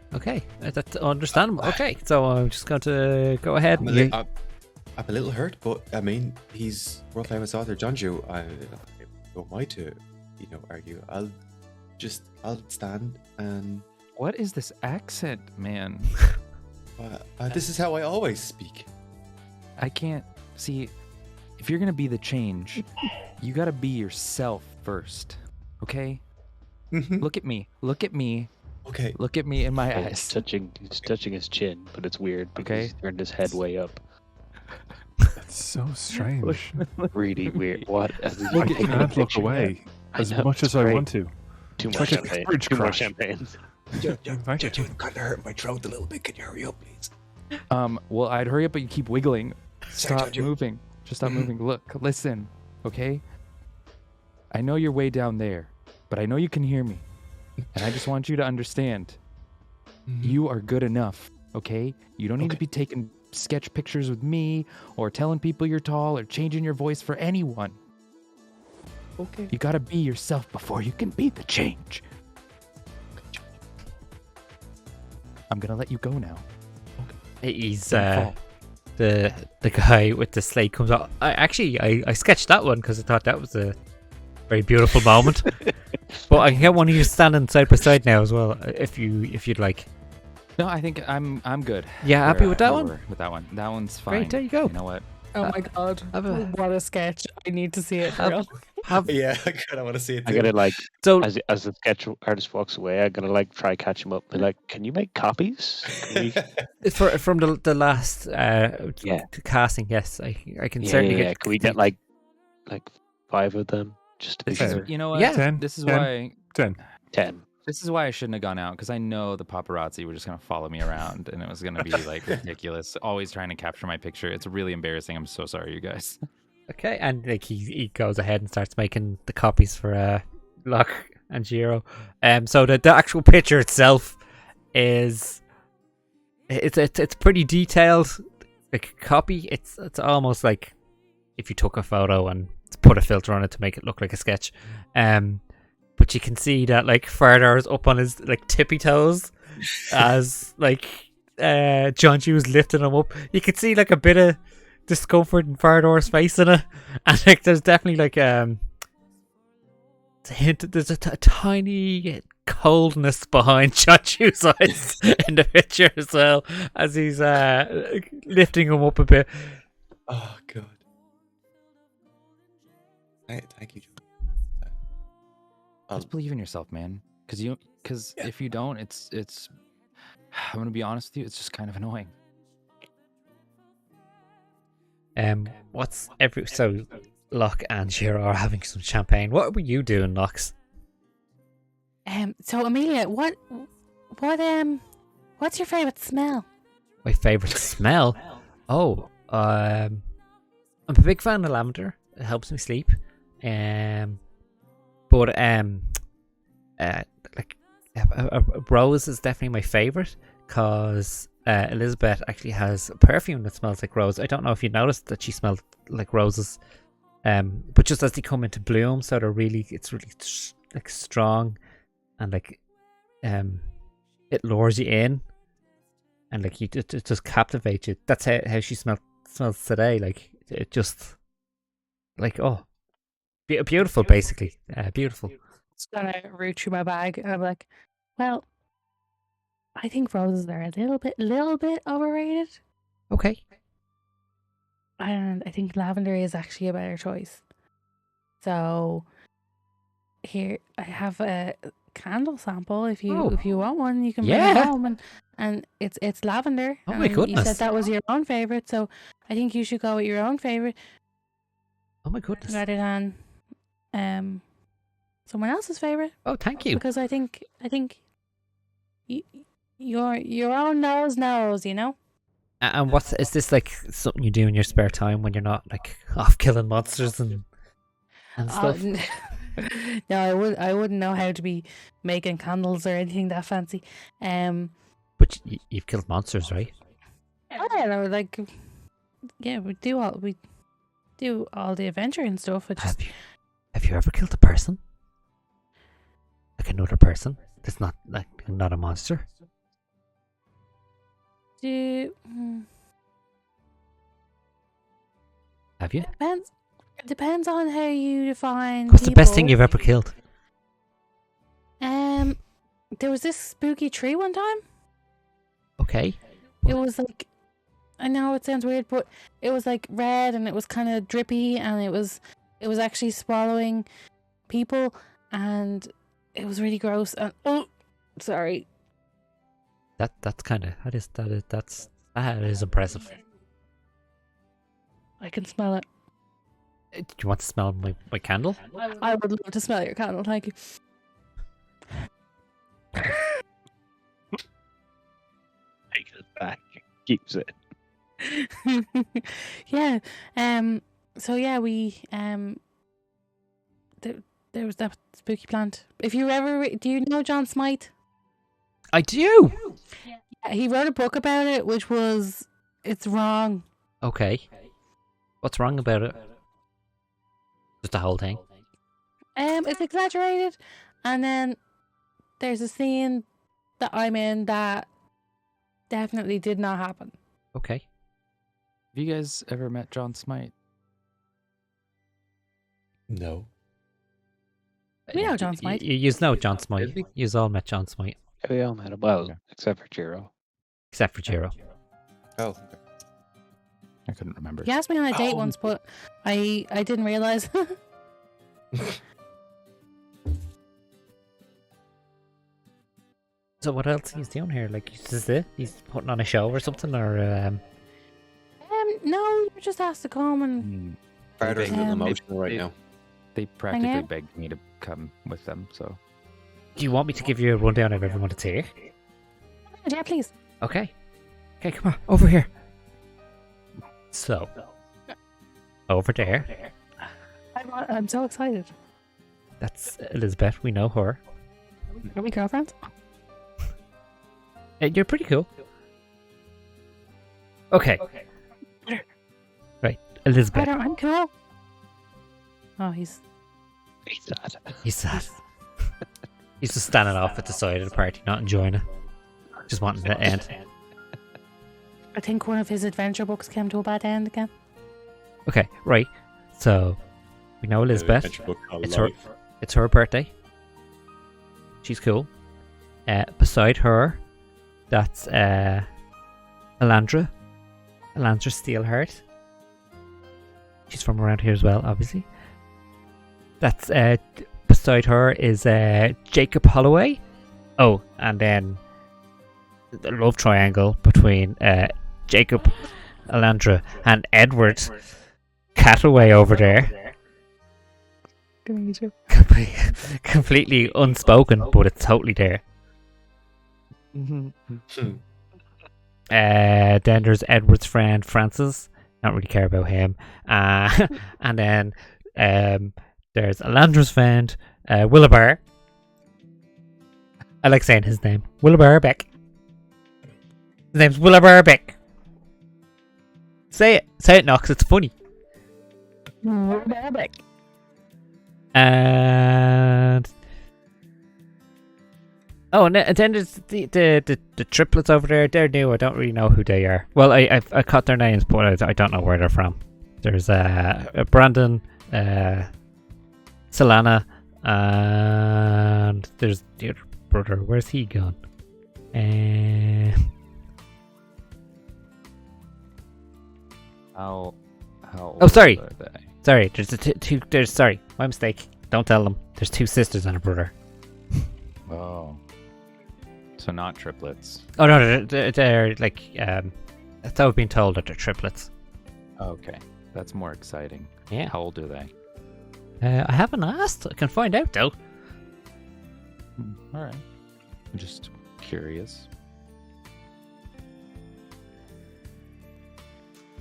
[SPEAKER 2] That's understandable. Okay, so I'm just going to go ahead.
[SPEAKER 5] I'm a little hurt, but I mean, he's world famous author Jonju. Who am I to, argue? I'll stand and.
[SPEAKER 6] What is this accent, man?
[SPEAKER 5] This is how I always speak.
[SPEAKER 6] I can't see. if you're gonna be the change, you gotta be yourself first. Okay? Look at me. Look at me.
[SPEAKER 5] Okay.
[SPEAKER 6] Look at me in my
[SPEAKER 1] He's
[SPEAKER 6] eyes.
[SPEAKER 1] touching his chin, but it's weird because
[SPEAKER 6] Okay.
[SPEAKER 1] he's turned his head way up.
[SPEAKER 3] That's so strange.
[SPEAKER 1] Really weird. What? As he's
[SPEAKER 3] I
[SPEAKER 1] taking a
[SPEAKER 3] can't look
[SPEAKER 1] picture.
[SPEAKER 3] away
[SPEAKER 1] I
[SPEAKER 3] as
[SPEAKER 1] know,
[SPEAKER 3] much
[SPEAKER 1] it's
[SPEAKER 3] as I
[SPEAKER 1] great.
[SPEAKER 3] want to.
[SPEAKER 1] Too
[SPEAKER 3] It's
[SPEAKER 1] much
[SPEAKER 3] like a
[SPEAKER 1] champagne.
[SPEAKER 3] carriage
[SPEAKER 1] Too much
[SPEAKER 3] crash.
[SPEAKER 1] champagne.
[SPEAKER 3] Thank you.
[SPEAKER 5] Kind of hurt my throat a little bit. Can you hurry up, please?
[SPEAKER 6] Well, I'd hurry up, but you keep wiggling. Stop
[SPEAKER 5] Jojo.
[SPEAKER 6] moving. Just stop moving. Look, listen, okay? I know you're way down there, but I know you can hear me. And I just want you to understand, you are good enough, okay? You don't need to be taking sketch pictures with me or telling people you're tall or changing your voice for anyone.
[SPEAKER 5] Okay.
[SPEAKER 6] You gotta be yourself before you can be the change. I'm gonna let you go now.
[SPEAKER 2] He's
[SPEAKER 6] Don't fall.
[SPEAKER 2] the guy with the slate comes out. I sketched that one because I thought that was a very beautiful moment. But I can get one of you standing side by side now as well, if you'd like.
[SPEAKER 6] No, I think I'm good.
[SPEAKER 2] Yeah, happy with that
[SPEAKER 6] Where
[SPEAKER 2] one?
[SPEAKER 6] we're With that one. That one's fine.
[SPEAKER 2] Great, there you go.
[SPEAKER 6] You know what?
[SPEAKER 7] Oh my god.
[SPEAKER 2] have a-
[SPEAKER 7] What a sketch. I need to see it for real.
[SPEAKER 5] Yeah, I kind of want to see it
[SPEAKER 1] I
[SPEAKER 5] too.
[SPEAKER 1] gotta like
[SPEAKER 2] So
[SPEAKER 1] as the sketch artist walks away, I gotta like try catch him up. Be like, can you make copies? Can we...
[SPEAKER 2] from the last
[SPEAKER 1] Yeah.
[SPEAKER 2] casting, yes, I can
[SPEAKER 1] yeah,
[SPEAKER 2] certainly
[SPEAKER 1] yeah.
[SPEAKER 2] get.
[SPEAKER 1] Can we get like 5 of them just to be
[SPEAKER 6] This is,
[SPEAKER 1] sure?
[SPEAKER 6] you know what?
[SPEAKER 2] Yeah.
[SPEAKER 3] 10,
[SPEAKER 6] This is
[SPEAKER 3] 10.
[SPEAKER 6] why
[SPEAKER 3] 10.
[SPEAKER 1] 10.
[SPEAKER 6] This is why I shouldn't have gone out, because I know the paparazzi were just gonna follow me around, and it was gonna be like ridiculous. Always trying to capture my picture. It's really embarrassing. I'm so sorry, you guys.
[SPEAKER 2] Okay, and like he goes ahead and starts making the copies for Locke and Jiro. So the actual picture itself is it's pretty detailed. Like copy, it's almost like if you took a photo and put a filter on it to make it look like a sketch. But you can see that like Fardar is up on his like tippy toes as like John Hughes lifting him up. You can see like a bit of discomfort in Fardar's face in it, and like there's definitely like it's a hint. There's a tiny coldness behind John Hughes' eyes in the picture as well as he's lifting him up a bit.
[SPEAKER 5] Oh god. Thank you, Joe.
[SPEAKER 6] Just believe in yourself, man. Because if you don't, it's. I'm gonna be honest with you. It's just kind of annoying.
[SPEAKER 2] So Locke and Jiro are having some champagne. What were you doing, Locks?
[SPEAKER 4] So Amelia, what's your favorite smell?
[SPEAKER 2] My favorite smell? Oh, I'm a big fan of lavender. It helps me sleep. But rose is definitely my favorite because Elizabeth actually has a perfume that smells like rose. I don't know if you noticed that she smelled like roses, but just as they come into bloom, so it's really like strong, and like it lures you in, and like it just captivates you. That's how she smells today. Like it just like beautiful, basically. Beautiful.
[SPEAKER 7] It's gonna root through my bag, and I'm like, well, I think roses are a little bit overrated,
[SPEAKER 2] Okay.
[SPEAKER 7] and I think lavender is actually a better choice. So here I have a candle sample. If you want one, you can bring it home, and it's lavender.
[SPEAKER 2] Oh my
[SPEAKER 7] and
[SPEAKER 2] goodness.
[SPEAKER 7] You said that was your own favorite, so I think you should go with your own favorite
[SPEAKER 2] Oh my goodness.
[SPEAKER 7] rather than someone else's favorite.
[SPEAKER 2] Oh, thank you.
[SPEAKER 7] Because I think your own nose knows, you know.
[SPEAKER 2] And is this like something you do in your spare time when you're not like off killing monsters and stuff?
[SPEAKER 7] No, I wouldn't know how to be making candles or anything that fancy.
[SPEAKER 2] But you've killed monsters, right?
[SPEAKER 7] I don't know, like, yeah, we do all the adventure and stuff.
[SPEAKER 2] Have you ever killed a person? Like another person that's not a monster? Have you?
[SPEAKER 7] Depends on how you define.
[SPEAKER 2] What's the best thing
[SPEAKER 7] people.
[SPEAKER 2] you've ever killed?
[SPEAKER 7] There was this spooky tree one time.
[SPEAKER 2] Okay.
[SPEAKER 7] It was like I know it sounds weird, but it was like red and it was kind of drippy, and it was actually swallowing people, and it was really gross. And sorry.
[SPEAKER 2] That is impressive.
[SPEAKER 7] I can smell it.
[SPEAKER 2] Do you want to smell my candle?
[SPEAKER 7] I would love to smell your candle, thank you.
[SPEAKER 1] Takes it back, keeps it.
[SPEAKER 7] Yeah. So yeah, we there was that spooky plant. If you ever do you know John Smythe?
[SPEAKER 2] I do.
[SPEAKER 7] Yeah, he wrote a book about it, which was it's wrong.
[SPEAKER 2] Okay. What's wrong about it? Just the whole thing.
[SPEAKER 7] It's exaggerated, and then there's a scene that I'm in that definitely did not happen.
[SPEAKER 2] Okay.
[SPEAKER 6] Have you guys ever met John Smythe?
[SPEAKER 5] No.
[SPEAKER 7] We know John Smythe.
[SPEAKER 2] You know John Smythe. You all met John Smythe.
[SPEAKER 1] We all met him. Well, except for Jiro.
[SPEAKER 2] Except for Jiro.
[SPEAKER 5] Oh.
[SPEAKER 6] I couldn't remember.
[SPEAKER 7] He asked me on a date once, but I didn't realize.
[SPEAKER 2] So what else he's doing here? Like, he's putting on a show or something, or
[SPEAKER 7] no, you were just asked to come and.
[SPEAKER 5] Carter's a little emotional right now.
[SPEAKER 6] They practically begged me to come with them, so.
[SPEAKER 2] Do you want me to give you a rundown of everyone that's here?
[SPEAKER 7] Yeah, please.
[SPEAKER 2] Okay. Okay, come on, over here. So, over there.
[SPEAKER 7] I'm so excited.
[SPEAKER 2] That's Elizabeth. We know her.
[SPEAKER 7] Are we girlfriends?
[SPEAKER 2] You're pretty cool. Okay. Right, Elizabeth.
[SPEAKER 7] I'm cool. Oh, he's
[SPEAKER 1] sad.
[SPEAKER 2] He's sad. He's just standing off at the side of the party, not enjoying it. Just wanting it to end.
[SPEAKER 7] I think one of his adventure books came to a bad end again.
[SPEAKER 2] Okay, right. So, we know Elizabeth. It's her birthday. She's cool. Beside her, that's Elandra. Elandra Steelheart. She's from around here as well, obviously. That's beside her is Jacob Holloway. Oh, and then the love triangle between Jacob, Elandra, and Edward Cataway over there. Completely unspoken, but it's totally there. Then there's Edward's friend Francis. Don't really care about him. And then there's Elandra's friend Willabar. I like saying his name, Willabar Beck. His name's Willabar Beck. Say it, Knox. It's funny.
[SPEAKER 7] Willabar Beck.
[SPEAKER 2] And then there's the triplets over there. They're new. I don't really know who they are. Well, I caught their names, but I don't know where they're from. There's Brandon, Solana, and there's the other brother. Where's he gone?
[SPEAKER 6] How
[SPEAKER 2] Oh, sorry.
[SPEAKER 6] old are they?
[SPEAKER 2] Sorry. There's two. There's sorry. My mistake. Don't tell them. There's two sisters and a brother.
[SPEAKER 6] Oh. So not triplets.
[SPEAKER 2] Oh no, they're like that's how I've been told that they're triplets.
[SPEAKER 6] Okay. That's more exciting.
[SPEAKER 2] Yeah.
[SPEAKER 6] How old are they?
[SPEAKER 2] I haven't asked. I can find out though.
[SPEAKER 6] All right. I'm just curious.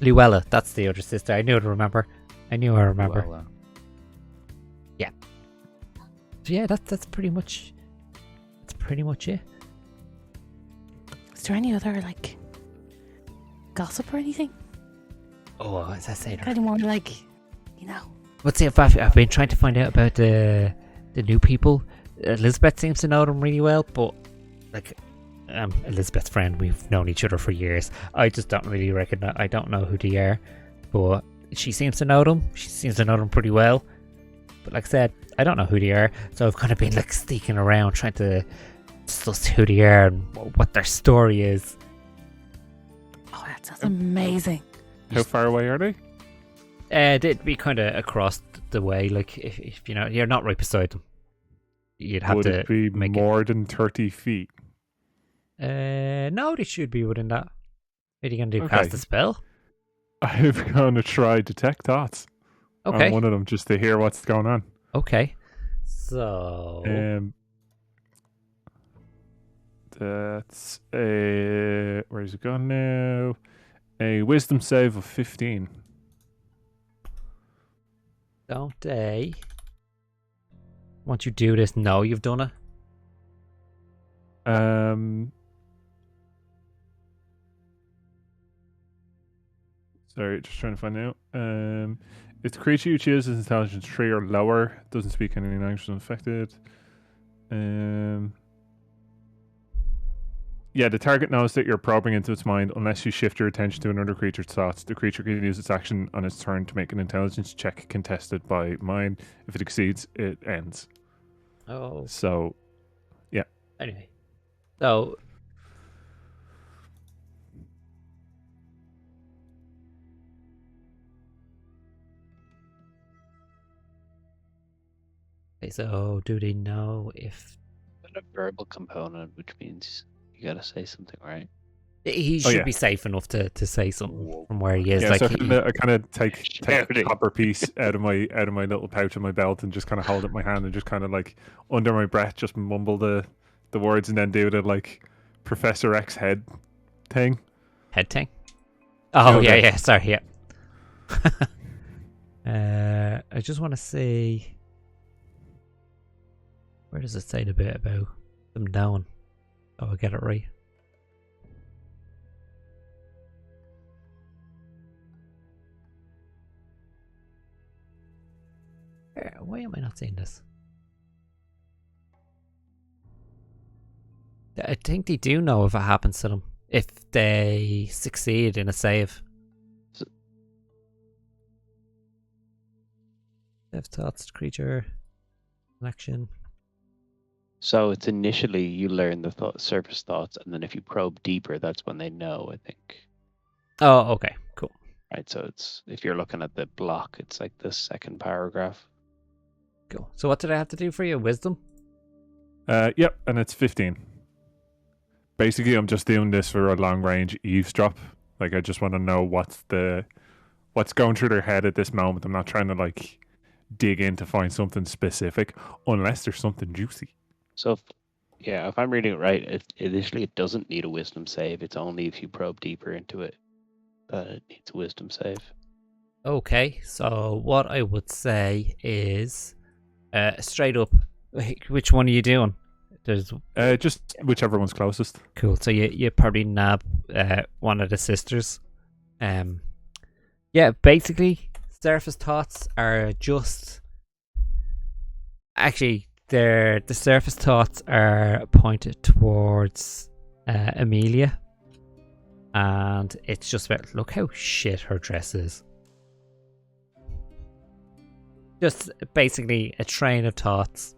[SPEAKER 2] Luella, that's the other sister. I knew I remember. I remember.
[SPEAKER 6] Well,
[SPEAKER 2] Yeah. So yeah, that's pretty much. That's pretty much it.
[SPEAKER 7] Is there any other like gossip or anything?
[SPEAKER 2] Oh, as I say,
[SPEAKER 7] Kind of more like, you know.
[SPEAKER 2] let's see. If I've been trying to find out about the new people. Elizabeth seems to know them really well, but like. Elizabeth's friend, we've known each other for years. I just don't really recognize. I don't know who they are, but she seems to know them. She seems to know them pretty well. But like I said, I don't know who they are, so I've kind of been like sneaking around trying to suss who they are and what their story is.
[SPEAKER 7] Oh, That sounds amazing.
[SPEAKER 3] How far away are they?
[SPEAKER 2] They'd be kind of across the way. Like if you're not right beside them, you'd have
[SPEAKER 3] Would
[SPEAKER 2] to
[SPEAKER 3] it be
[SPEAKER 2] make
[SPEAKER 3] more than 30 feet?
[SPEAKER 2] No, they should be within that. What are you gonna do?
[SPEAKER 3] Okay.
[SPEAKER 2] Cast a spell?
[SPEAKER 3] I'm going to try detect thoughts
[SPEAKER 2] Okay.
[SPEAKER 3] on one of them just to hear what's going on.
[SPEAKER 2] Okay. So
[SPEAKER 3] That's a... Where's it gone now? A wisdom save of 15.
[SPEAKER 2] don't they? Once you do this, know you've done it.
[SPEAKER 3] Sorry, just trying to find out. If the creature you choose is intelligence 3 or lower, doesn't speak any language unaffected. Yeah, the target knows that you're probing into its mind unless you shift your attention to another creature's thoughts. The creature can use its action on its turn to make an intelligence check contested by mine. If it exceeds, it ends.
[SPEAKER 2] Oh.
[SPEAKER 3] So, yeah.
[SPEAKER 2] Anyway. So okay, so do they know if
[SPEAKER 1] A verbal component, which means you gotta say something, right?
[SPEAKER 2] he should
[SPEAKER 3] yeah.
[SPEAKER 2] be safe enough to say something from where he is?
[SPEAKER 3] Yeah,
[SPEAKER 2] like
[SPEAKER 3] so I kind of take a
[SPEAKER 1] Shouting.
[SPEAKER 3] copper piece out of my little pouch in my belt and just kind of hold it in my hand and just kind of like under my breath just mumble the words and then do the like Professor X head thing.
[SPEAKER 2] head thing. Oh
[SPEAKER 3] Okay.
[SPEAKER 2] yeah. Sorry, yeah. I just want to see. Where does it say the bit about them down? Oh, I get it right. Why am I not seeing this? I think they do know if it happens to them. If they succeed in a save.
[SPEAKER 1] So-
[SPEAKER 2] Save thoughts, creature, action.
[SPEAKER 1] So it's initially you learn the surface thoughts, and then if you probe deeper, that's when they know, I think.
[SPEAKER 2] Oh, okay, cool.
[SPEAKER 1] Right, so it's if you're looking at the block, it's like the second paragraph.
[SPEAKER 2] Cool. So what did I have to do for you? Wisdom?
[SPEAKER 3] Yep, and it's 15. Basically, I'm just doing this for a long range eavesdrop. Like, I just want to know what's going through their head at this moment. I'm not trying to like dig in to find something specific, unless there's something juicy.
[SPEAKER 1] So, if I'm reading it right, initially it doesn't need a wisdom save. It's only if you probe deeper into it that it needs a wisdom save.
[SPEAKER 2] Okay, so what I would say is straight up, which one are you doing? There's
[SPEAKER 3] Just whichever one's closest.
[SPEAKER 2] cool. So you probably nab one of the sisters. Yeah, basically, surface thoughts are just actually the surface thoughts are pointed towards Amelia, and it's just about look how shit her dress is. Just basically a train of thoughts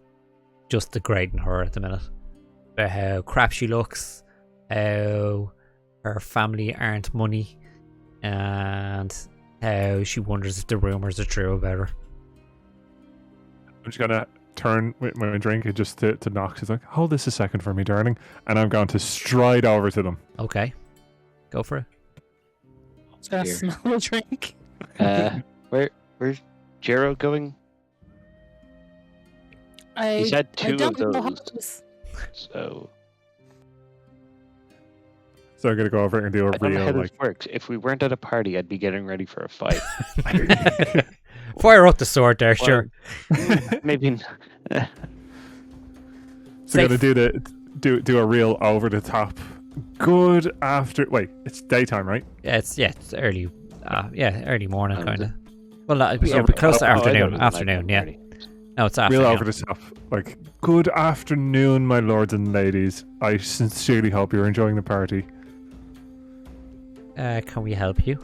[SPEAKER 2] just degrading her at the minute. About how crap she looks, how her family aren't money, and how she wonders if the rumours are true about her.
[SPEAKER 3] I'm just gonna turn with my drink and just to knock. She's like, hold this a second for me, darling. And I'm going to stride over to them.
[SPEAKER 2] Okay. Go for it.
[SPEAKER 7] Just gonna
[SPEAKER 1] Here.
[SPEAKER 7] smell the drink.
[SPEAKER 1] Where's Jero going? He said
[SPEAKER 7] I
[SPEAKER 1] two of
[SPEAKER 7] don't know how
[SPEAKER 1] those.
[SPEAKER 7] this-
[SPEAKER 1] So
[SPEAKER 3] So I'm gonna go over and do a
[SPEAKER 1] I don't know how
[SPEAKER 3] real
[SPEAKER 1] this
[SPEAKER 3] like.
[SPEAKER 1] works. If we weren't at a party, I'd be getting ready for a fight.
[SPEAKER 2] Fire up the sword there, sure.
[SPEAKER 1] Maybe.
[SPEAKER 3] So I'm gonna do a real over the top. Good after. Wait, it's daytime, right?
[SPEAKER 2] Yeah, it's early. Early morning
[SPEAKER 1] Oh,
[SPEAKER 2] kind
[SPEAKER 1] is
[SPEAKER 2] of. Well, no,
[SPEAKER 3] So-
[SPEAKER 2] it'll be close to
[SPEAKER 1] I thought it
[SPEAKER 2] afternoon.
[SPEAKER 1] was a
[SPEAKER 2] Afternoon,
[SPEAKER 1] nighttime
[SPEAKER 2] yeah.
[SPEAKER 1] party.
[SPEAKER 2] No, it's
[SPEAKER 3] Real
[SPEAKER 2] afternoon.
[SPEAKER 3] over the top. Like, good afternoon, my lords and ladies. I sincerely hope you're enjoying the party.
[SPEAKER 2] Can we help you?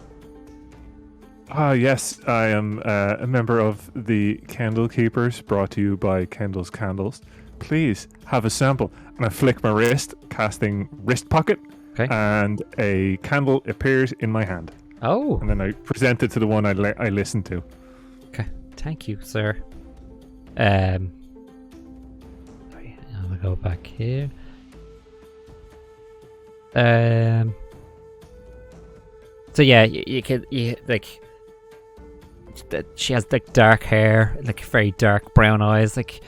[SPEAKER 3] Ah, yes, I am a member of the Candle Keepers, brought to you by Kendall's Candles. Please have a sample. And I flick my wrist, casting wrist pocket,
[SPEAKER 2] Okay.
[SPEAKER 3] And a candle appears in my hand.
[SPEAKER 2] Oh.
[SPEAKER 3] And then I present it to the one I listened to.
[SPEAKER 2] Okay. Thank you, sir. Sorry, I'm gonna go back here. So yeah, you like that. She has like dark hair, like very dark brown eyes, like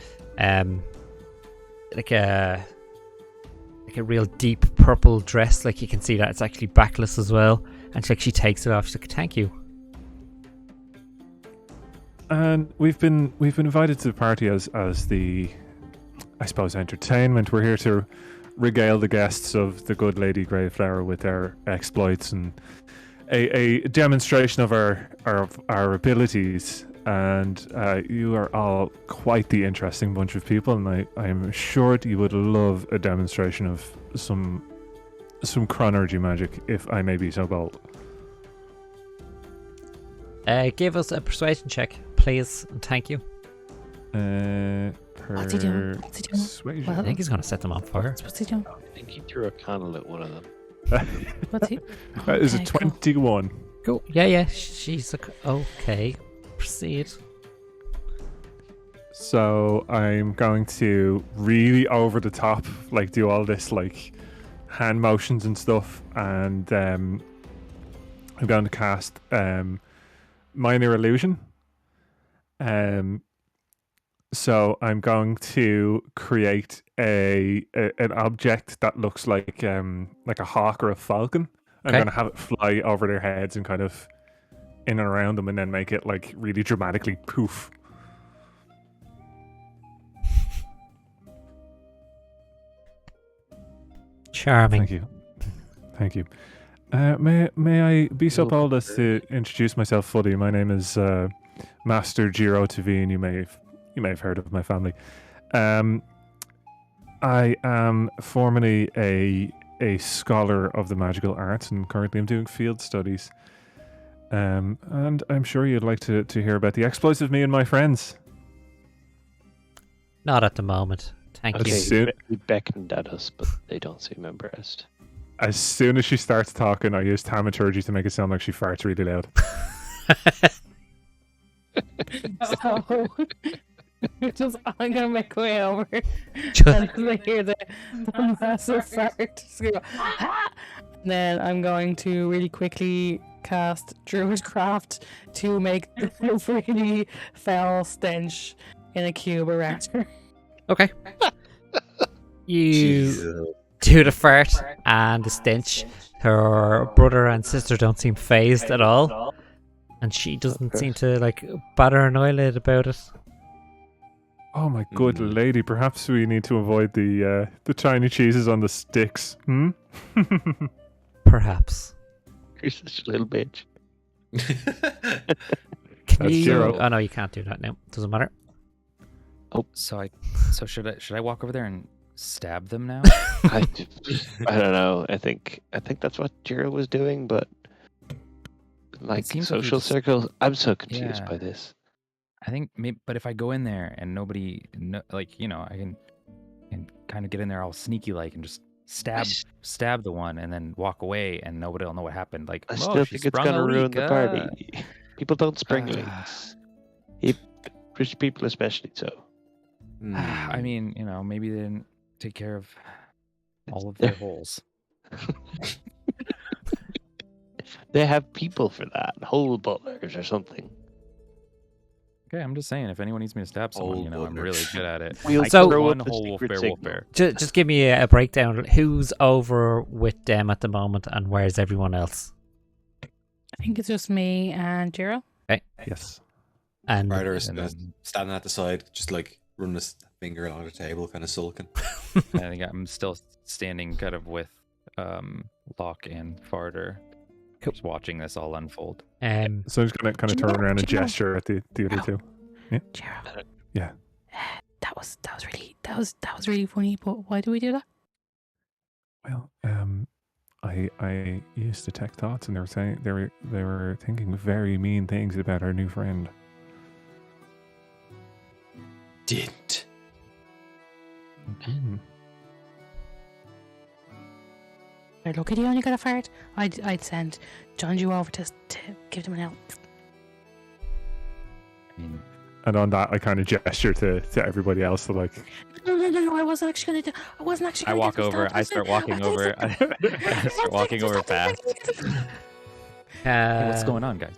[SPEAKER 2] a real deep purple dress. Like you can see that it's actually backless as well. And she takes it off. She's like, "Thank you."
[SPEAKER 3] And we've been invited to the party as the, I suppose, entertainment. We're here to regale the guests of the good Lady Greyflower with our exploits and a demonstration of our abilities. And you are all quite the interesting bunch of people, and I am assured you would love a demonstration of some chronergy magic, if I may be so bold.
[SPEAKER 2] Give us a persuasion check, please, and thank you.
[SPEAKER 4] What's he doing?
[SPEAKER 3] Persuasion.
[SPEAKER 2] I think he's going to set them on fire.
[SPEAKER 4] What's he doing?
[SPEAKER 1] I think he threw a candle at one of them.
[SPEAKER 4] What's he?
[SPEAKER 3] That is a
[SPEAKER 4] Okay, cool.
[SPEAKER 3] 21.
[SPEAKER 2] Cool. Yeah. She's like, okay. Proceed.
[SPEAKER 3] So I'm going to really over the top, like do all this like hand motions and stuff, and I'm going to cast Minor Illusion. So I'm going to create an object that looks like a hawk or a falcon. I'm going to have it fly over their heads and kind of in and around them, and then make it like really dramatically poof.
[SPEAKER 2] Charming.
[SPEAKER 3] Thank you. May I be so bold as to introduce myself fully? My name is Master Jiro Tavine. You may have heard of my family. I am formerly a scholar of the magical arts, and currently I'm doing field studies. And I'm sure you'd like to hear about the exploits of me and my friends.
[SPEAKER 2] Not at the moment. Thank you.
[SPEAKER 1] He beckoned at us, but they don't seem impressed.
[SPEAKER 3] As soon as she starts talking, I use thaumaturgy to make it sound like she farts really loud.
[SPEAKER 7] So I'm gonna make my way over and I hear the massive fart. Just go, "Ah!" And then I'm going to really quickly cast Druidcraft to make the really foul stench in a cube around her.
[SPEAKER 2] Okay. You do the fart and the stench. Her brother and sister don't seem phased at all, and she doesn't seem to like batter an eyelid about it.
[SPEAKER 3] Oh my good lady! Perhaps we need to avoid the tiny cheeses on the sticks.
[SPEAKER 2] Perhaps.
[SPEAKER 1] You're such a little bitch.
[SPEAKER 2] Can you?
[SPEAKER 3] Zero.
[SPEAKER 2] Oh no, you can't do that now. Doesn't matter.
[SPEAKER 6] Oh, so should I walk over there and stab them now?
[SPEAKER 1] I don't know. I think that's what Jiro was doing, but like social circles, I'm so confused by this.
[SPEAKER 6] I think maybe, but if I go in there and nobody, I can kind of get in there all sneaky like and just stab the one and then walk away and nobody will know what happened. Like,
[SPEAKER 1] I still think it's gonna ruin the party. People don't spring leaks. Rich people especially so.
[SPEAKER 6] I mean, maybe they didn't take care of all of their holes.
[SPEAKER 1] They have people for that, hole butlers or something.
[SPEAKER 6] Okay, I'm just saying, if anyone needs me to stab someone, I'm really good at it.
[SPEAKER 2] So
[SPEAKER 6] one whole wolf bear.
[SPEAKER 2] Just give me a breakdown. Who's over with them at the moment, and where's everyone else?
[SPEAKER 7] I think it's just me and Jiro.
[SPEAKER 2] Okay.
[SPEAKER 3] Yes.
[SPEAKER 5] And Ryder is standing at the side, just like running his finger along the table, kind of sulking.
[SPEAKER 6] I think I'm still standing kind of with Locke and Farder, just watching this all unfold.
[SPEAKER 3] So I'm just gonna kind of turn around and gesture at the other two. Yeah.
[SPEAKER 4] Jiro.
[SPEAKER 3] Yeah.
[SPEAKER 4] That was really funny. But why do we do that?
[SPEAKER 3] Well, I used to detect thoughts, and they were saying they were thinking very mean things about our new friend.
[SPEAKER 5] Didn't.
[SPEAKER 4] They're lucky they only got a fart. I'd send John Jew over to give them an out.
[SPEAKER 3] And on that, I kind of gesture to everybody else to like.
[SPEAKER 4] No, I wasn't actually gonna do. I wasn't actually.
[SPEAKER 6] I
[SPEAKER 4] gonna
[SPEAKER 6] walk
[SPEAKER 4] do
[SPEAKER 6] over. I start walking over. I start walking over fast. Hey, what's going on, guys?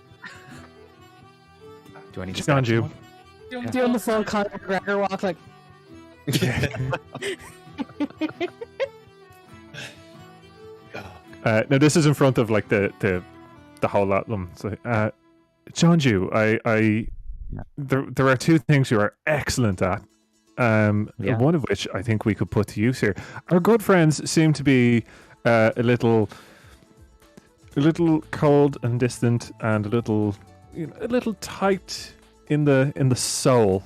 [SPEAKER 6] Do I need to
[SPEAKER 3] John Jew.
[SPEAKER 7] Doing the full Conor McGregor walk, like.
[SPEAKER 3] Now this is in front of like the whole lot of them. So, John Jew, there are two things you are excellent at. One of which I think we could put to use here. Our good friends seem to be a little cold and distant, and a little tight in the soul.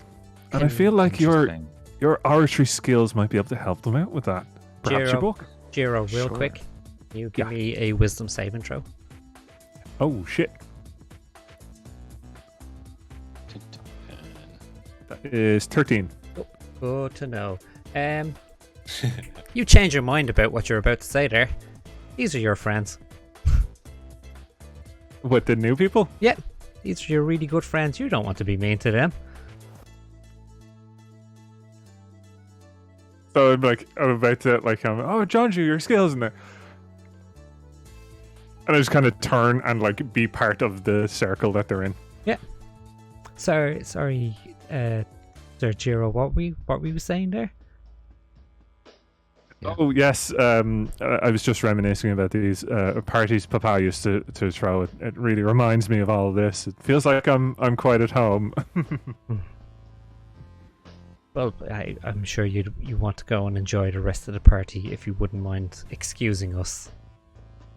[SPEAKER 3] And I feel like your oratory skills might be able to help them out with that. Perhaps your book.
[SPEAKER 2] Jiro, real quick. Can you give me a wisdom saving throw?
[SPEAKER 3] Oh shit. That is 13.
[SPEAKER 2] Good to know. You change your mind about what you're about to say there. These are your friends.
[SPEAKER 3] What, the new people?
[SPEAKER 2] Yeah, these are your really good friends. You don't want to be mean to them.
[SPEAKER 3] So I'm about to oh, John Jew, your skills in there. And I just kind of turn and like be part of the circle that they're in.
[SPEAKER 2] Yeah. Sorry, Sir Jiro, what we were saying there?
[SPEAKER 3] Yeah. Oh yes, I was just reminiscing about these parties Papa used to throw. It really reminds me of all of this. It feels like I'm quite at home.
[SPEAKER 2] Well, I'm sure you want to go and enjoy the rest of the party if you wouldn't mind excusing us.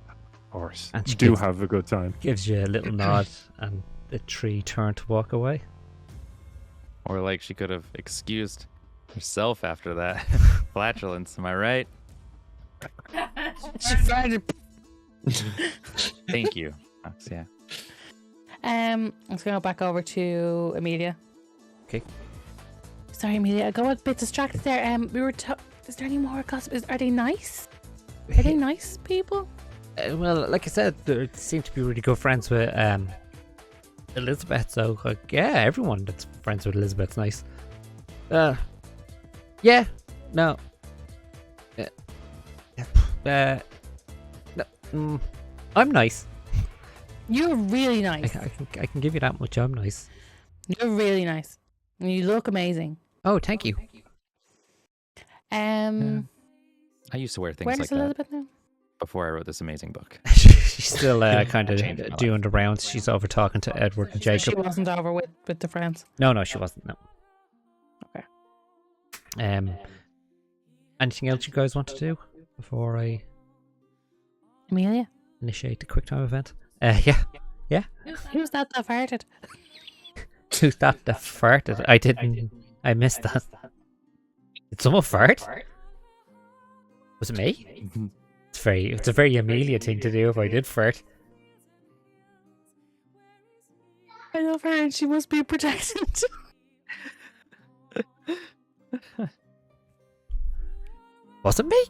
[SPEAKER 3] Of course, and do have a good time.
[SPEAKER 2] Gives you a little nod, and the tree turned to walk away.
[SPEAKER 6] Or like she could have excused herself after that flatulence. Am I right?
[SPEAKER 7] She farted.
[SPEAKER 6] Thank you. Yeah.
[SPEAKER 7] Let's go back over to Amelia.
[SPEAKER 2] Okay.
[SPEAKER 4] Sorry, Amelia. I got a bit distracted there. We were. Is there any more gossip? Are they nice? Are they nice people?
[SPEAKER 2] Well, like I said, they seem to be really good friends with Elizabeth. So yeah, everyone that's friends with Elizabeth's nice. Yeah. No. No. I'm nice.
[SPEAKER 7] You're really nice.
[SPEAKER 2] I can give you that much. I'm nice.
[SPEAKER 7] You're really nice. And you look amazing.
[SPEAKER 2] Oh, thank you.
[SPEAKER 6] I used to wear things
[SPEAKER 7] Where's
[SPEAKER 6] like
[SPEAKER 7] Elizabeth
[SPEAKER 6] that
[SPEAKER 7] now?
[SPEAKER 6] Before I wrote this amazing book.
[SPEAKER 2] She's still kind of doing the rounds. She's over talking to Edward and Jacob.
[SPEAKER 7] She wasn't over with the friends.
[SPEAKER 2] No, she wasn't. No.
[SPEAKER 7] Okay.
[SPEAKER 2] Anything else you guys want to do before I
[SPEAKER 7] Amelia?
[SPEAKER 2] initiate the quick time event? Yeah.
[SPEAKER 7] Who's that farted?
[SPEAKER 2] Who's that farted? I missed that. Did someone fart? Was it me? It's a very Amelia thing to do if I did fart.
[SPEAKER 7] I love her and she must be protected.
[SPEAKER 2] Was it me?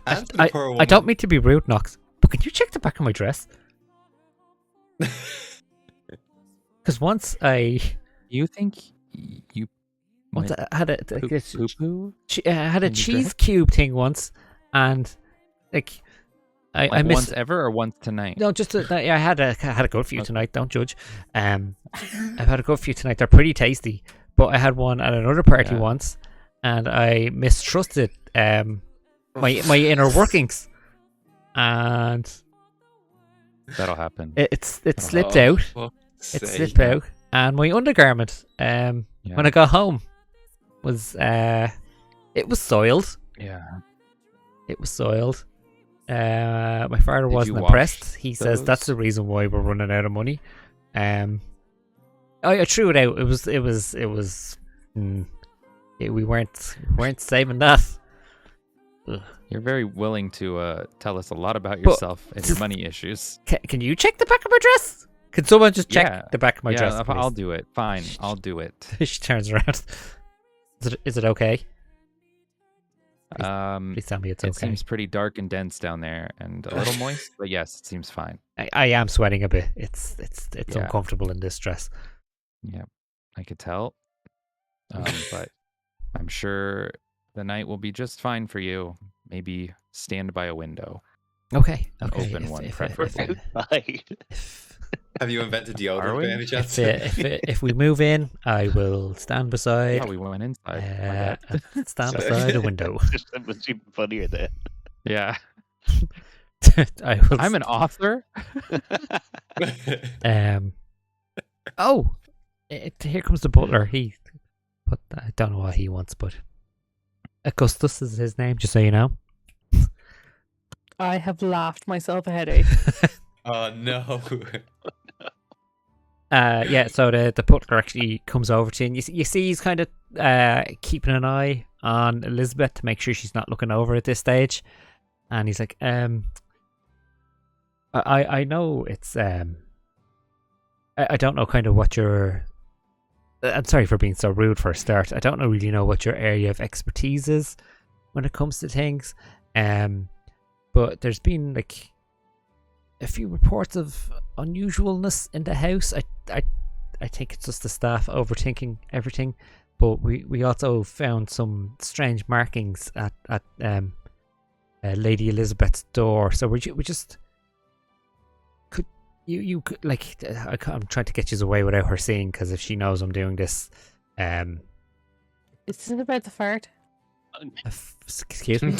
[SPEAKER 2] I don't mean to be rude, Knox, but can you check the back of my dress? Because once
[SPEAKER 6] You think you
[SPEAKER 2] once I had a
[SPEAKER 6] poo-poo?
[SPEAKER 2] I had a cheese cube thing once, and like I missed
[SPEAKER 6] once ever or once tonight.
[SPEAKER 2] No, just I had a good few tonight. Don't judge. I've had a good few tonight. They're pretty tasty, but I had one at another party once, and I mistrusted my inner workings, and
[SPEAKER 6] that'll happen.
[SPEAKER 2] It slipped out. It slipped out, and my undergarment when I got home was it was soiled.
[SPEAKER 6] Yeah,
[SPEAKER 2] it was soiled. My father wasn't impressed. He says that's the reason why we're running out of money. I threw it out. We weren't saving that. Ugh.
[SPEAKER 6] You're very willing to tell us a lot about yourself and your money issues.
[SPEAKER 2] Can you check the back of my dress? Can someone just check the back of my dress?
[SPEAKER 6] Yeah, I'll do it. Fine, I'll do it.
[SPEAKER 2] She turns around. Is it okay? Please tell me it's
[SPEAKER 6] It
[SPEAKER 2] okay.
[SPEAKER 6] seems pretty dark and dense down there, and a little moist, but yes, it seems fine.
[SPEAKER 2] I am sweating a bit. It's
[SPEAKER 6] Yeah.
[SPEAKER 2] uncomfortable in this dress.
[SPEAKER 6] Yeah, I could tell. But I'm sure the night will be just fine for you. Maybe stand by a window.
[SPEAKER 2] Okay.
[SPEAKER 6] Open one, preferably.
[SPEAKER 5] Have you invented deodorant by any chance?
[SPEAKER 2] If we move in, I will stand beside.
[SPEAKER 6] Oh, we went inside.
[SPEAKER 2] Stand beside a window.
[SPEAKER 1] That was even funnier then.
[SPEAKER 6] Yeah.
[SPEAKER 2] I'm
[SPEAKER 6] an author.
[SPEAKER 2] Oh, here comes the butler. I don't know what he wants, but Augustus is his name, just so you know.
[SPEAKER 7] I have laughed myself a headache.
[SPEAKER 5] Oh no.
[SPEAKER 2] Yeah, so the butler actually comes over to you, and you see he's kind of keeping an eye on Elizabeth to make sure she's not looking over at this stage. And he's like, I know it's I don't know kind of what your I'm sorry for being so rude for a start. I don't really know what your area of expertise is when it comes to things. But there's been like a few reports of unusualness in the house. I think it's just the staff overthinking everything. But we also found some strange markings at Lady Elizabeth's door. So we just could you could like I'm trying to get you away without her seeing, because if she knows I'm doing this,
[SPEAKER 7] Is this about the fart?
[SPEAKER 2] Excuse me.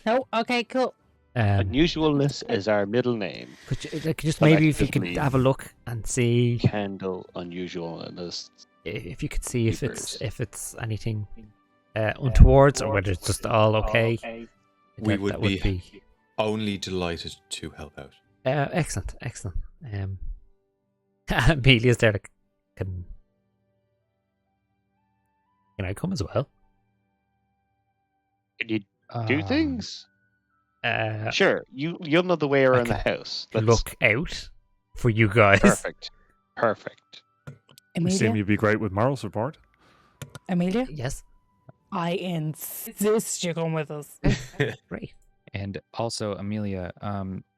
[SPEAKER 7] No. Okay. Cool.
[SPEAKER 1] Unusualness is our middle name.
[SPEAKER 2] Could you just maybe if you could have a look and see
[SPEAKER 1] Candle unusualness.
[SPEAKER 2] if you could see if it's anything untowards or whether it's just all okay.
[SPEAKER 5] We would be only delighted to help out.
[SPEAKER 2] Excellent. Amelia's there. Like, can I come as well?
[SPEAKER 1] Can you do things?
[SPEAKER 2] Uh,
[SPEAKER 1] Sure. You'll know the way around the house.
[SPEAKER 2] Look out for you guys.
[SPEAKER 1] Perfect.
[SPEAKER 3] Seem
[SPEAKER 7] Amelia.
[SPEAKER 3] you'd be great with moral support.
[SPEAKER 7] Amelia.
[SPEAKER 2] Yes.
[SPEAKER 7] I insist you come with us.
[SPEAKER 2] Great.
[SPEAKER 6] And also, Amelia,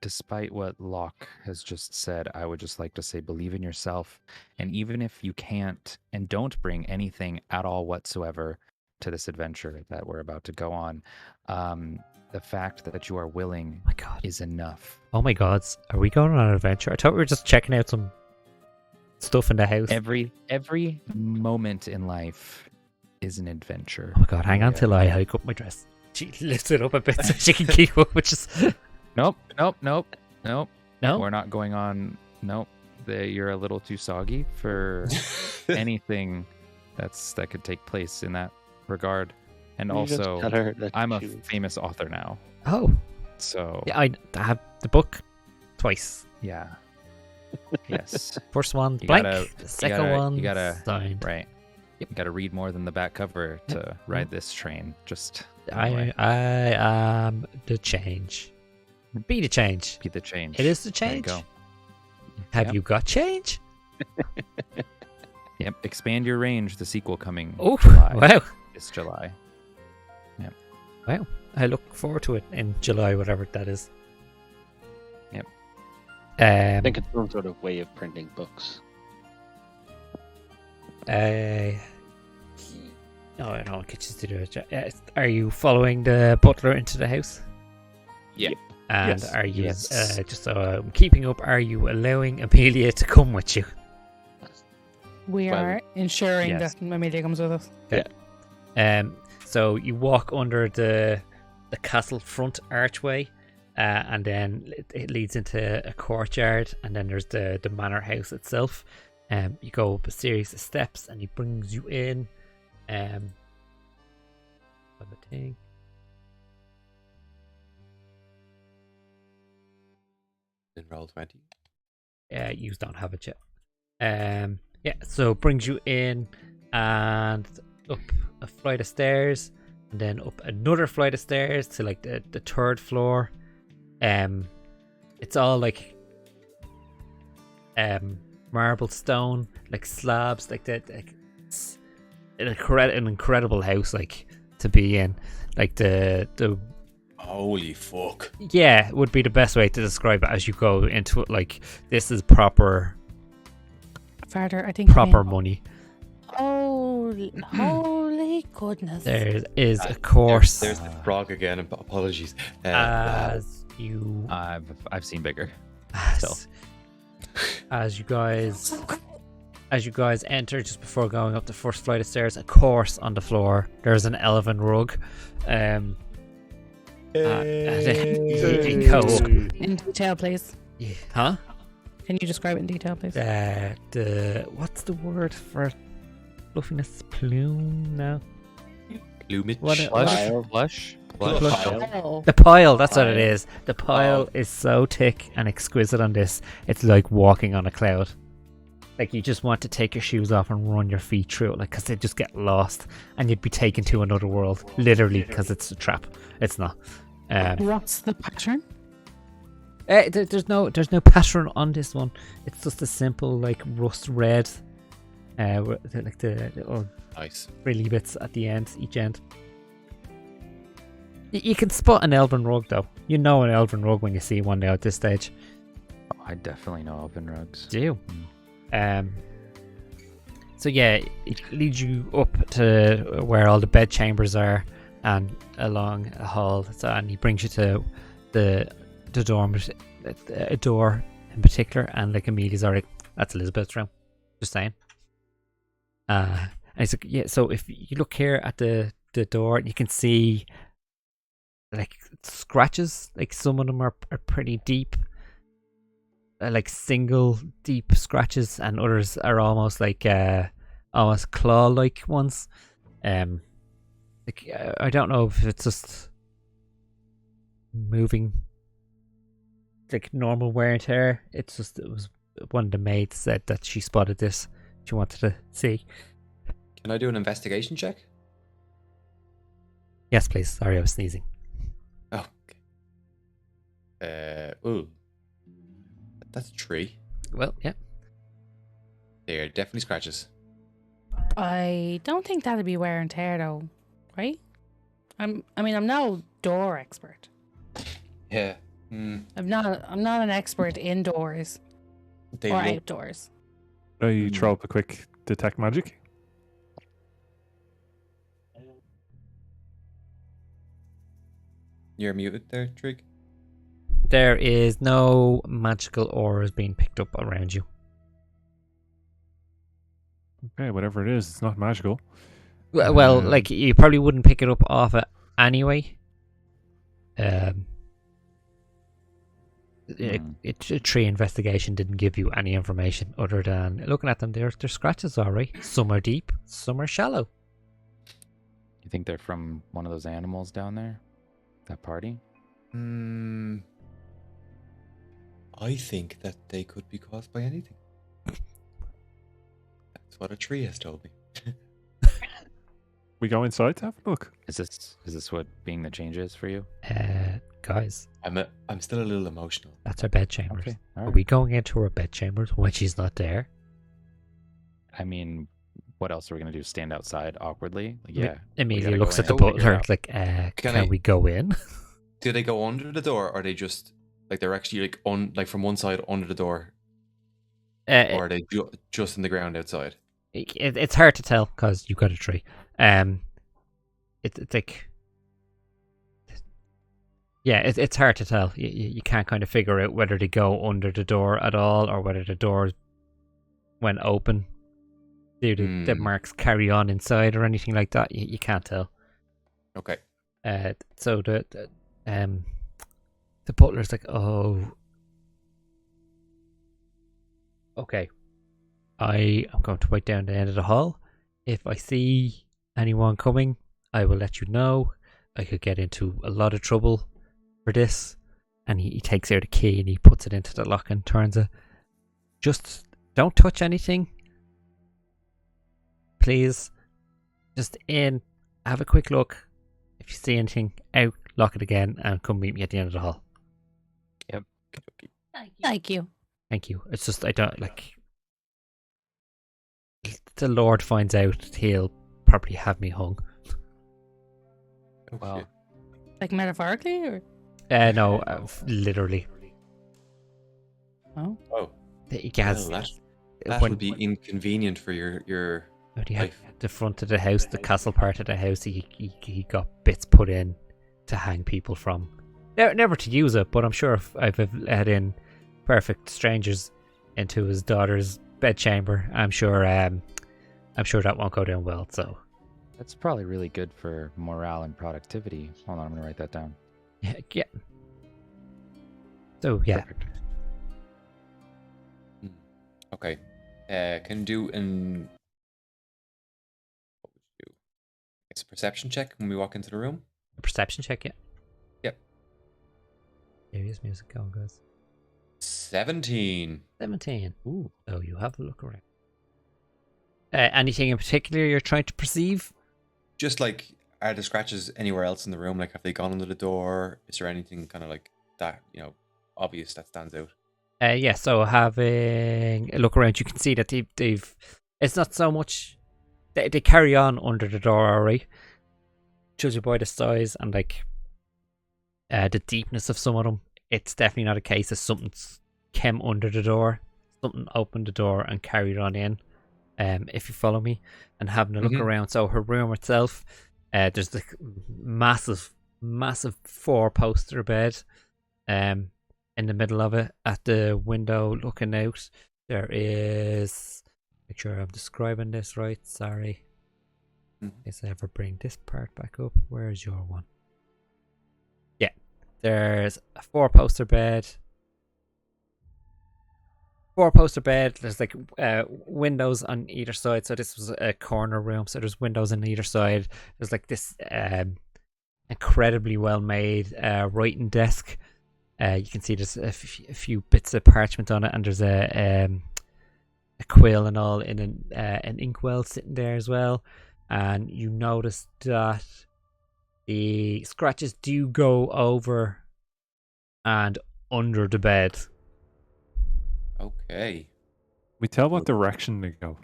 [SPEAKER 6] despite what Locke has just said, I would just like to say, believe in yourself. And even if you can't and don't bring anything at all whatsoever to this adventure that we're about to go on, the fact that you are willing is enough.
[SPEAKER 2] Oh my God. Are we going on an adventure? I thought we were just checking out some stuff in the house.
[SPEAKER 6] Every moment in life is an adventure.
[SPEAKER 2] Oh my God. Hang on till I hike up my dress. She lifts it up a bit so she can keep up, which is...
[SPEAKER 6] Nope.
[SPEAKER 2] No?
[SPEAKER 6] We're not going on. Nope. You're a little too soggy for anything that could take place in that regard. And also, I'm a famous author now.
[SPEAKER 2] Oh.
[SPEAKER 6] So...
[SPEAKER 2] Yeah, I have the book twice.
[SPEAKER 6] Yeah. Yes.
[SPEAKER 2] First one, blank. The second one,
[SPEAKER 6] you gotta
[SPEAKER 2] signed.
[SPEAKER 6] Right. Yep. You gotta read more than the back cover to ride this train. Just...
[SPEAKER 2] I am the change. Be the change.
[SPEAKER 6] Be the change.
[SPEAKER 2] It is the change.
[SPEAKER 6] There you go.
[SPEAKER 2] Have you got change?
[SPEAKER 6] Yep. Expand your range. The sequel coming.
[SPEAKER 2] Oh,
[SPEAKER 6] July.
[SPEAKER 2] wow.
[SPEAKER 6] This July. Yep.
[SPEAKER 2] Wow. I look forward to it in July, whatever that is.
[SPEAKER 6] Yep.
[SPEAKER 1] I think it's some sort of way of printing books.
[SPEAKER 2] No, I don't get you to do it. Are you following the butler into the house?
[SPEAKER 5] Yeah.
[SPEAKER 2] And
[SPEAKER 3] Yes.
[SPEAKER 2] are you,
[SPEAKER 6] Yes.
[SPEAKER 2] just so I'm keeping up, are you allowing Amelia to come with you?
[SPEAKER 7] We
[SPEAKER 5] Well,
[SPEAKER 7] are ensuring
[SPEAKER 6] yes.
[SPEAKER 7] that Amelia comes with us.
[SPEAKER 2] So you walk under the castle front archway, and then it leads into a courtyard, and then there's the manor house itself. You go up a series of steps, and he brings you in. Have a thing.
[SPEAKER 5] In roll 20.
[SPEAKER 2] You don't have it yet. Yeah, so brings you in and up a flight of stairs, and then up another flight of stairs to like the third floor. It's all like marble stone, like slabs, like that. Like, it's an incredible house, like to be in. Like the
[SPEAKER 5] holy fuck.
[SPEAKER 2] Yeah, would be the best way to describe it as you go into it. Like, this is proper
[SPEAKER 7] Farther, I think.
[SPEAKER 2] Proper money.
[SPEAKER 7] Holy goodness.
[SPEAKER 2] There is a course.
[SPEAKER 5] There's the frog again. Apologies.
[SPEAKER 2] As you,
[SPEAKER 6] I've seen bigger.
[SPEAKER 2] As you guys enter, just before going up the first flight of stairs, a course on the floor. There's an elven rug.
[SPEAKER 7] In detail, please.
[SPEAKER 2] Huh?
[SPEAKER 7] Can you describe it in detail, please?
[SPEAKER 2] What's the word for fluffiness? Plume? No.
[SPEAKER 5] Plumage.
[SPEAKER 6] Flush.
[SPEAKER 2] The pile, that's what it is. The pile is so thick and exquisite on this. It's like walking on a cloud. Like, you just want to take your shoes off and run your feet through it, like, because they just get lost and you'd be taken to another world, literally, because it's a trap. It's not.
[SPEAKER 7] What's the pattern?
[SPEAKER 2] There's no pattern on this one. It's just a simple, like, rust red, like the little
[SPEAKER 5] nice
[SPEAKER 2] frilly bits at the end, each end. You can spot an elven rug, though. You know an elven rug when you see one now at this stage.
[SPEAKER 6] Oh, I definitely know elven rugs.
[SPEAKER 2] Do you? So yeah, it leads you up to where all the bed chambers are and along a hall. And he brings you to the dorm, a door in particular, and like Amelia's already, that's Elizabeth's room. Just saying. And he's like, yeah. So if you look here at the door, you can see like scratches. Like, some of them are pretty deep. Like single deep scratches, and others are almost like almost claw-like ones. Like, I don't know if it's just moving, like normal wear and tear. It was one of the maids said that she spotted this. She wanted to see.
[SPEAKER 5] Can I do an investigation check?
[SPEAKER 2] Yes, please. Sorry, I was sneezing.
[SPEAKER 5] Oh. Ooh. That's a tree.
[SPEAKER 2] Well, yeah.
[SPEAKER 5] They're definitely scratches.
[SPEAKER 7] I don't think that'd be wear and tear, though, right? I'm no door expert.
[SPEAKER 5] Yeah.
[SPEAKER 7] I'm not an expert indoors or outdoors.
[SPEAKER 3] You throw up a quick detect magic.
[SPEAKER 5] You're muted there, Trig.
[SPEAKER 2] There is no magical auras being picked up around you.
[SPEAKER 3] Okay, whatever it is, it's not magical.
[SPEAKER 2] Well, like, you probably wouldn't pick it up off it anyway. A tree investigation didn't give you any information other than looking at them. They're scratches, alright. Some are deep, some are shallow.
[SPEAKER 6] You think they're from one of those animals down there? That party?
[SPEAKER 5] I think that they could be caused by anything. That's what a tree has told me.
[SPEAKER 3] We go inside to have a look.
[SPEAKER 6] Is this what being the change is for you?
[SPEAKER 2] Guys,
[SPEAKER 5] I'm still a little emotional.
[SPEAKER 2] that's our bed chambers.
[SPEAKER 6] Okay, all
[SPEAKER 2] Are
[SPEAKER 6] right.
[SPEAKER 2] we going into our bed chambers when she's not there?
[SPEAKER 6] I mean, what else are we gonna do? Stand outside awkwardly? Like, yeah.
[SPEAKER 2] Immediately
[SPEAKER 6] we
[SPEAKER 2] looks
[SPEAKER 6] gotta
[SPEAKER 2] at the
[SPEAKER 6] go in.
[SPEAKER 2] butler like, can we go in?
[SPEAKER 5] Do they go under the door, or are they just like they're actually like from one side under the door, or are they just in the ground outside?
[SPEAKER 2] It's hard to tell because you've got a tree. It's like, yeah, it's hard to tell. You can't kind of figure out whether they go under the door at all or whether the door, when open, do the marks carry on inside or anything like that. You can't tell.
[SPEAKER 5] Okay.
[SPEAKER 2] So the butler's like, oh, okay. I am going to wait down the end of the hall. If I see anyone coming, I will let you know. I could get into a lot of trouble for this. And he takes out a key and he puts it into the lock and turns it. Just don't touch anything. Please. Just in. Have a quick look. If you see anything, out, lock it again, and come meet me at the end of the hall.
[SPEAKER 6] Yep.
[SPEAKER 7] Thank you.
[SPEAKER 2] Thank you. It's just, I don't, like, if the Lord finds out, he'll probably have me hung.
[SPEAKER 5] Oh,
[SPEAKER 6] Well,
[SPEAKER 5] shit.
[SPEAKER 7] Like metaphorically, or
[SPEAKER 2] No, literally.
[SPEAKER 7] oh,
[SPEAKER 2] He has,
[SPEAKER 5] well, that would be inconvenient for your
[SPEAKER 2] when he had
[SPEAKER 5] life.
[SPEAKER 2] the front of the house, the castle part of the house, he got bits put in to hang people from. Never to use it, but I'm sure if I've let in perfect strangers into his daughter's bedchamber, I'm sure that won't go down well. So
[SPEAKER 6] that's probably really good for morale and productivity. Hold on, I'm gonna write that down.
[SPEAKER 2] yeah. So yeah,
[SPEAKER 6] Perfect.
[SPEAKER 5] Okay. Can do an. What would you do? It's a perception check when we walk into the room.
[SPEAKER 2] a perception check. Yeah.
[SPEAKER 5] Yep.
[SPEAKER 2] There is music going, guys.
[SPEAKER 5] 17.
[SPEAKER 2] 17. Ooh. So you have a look around. Anything in particular you're trying to perceive?
[SPEAKER 5] Just like, are the scratches anywhere else in the room? Like, have they gone under the door? Is there anything kind of like that, obvious that stands out?
[SPEAKER 2] Yeah, so having a look around, you can see that they've it's not so much they carry on under the door, alright. Judging by the size and like the deepness of some of them, it's definitely not a case of something's came under the door, something opened the door and carried on in. If you follow me, and having a look around. So her room itself, there's the massive 4-poster bed. In the middle of it, at the window looking out, there is. Make sure I'm describing this right. Sorry. If I ever bring this part back up, where's your one? Yeah, there's a 4-poster bed. 4-poster bed. There's like windows on either side. So this was a corner room. So there's windows on either side. There's like this incredibly well made writing desk. You can see there's a few bits of parchment on it, and there's a quill and all in an inkwell sitting there as well. And you notice that the scratches do go over and under the bed.
[SPEAKER 5] Okay.
[SPEAKER 3] We tell what direction they go.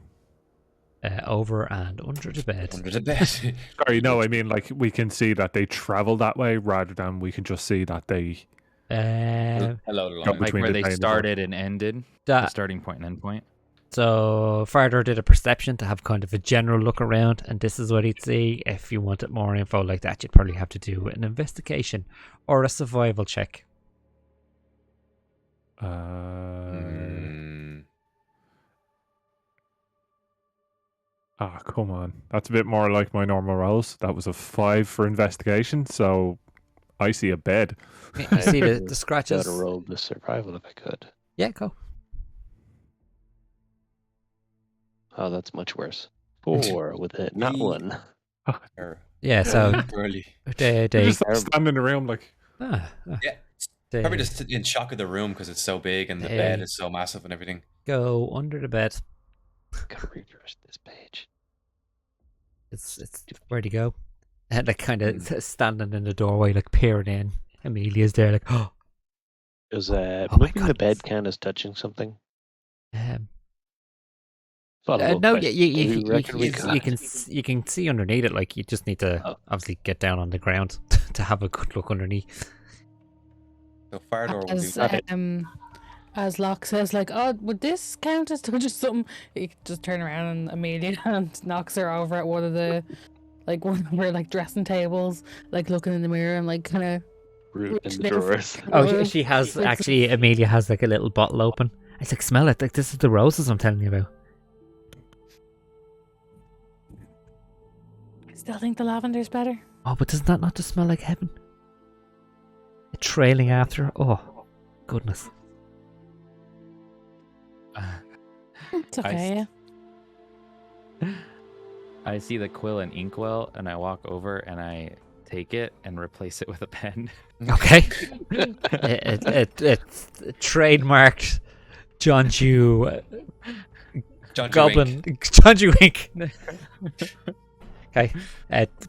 [SPEAKER 2] Over and under the bed.
[SPEAKER 5] Under the bed.
[SPEAKER 3] Sorry, no, I mean like we can see that they travel that way rather than we can just see that they.
[SPEAKER 5] Hello,
[SPEAKER 6] Like where they started and ended. The starting point and end point.
[SPEAKER 2] So Farder did a perception to have kind of a general look around, and this is what he'd see. If you wanted more info like that, you'd probably have to do an investigation or a survival check.
[SPEAKER 3] Come on. That's a bit more like my normal rolls. That was a 5 for investigation, so I see a bed.
[SPEAKER 2] You see the scratches.
[SPEAKER 1] Gotta roll the survival if I could.
[SPEAKER 2] Yeah, go.
[SPEAKER 1] Oh, that's much worse. 4 with it, not 1.
[SPEAKER 2] Yeah, so
[SPEAKER 3] they just stand in the room like.
[SPEAKER 5] Yeah, probably just in shock of the room because it's so big and the bed is so massive and everything.
[SPEAKER 2] Go under the bed.
[SPEAKER 1] Gotta refresh this page.
[SPEAKER 2] It's where'd he go? And like kind of standing in the doorway, like peering in. Amelia's there, like, oh.
[SPEAKER 1] Does moving the bed count as touching something?
[SPEAKER 2] No, you can see underneath it. Like you just need to obviously get down on the ground to have a good look underneath.
[SPEAKER 5] So Fardor will do that.
[SPEAKER 7] As Locke says, like, oh, would this count as just something? You just turn around and Amelia and knocks her over at one of her like dressing tables, like looking in the mirror and like kind of
[SPEAKER 1] root in the drawers.
[SPEAKER 2] Oh, she has actually. Amelia has like a little bottle open. It's like, smell it. Like this is the roses I'm telling you about.
[SPEAKER 7] I still think the lavender's better.
[SPEAKER 2] Oh, but doesn't that not just smell like heaven? Trailing after. Oh, goodness.
[SPEAKER 7] It's okay.
[SPEAKER 6] I see the quill and inkwell, and I walk over and I take it and replace it with a pen.
[SPEAKER 2] Okay. It's trademarked John Jew Goblin. John Jew ink. Okay.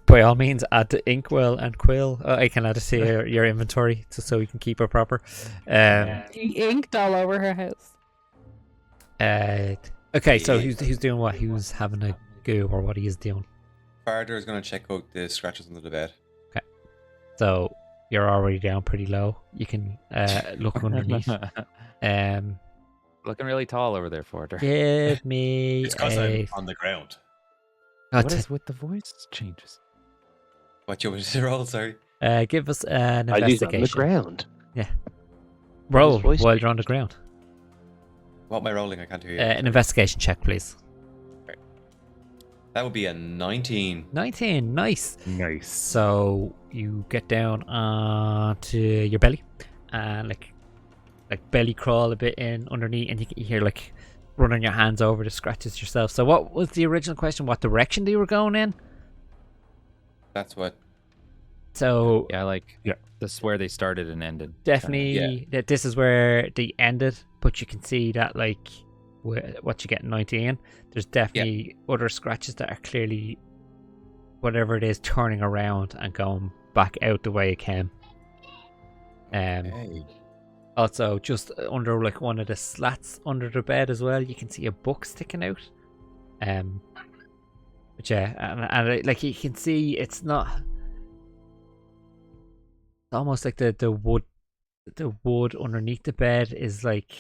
[SPEAKER 2] By all means, add the inkwell and quill. I can add it to your inventory so we can keep it proper.
[SPEAKER 7] He inked all over her house.
[SPEAKER 2] Okay, so who's doing what? Who's having a go or what he is doing?
[SPEAKER 5] Farder is going to check out the scratches under the bed.
[SPEAKER 2] Okay. So you're already down pretty low. You can look underneath.
[SPEAKER 6] Looking really tall over there, Forder.
[SPEAKER 2] Give me
[SPEAKER 5] It's because I'm on the ground.
[SPEAKER 6] What is with the voice changes?
[SPEAKER 5] What you want to roll? Sorry.
[SPEAKER 2] Give us an
[SPEAKER 1] I use
[SPEAKER 2] investigation.
[SPEAKER 1] on the ground.
[SPEAKER 2] Yeah. Roll
[SPEAKER 1] His voice
[SPEAKER 2] while you're on the ground.
[SPEAKER 5] What am I rolling? I can't hear you.
[SPEAKER 2] An investigation check, please.
[SPEAKER 5] That would be a 19.
[SPEAKER 2] 19, nice.
[SPEAKER 3] Nice.
[SPEAKER 2] So you get down onto your belly and like belly crawl a bit in underneath, and you hear like running your hands over the scratches yourself. So what was the original question? What direction they were going in?
[SPEAKER 5] That's what.
[SPEAKER 2] So
[SPEAKER 6] yeah, this is where they started and ended.
[SPEAKER 2] Definitely that this is where they ended, but you can see that like what you get in 19, there's definitely other scratches that are clearly whatever it is turning around and going back out the way it came. Also, just under like one of the slats under the bed as well, you can see a book sticking out. But yeah, and like you can see, it's not. It's almost like the wood underneath the bed is like,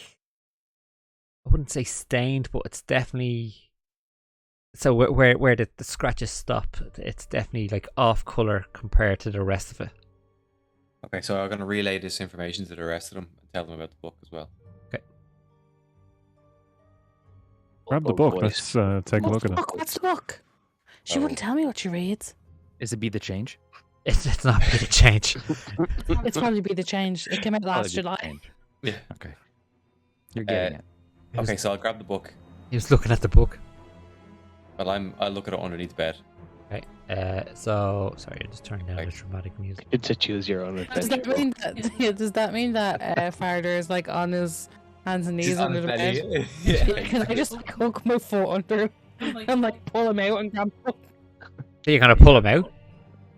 [SPEAKER 2] I wouldn't say stained, but it's definitely. So where the scratches stop, it's definitely like off color compared to the rest of it.
[SPEAKER 5] Okay, so I'm going to relay this information to the rest of them and tell them about the book as well.
[SPEAKER 2] Okay.
[SPEAKER 3] Grab the book. Let's take a look at it.
[SPEAKER 7] What's the book? She wouldn't tell me what she reads.
[SPEAKER 6] Is it Be the Change?
[SPEAKER 2] It's not Be the Change.
[SPEAKER 7] It's probably Be the Change. It came out last July.
[SPEAKER 5] Yeah.
[SPEAKER 6] Okay. You're getting it.
[SPEAKER 5] Okay, so I'll grab the book.
[SPEAKER 2] He was looking at the book.
[SPEAKER 5] Well, I'll look at it underneath the bed.
[SPEAKER 2] Okay. So sorry, I'm just turning down the dramatic music.
[SPEAKER 1] It's a choose your own
[SPEAKER 7] Does
[SPEAKER 1] adventure.
[SPEAKER 7] does that mean that Farder is like on his hands and knees under the bed?
[SPEAKER 5] Yeah.
[SPEAKER 7] Can I just like hook my foot under him and like pull him out and grab him?
[SPEAKER 2] So you're gonna pull him out?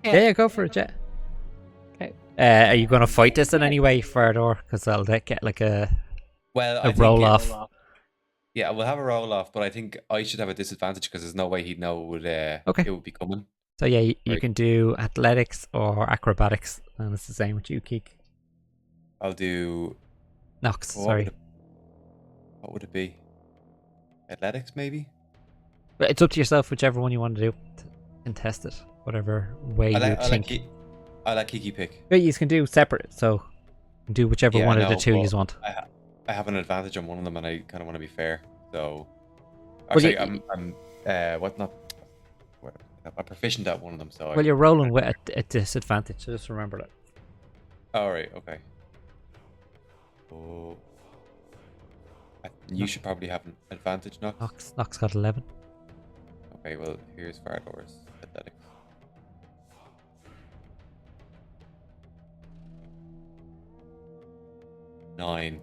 [SPEAKER 7] Yeah.
[SPEAKER 2] Go for it, Jet.
[SPEAKER 7] Okay.
[SPEAKER 2] Are you gonna fight this in any way, Fardor? Because I'll get like a roll off.
[SPEAKER 5] Yeah, we'll have a roll off, but I think I should have a disadvantage because there's no way he'd know it would be coming.
[SPEAKER 2] So yeah, you can do athletics or acrobatics, and it's the same with you, Keek.
[SPEAKER 5] I'll do
[SPEAKER 2] Nox. Sorry.
[SPEAKER 5] What would it be? Athletics, maybe?
[SPEAKER 2] But it's up to yourself, whichever one you want to do. Contest it, whatever way you think.
[SPEAKER 5] I let Kiki pick.
[SPEAKER 2] But you can do separate, so you can do whichever one of the two you want.
[SPEAKER 5] I have an advantage on one of them, and I kind of want to be fair. So, actually, I'm proficient at one of them. So
[SPEAKER 2] you're rolling with a disadvantage. So just remember that.
[SPEAKER 5] All right. Okay. Oh, you should probably have an advantage, Nox.
[SPEAKER 2] Nox got 11.
[SPEAKER 5] Okay. Well, here's Fardor's athletics. 9.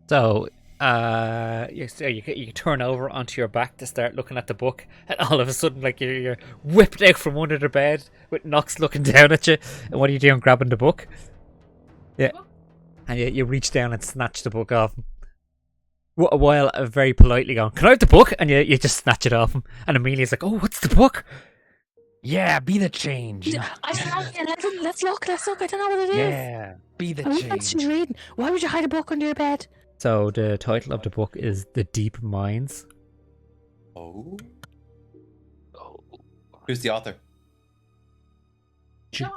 [SPEAKER 2] So, you turn over onto your back to start looking at the book, and all of a sudden, like you're whipped out from under the bed with Nox looking down at you. And what are you doing, grabbing the book? Yeah, and you reach down and snatch the book off him. While very politely going, "Can I have the book?" And you just snatch it off him, and Amelia's like, "Oh, what's the book?"
[SPEAKER 6] Yeah, Be the Change.
[SPEAKER 7] Let's look. I don't know what it is.
[SPEAKER 6] Yeah, Be the Change.
[SPEAKER 7] What she's reading? Why would you hide a book under your bed?
[SPEAKER 2] So the title of the book is The Deep Minds.
[SPEAKER 5] Oh. Who's the author?
[SPEAKER 7] John.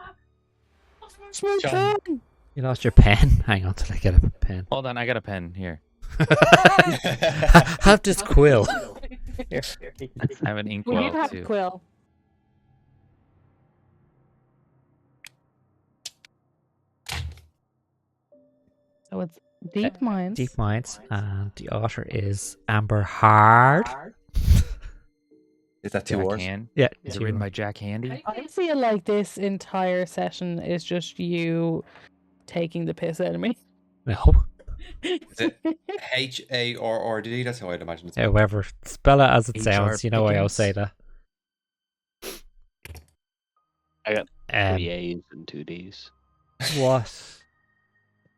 [SPEAKER 2] You lost your pen. Hang on till I get a pen.
[SPEAKER 6] Hold on, I got a pen here.
[SPEAKER 2] Have this quill.
[SPEAKER 6] I have an ink
[SPEAKER 7] We need to
[SPEAKER 6] well
[SPEAKER 7] have a
[SPEAKER 6] too.
[SPEAKER 7] quill. So it's Deep Minds.
[SPEAKER 2] Deep Minds, and the author is Amber Hard.
[SPEAKER 5] Is that 2
[SPEAKER 6] Jack
[SPEAKER 5] hours?
[SPEAKER 6] Hand?
[SPEAKER 2] Yeah,
[SPEAKER 6] Is it written by Jack Handy?
[SPEAKER 7] I feel like this entire session is just you taking the piss out of me.
[SPEAKER 2] No.
[SPEAKER 5] Is it HARRD? That's how I'd imagine it.
[SPEAKER 2] However, spell it as it
[SPEAKER 6] HR
[SPEAKER 2] sounds. You know I always say that.
[SPEAKER 1] I got 3 A's and 2 D's.
[SPEAKER 2] What?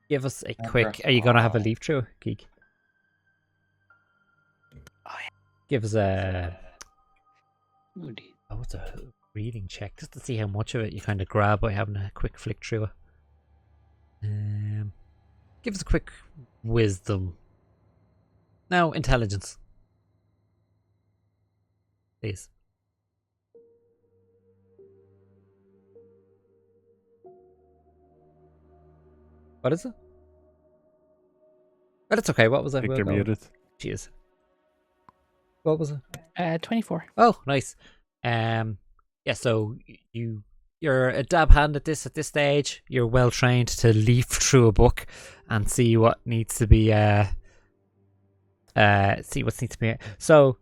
[SPEAKER 2] Give us a quick. Are you gonna have a leaf through, Geek? Give us a.
[SPEAKER 1] Oh, dear.
[SPEAKER 2] Oh, what's a reading check just to see how much of it you kind of grab by having a quick flick through it. Give us a quick wisdom. No, intelligence. Please. What is it? Oh, that's okay. What was that?
[SPEAKER 3] I think you're muted.
[SPEAKER 2] Cheers. What was it?
[SPEAKER 7] 24.
[SPEAKER 2] Oh, nice. Yeah, so you're a dab hand at this stage. You're well trained to leaf through a book and see what needs to be So,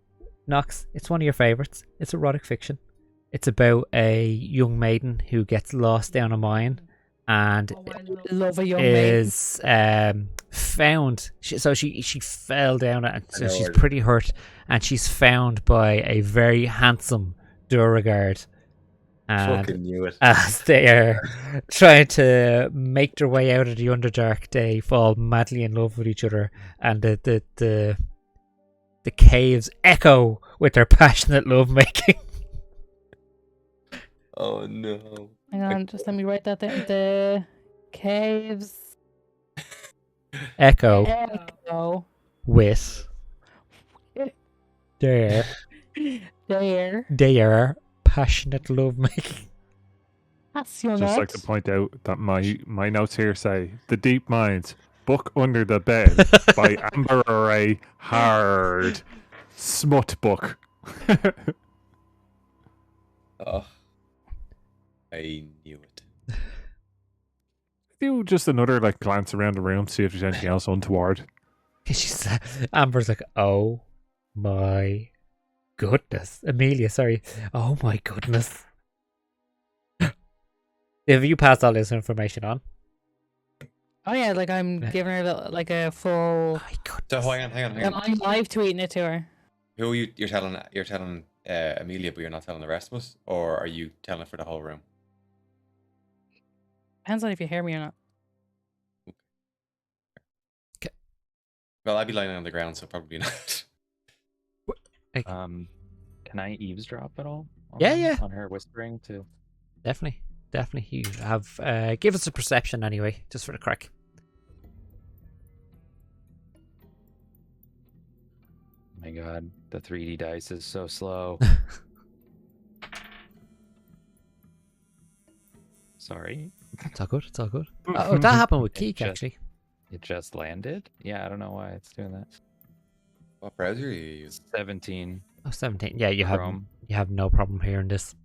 [SPEAKER 2] Nox, it's one of your favorites. It's erotic fiction. It's about a young maiden who gets lost down a mine and
[SPEAKER 7] love a young
[SPEAKER 2] is found. She fell down it, and so she's pretty hurt, and she's found by a very handsome Duragard.
[SPEAKER 5] Fucking knew it.
[SPEAKER 2] As they are trying to make their way out of the Underdark, they fall madly in love with each other, and the caves echo with their passionate lovemaking.
[SPEAKER 5] Oh no.
[SPEAKER 7] Hang on, just let me write that down. The caves
[SPEAKER 2] echo with their passionate lovemaking.
[SPEAKER 7] That's your
[SPEAKER 3] Just like to point out that my notes here say The Deep Minds, Book Under the Bed by Amber Array Hard. Smut book.
[SPEAKER 5] Oh, I knew it.
[SPEAKER 3] Do just another like glance around the room, see if there's anything else untoward.
[SPEAKER 2] Amber's like, oh my goodness. Amelia, sorry. Oh my goodness. Have you passed all this information on?
[SPEAKER 7] Oh yeah, like I'm giving her like a full.
[SPEAKER 2] Oh my goodness.
[SPEAKER 5] So hang on.
[SPEAKER 7] I'm live tweeting it to her.
[SPEAKER 5] Who are you? You're telling Amelia, but you're not telling the rest of us, or are you telling it for the whole room?
[SPEAKER 7] Depends on if you hear me or not.
[SPEAKER 2] Okay.
[SPEAKER 5] Well, I'd be lying on the ground, so probably not.
[SPEAKER 6] Can I eavesdrop at all?
[SPEAKER 2] Yeah.
[SPEAKER 6] On her whispering too.
[SPEAKER 2] Definitely. You have give us a perception anyway, just for the crack.
[SPEAKER 6] Oh my god, the 3D dice is so slow. Sorry.
[SPEAKER 2] It's all good. Oh, that happened with Keek, actually.
[SPEAKER 6] It just landed? Yeah, I don't know why it's doing that.
[SPEAKER 5] What browser are you using?
[SPEAKER 6] 17.
[SPEAKER 2] Oh, 17. Yeah, you
[SPEAKER 6] Chrome.
[SPEAKER 2] have no problem hearing this.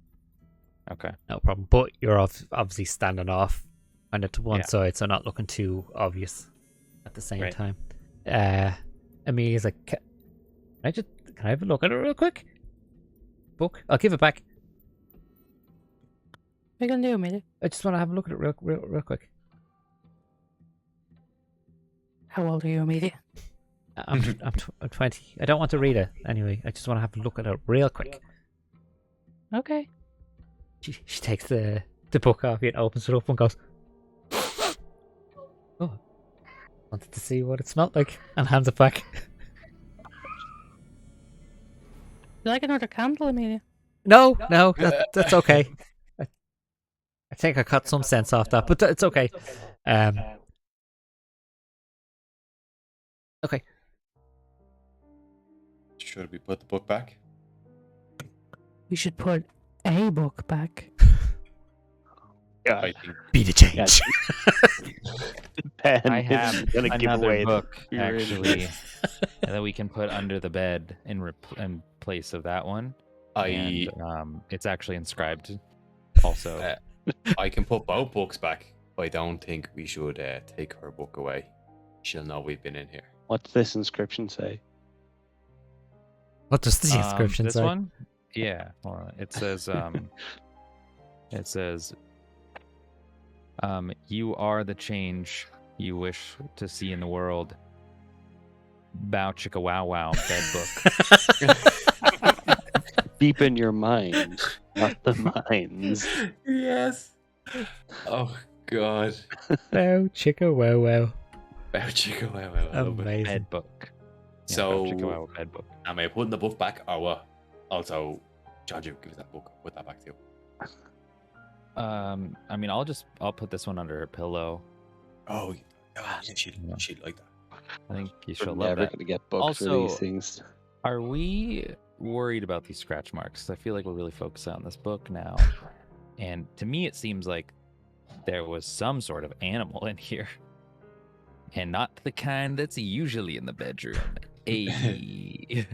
[SPEAKER 6] Okay.
[SPEAKER 2] No problem. But you're obviously standing off kind of to one side, so not looking too obvious at the same time. Amelia's like, can I have a look at it real quick? Book? I'll give it back.
[SPEAKER 7] What are you gonna do, Amelia?
[SPEAKER 2] I just want to have a look at it real quick.
[SPEAKER 7] How old are you, Amelia?
[SPEAKER 2] I'm 20. I don't want to read it anyway. I just want to have a look at it real quick.
[SPEAKER 7] Okay.
[SPEAKER 2] She takes the book off you and opens it up and goes, oh, wanted to see what it smelled like, and hands it back.
[SPEAKER 7] You like another candle, Amelia?
[SPEAKER 2] No, that's okay. I think I cut some sense off that, but it's okay. Okay.
[SPEAKER 5] Should we put the book back?
[SPEAKER 7] We should put a book back.
[SPEAKER 5] Yeah, I think.
[SPEAKER 2] Be the change.
[SPEAKER 6] I have
[SPEAKER 1] gonna give
[SPEAKER 6] another
[SPEAKER 1] away
[SPEAKER 6] book actually that we can put under the bed in place of that one. It's actually inscribed. Also,
[SPEAKER 5] I can put both books back. I don't think we should take her book away. She'll know we've been in here.
[SPEAKER 1] What's this inscription say?
[SPEAKER 2] What does the inscription
[SPEAKER 6] this
[SPEAKER 2] say?
[SPEAKER 6] one? Yeah. Well, it says you are the change you wish to see in the world. Bow chicka wow wow bed book.
[SPEAKER 1] Deep in your mind, not the minds.
[SPEAKER 5] Yes. Oh God.
[SPEAKER 2] Bow chicka wow wow.
[SPEAKER 5] Bow chicka wow wow. I love it.
[SPEAKER 2] Amazing.
[SPEAKER 6] Bed book. Yeah,
[SPEAKER 5] So,
[SPEAKER 6] bow chicka wow wow bed book.
[SPEAKER 5] am I putting the book back or what? Also, John, give us that book. Put that back too.
[SPEAKER 6] I mean, I'll put this one under her pillow.
[SPEAKER 5] Oh, yeah, she'd like that.
[SPEAKER 6] I think she'll love
[SPEAKER 1] never
[SPEAKER 6] that.
[SPEAKER 1] gonna get booked
[SPEAKER 6] Also,
[SPEAKER 1] for these things.
[SPEAKER 6] Are we worried about these scratch marks? I feel like we're really focused on this book now, and to me, it seems like there was some sort of animal in here, and not the kind that's usually in the bedroom. Hey.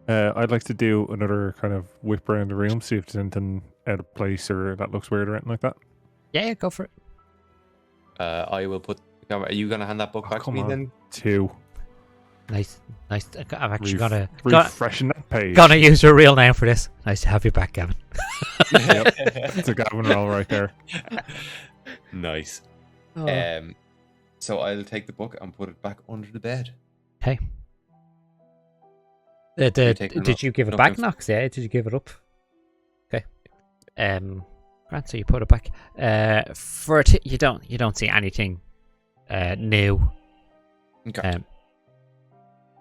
[SPEAKER 3] I'd like to do another kind of whip around the room, see if there's anything out of place or that looks weird or anything like that.
[SPEAKER 2] Yeah, go for it.
[SPEAKER 5] I will put. Are you gonna hand that book back to me then?
[SPEAKER 3] 2.
[SPEAKER 2] Nice. I'm actually
[SPEAKER 3] refreshing that page.
[SPEAKER 2] Gonna use your real name for this. Nice to have you back, Gavin.
[SPEAKER 3] Yep, it's a Gavin roll right there.
[SPEAKER 5] Nice.
[SPEAKER 2] Oh.
[SPEAKER 5] So I'll take the book and put it back under the bed.
[SPEAKER 2] Hey. Did you give it back, Knox? Yeah, did you give it up? Okay. Grant, so you put it back. You don't see anything new.
[SPEAKER 5] Okay.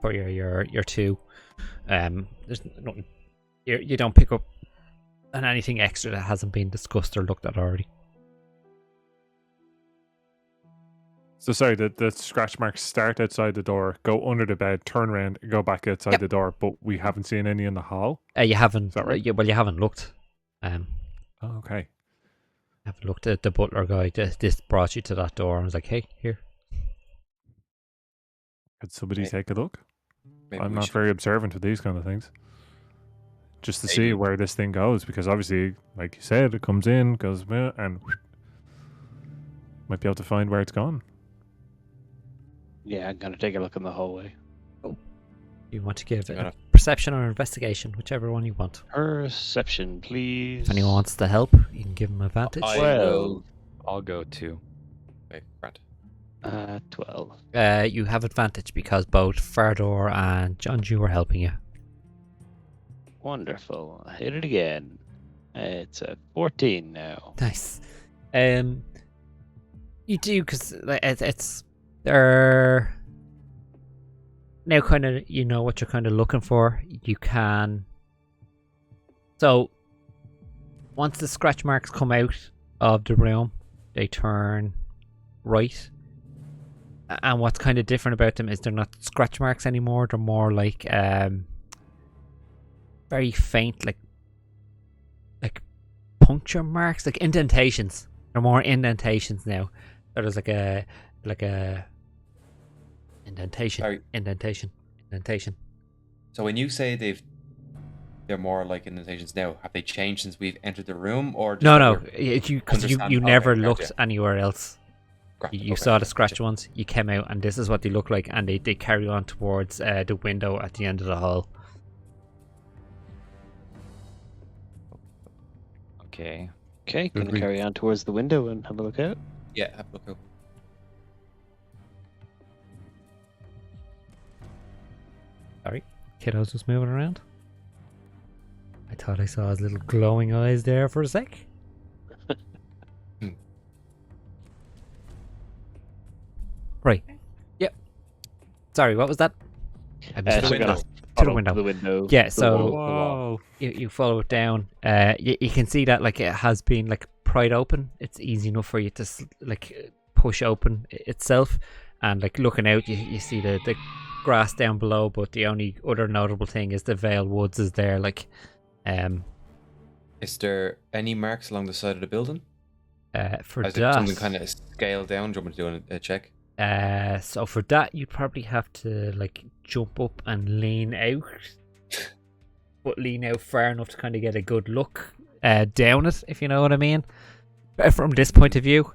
[SPEAKER 2] For your 2. There's nothing. You don't pick up on anything extra that hasn't been discussed or looked at already.
[SPEAKER 3] So sorry, the scratch marks start outside the door, go under the bed, turn around, and go back outside the door, but we haven't seen any in the hall?
[SPEAKER 2] You haven't.
[SPEAKER 3] Is that right?
[SPEAKER 2] You haven't looked.
[SPEAKER 3] Oh, okay.
[SPEAKER 2] Haven't looked at the butler guy. This brought you to that door and was like, hey, here.
[SPEAKER 3] Could somebody take a look?
[SPEAKER 5] Maybe
[SPEAKER 3] I'm
[SPEAKER 5] we
[SPEAKER 3] not
[SPEAKER 5] should-
[SPEAKER 3] very observant of these kind of things. Just to see where this thing goes, because obviously, like you said, it comes in, goes, and might be able to find where it's gone.
[SPEAKER 1] Yeah, I'm gonna take a look in the hallway.
[SPEAKER 2] You want to give a perception or investigation, whichever one you want.
[SPEAKER 1] Perception, please.
[SPEAKER 2] If anyone wants to help, you can give them advantage.
[SPEAKER 6] I'll go 2.
[SPEAKER 5] Okay, Grant.
[SPEAKER 1] 12.
[SPEAKER 2] You have advantage because both Fardor and John Jew are helping you.
[SPEAKER 1] Wonderful. I hit it again. It's a 14 now.
[SPEAKER 2] Nice. You do, because they're now kind of, you know what you're kind of looking for. You can. So once the scratch marks come out of the room, they turn right. And what's kind of different about them is they're not scratch marks anymore. They're more like very faint, like puncture marks, like indentations. They're more indentations now. There's like a indentation.
[SPEAKER 5] Sorry.
[SPEAKER 2] Indentation.
[SPEAKER 5] So when you say they're more like indentations now, have they changed since we've entered the room, or
[SPEAKER 2] no? Because you never looked
[SPEAKER 5] gotcha.
[SPEAKER 2] anywhere else. You saw the scratch ones. You came out, and this is what they look like, and they carry on towards the window at the end of the hall.
[SPEAKER 6] Okay.
[SPEAKER 1] Okay, gonna carry on towards the window and have a look out.
[SPEAKER 5] Yeah, have a look out.
[SPEAKER 2] Sorry, kiddos was moving around. I thought I saw his little glowing eyes there for a sec. Right. Yep. Sorry, what was that?
[SPEAKER 1] So gonna
[SPEAKER 2] to the window.
[SPEAKER 1] The window.
[SPEAKER 2] Yeah,
[SPEAKER 1] the
[SPEAKER 2] so
[SPEAKER 1] wall.
[SPEAKER 2] you follow it down. You can see that like it has been like pried open. It's easy enough for you to like push open itself, and like looking out, you see the grass down below. But the only other notable thing is the Vale Woods is there. Like,
[SPEAKER 5] is there any marks along the side of the building?
[SPEAKER 2] For
[SPEAKER 5] Is
[SPEAKER 2] that,
[SPEAKER 5] it something kind of scaled down? Do you want me to do a check?
[SPEAKER 2] So for that, you'd probably have to like jump up and lean out, but lean out far enough to kind of get a good look down it, if you know what I mean. From this point of view,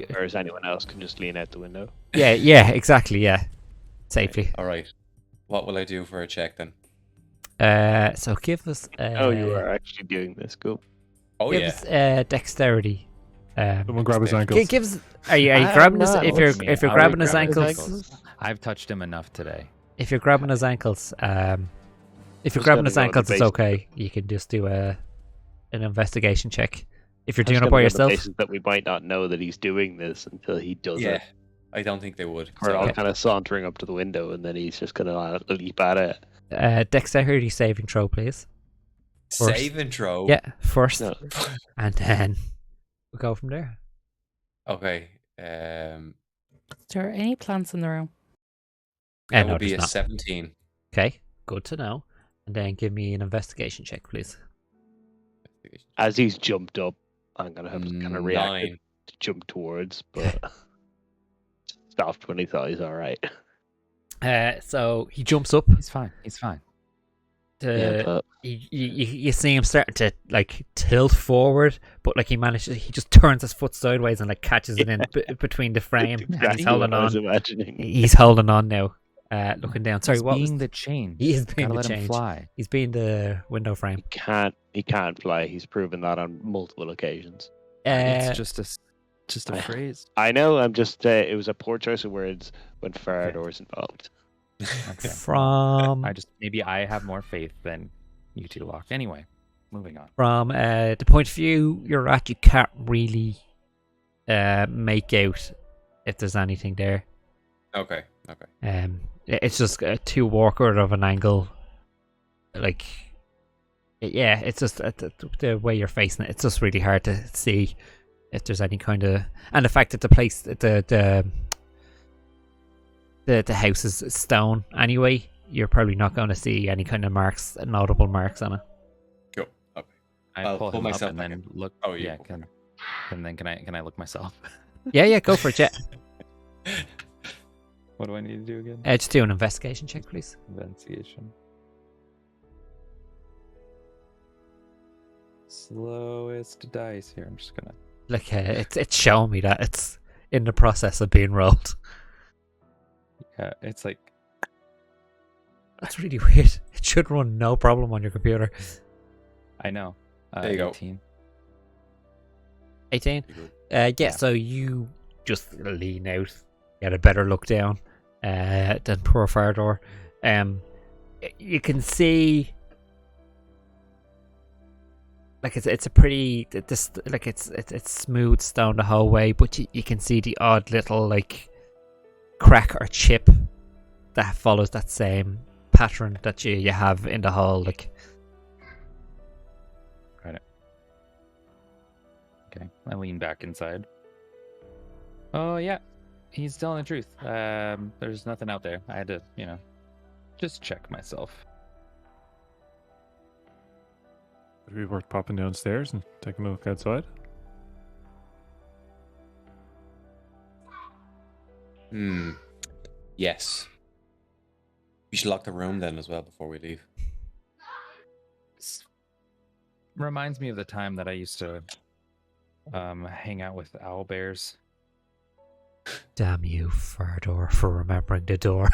[SPEAKER 1] Whereas anyone else can just lean out the window.
[SPEAKER 2] yeah, exactly, yeah, safely.
[SPEAKER 5] All right. What will I do for a check then?
[SPEAKER 2] So give us.
[SPEAKER 1] Oh, you are actually doing this. Cool.
[SPEAKER 5] Oh
[SPEAKER 2] give
[SPEAKER 5] yeah.
[SPEAKER 2] us dexterity.
[SPEAKER 3] Someone grab his ankles.
[SPEAKER 2] Gives. Are you grabbing his? If you're grabbing his ankles,
[SPEAKER 6] I've touched him enough today.
[SPEAKER 2] if you're grabbing his ankles, it's okay. You can just do an investigation check. If you're doing it by yourself,
[SPEAKER 1] that we might not know that he's doing this until he does it.
[SPEAKER 5] I don't think they would.
[SPEAKER 1] We're all kind of sauntering up to the window, and then he's just gonna leap at it.
[SPEAKER 2] Dexterity saving throw, please. First.
[SPEAKER 5] Save and throw?
[SPEAKER 2] Yeah, first.
[SPEAKER 1] No.
[SPEAKER 2] And then we'll go from there.
[SPEAKER 5] Okay.
[SPEAKER 7] Is there any plants in the room?
[SPEAKER 5] That
[SPEAKER 2] No,
[SPEAKER 5] would be
[SPEAKER 2] there's
[SPEAKER 5] a
[SPEAKER 2] not.
[SPEAKER 5] 17.
[SPEAKER 2] Okay, good to know. And then give me an investigation check, please.
[SPEAKER 1] As he's jumped up, I'm gonna have to kind of react
[SPEAKER 5] 9.
[SPEAKER 1] to jump towards, but stopped when he thought he's all right.
[SPEAKER 2] So he jumps up.
[SPEAKER 6] He's fine. He's fine.
[SPEAKER 1] Yeah, but
[SPEAKER 2] You see him starting to like tilt forward, but like he just turns his foot sideways and like catches it in between the frame, and
[SPEAKER 1] exactly
[SPEAKER 2] he's holding
[SPEAKER 1] what I was
[SPEAKER 2] on.
[SPEAKER 1] imagining.
[SPEAKER 2] He's holding on now, looking down. Sorry,
[SPEAKER 6] He's
[SPEAKER 2] what was
[SPEAKER 6] being the change.
[SPEAKER 2] He is being
[SPEAKER 6] Gotta
[SPEAKER 2] the
[SPEAKER 6] let him
[SPEAKER 2] change.
[SPEAKER 6] fly.
[SPEAKER 2] He's being the window frame.
[SPEAKER 1] He can't fly. He's proven that on multiple occasions.
[SPEAKER 6] It's just a phrase.
[SPEAKER 1] I know. I'm just. It was a poor choice of words when Farador's involved.
[SPEAKER 6] Okay.
[SPEAKER 2] From
[SPEAKER 6] Maybe I have more faith than you two, Locke. Anyway, moving on.
[SPEAKER 2] From the point of view you're at, you can't really make out if there's anything there.
[SPEAKER 5] Okay.
[SPEAKER 2] It's just too awkward of an angle. Like, yeah, it's just the way you're facing it. It's just really hard to see if there's any kind of, and the fact that the place, the house is stone anyway. You're probably not going to see any kind of marks, notable marks on it.
[SPEAKER 5] Cool. Okay.
[SPEAKER 6] I pull him
[SPEAKER 5] myself
[SPEAKER 6] up and
[SPEAKER 5] back
[SPEAKER 6] then
[SPEAKER 5] in.
[SPEAKER 6] look.
[SPEAKER 5] Oh, you
[SPEAKER 6] yeah.
[SPEAKER 5] pull.
[SPEAKER 6] Can I look myself?
[SPEAKER 2] Yeah, go for it, yeah.
[SPEAKER 6] What do I need to do again?
[SPEAKER 2] Just do an investigation check, please.
[SPEAKER 6] Investigation. Slowest dice here. I'm just gonna.
[SPEAKER 2] Like, it's showing me that it's in the process of being rolled.
[SPEAKER 6] Yeah, it's like.
[SPEAKER 2] That's really weird. It should run no problem on your computer.
[SPEAKER 6] I know.
[SPEAKER 5] There you go.
[SPEAKER 6] 18.
[SPEAKER 2] 18?
[SPEAKER 5] You
[SPEAKER 2] Yeah, so you just lean out, get a better look down than poor Farador. You can see, like it's a pretty it's smooth stone the whole way, but you can see the odd little like crack or chip that follows that same pattern that you have in the hall, like.
[SPEAKER 6] Okay, I lean back inside. Oh yeah, he's telling the truth. There's nothing out there. I had to, just check myself.
[SPEAKER 3] Would it be worth popping downstairs and taking a look outside?
[SPEAKER 5] Yes. We should lock the room then as well before we leave.
[SPEAKER 6] Reminds me of the time that I used to hang out with owlbears.
[SPEAKER 2] Damn you, Farador, for remembering the door.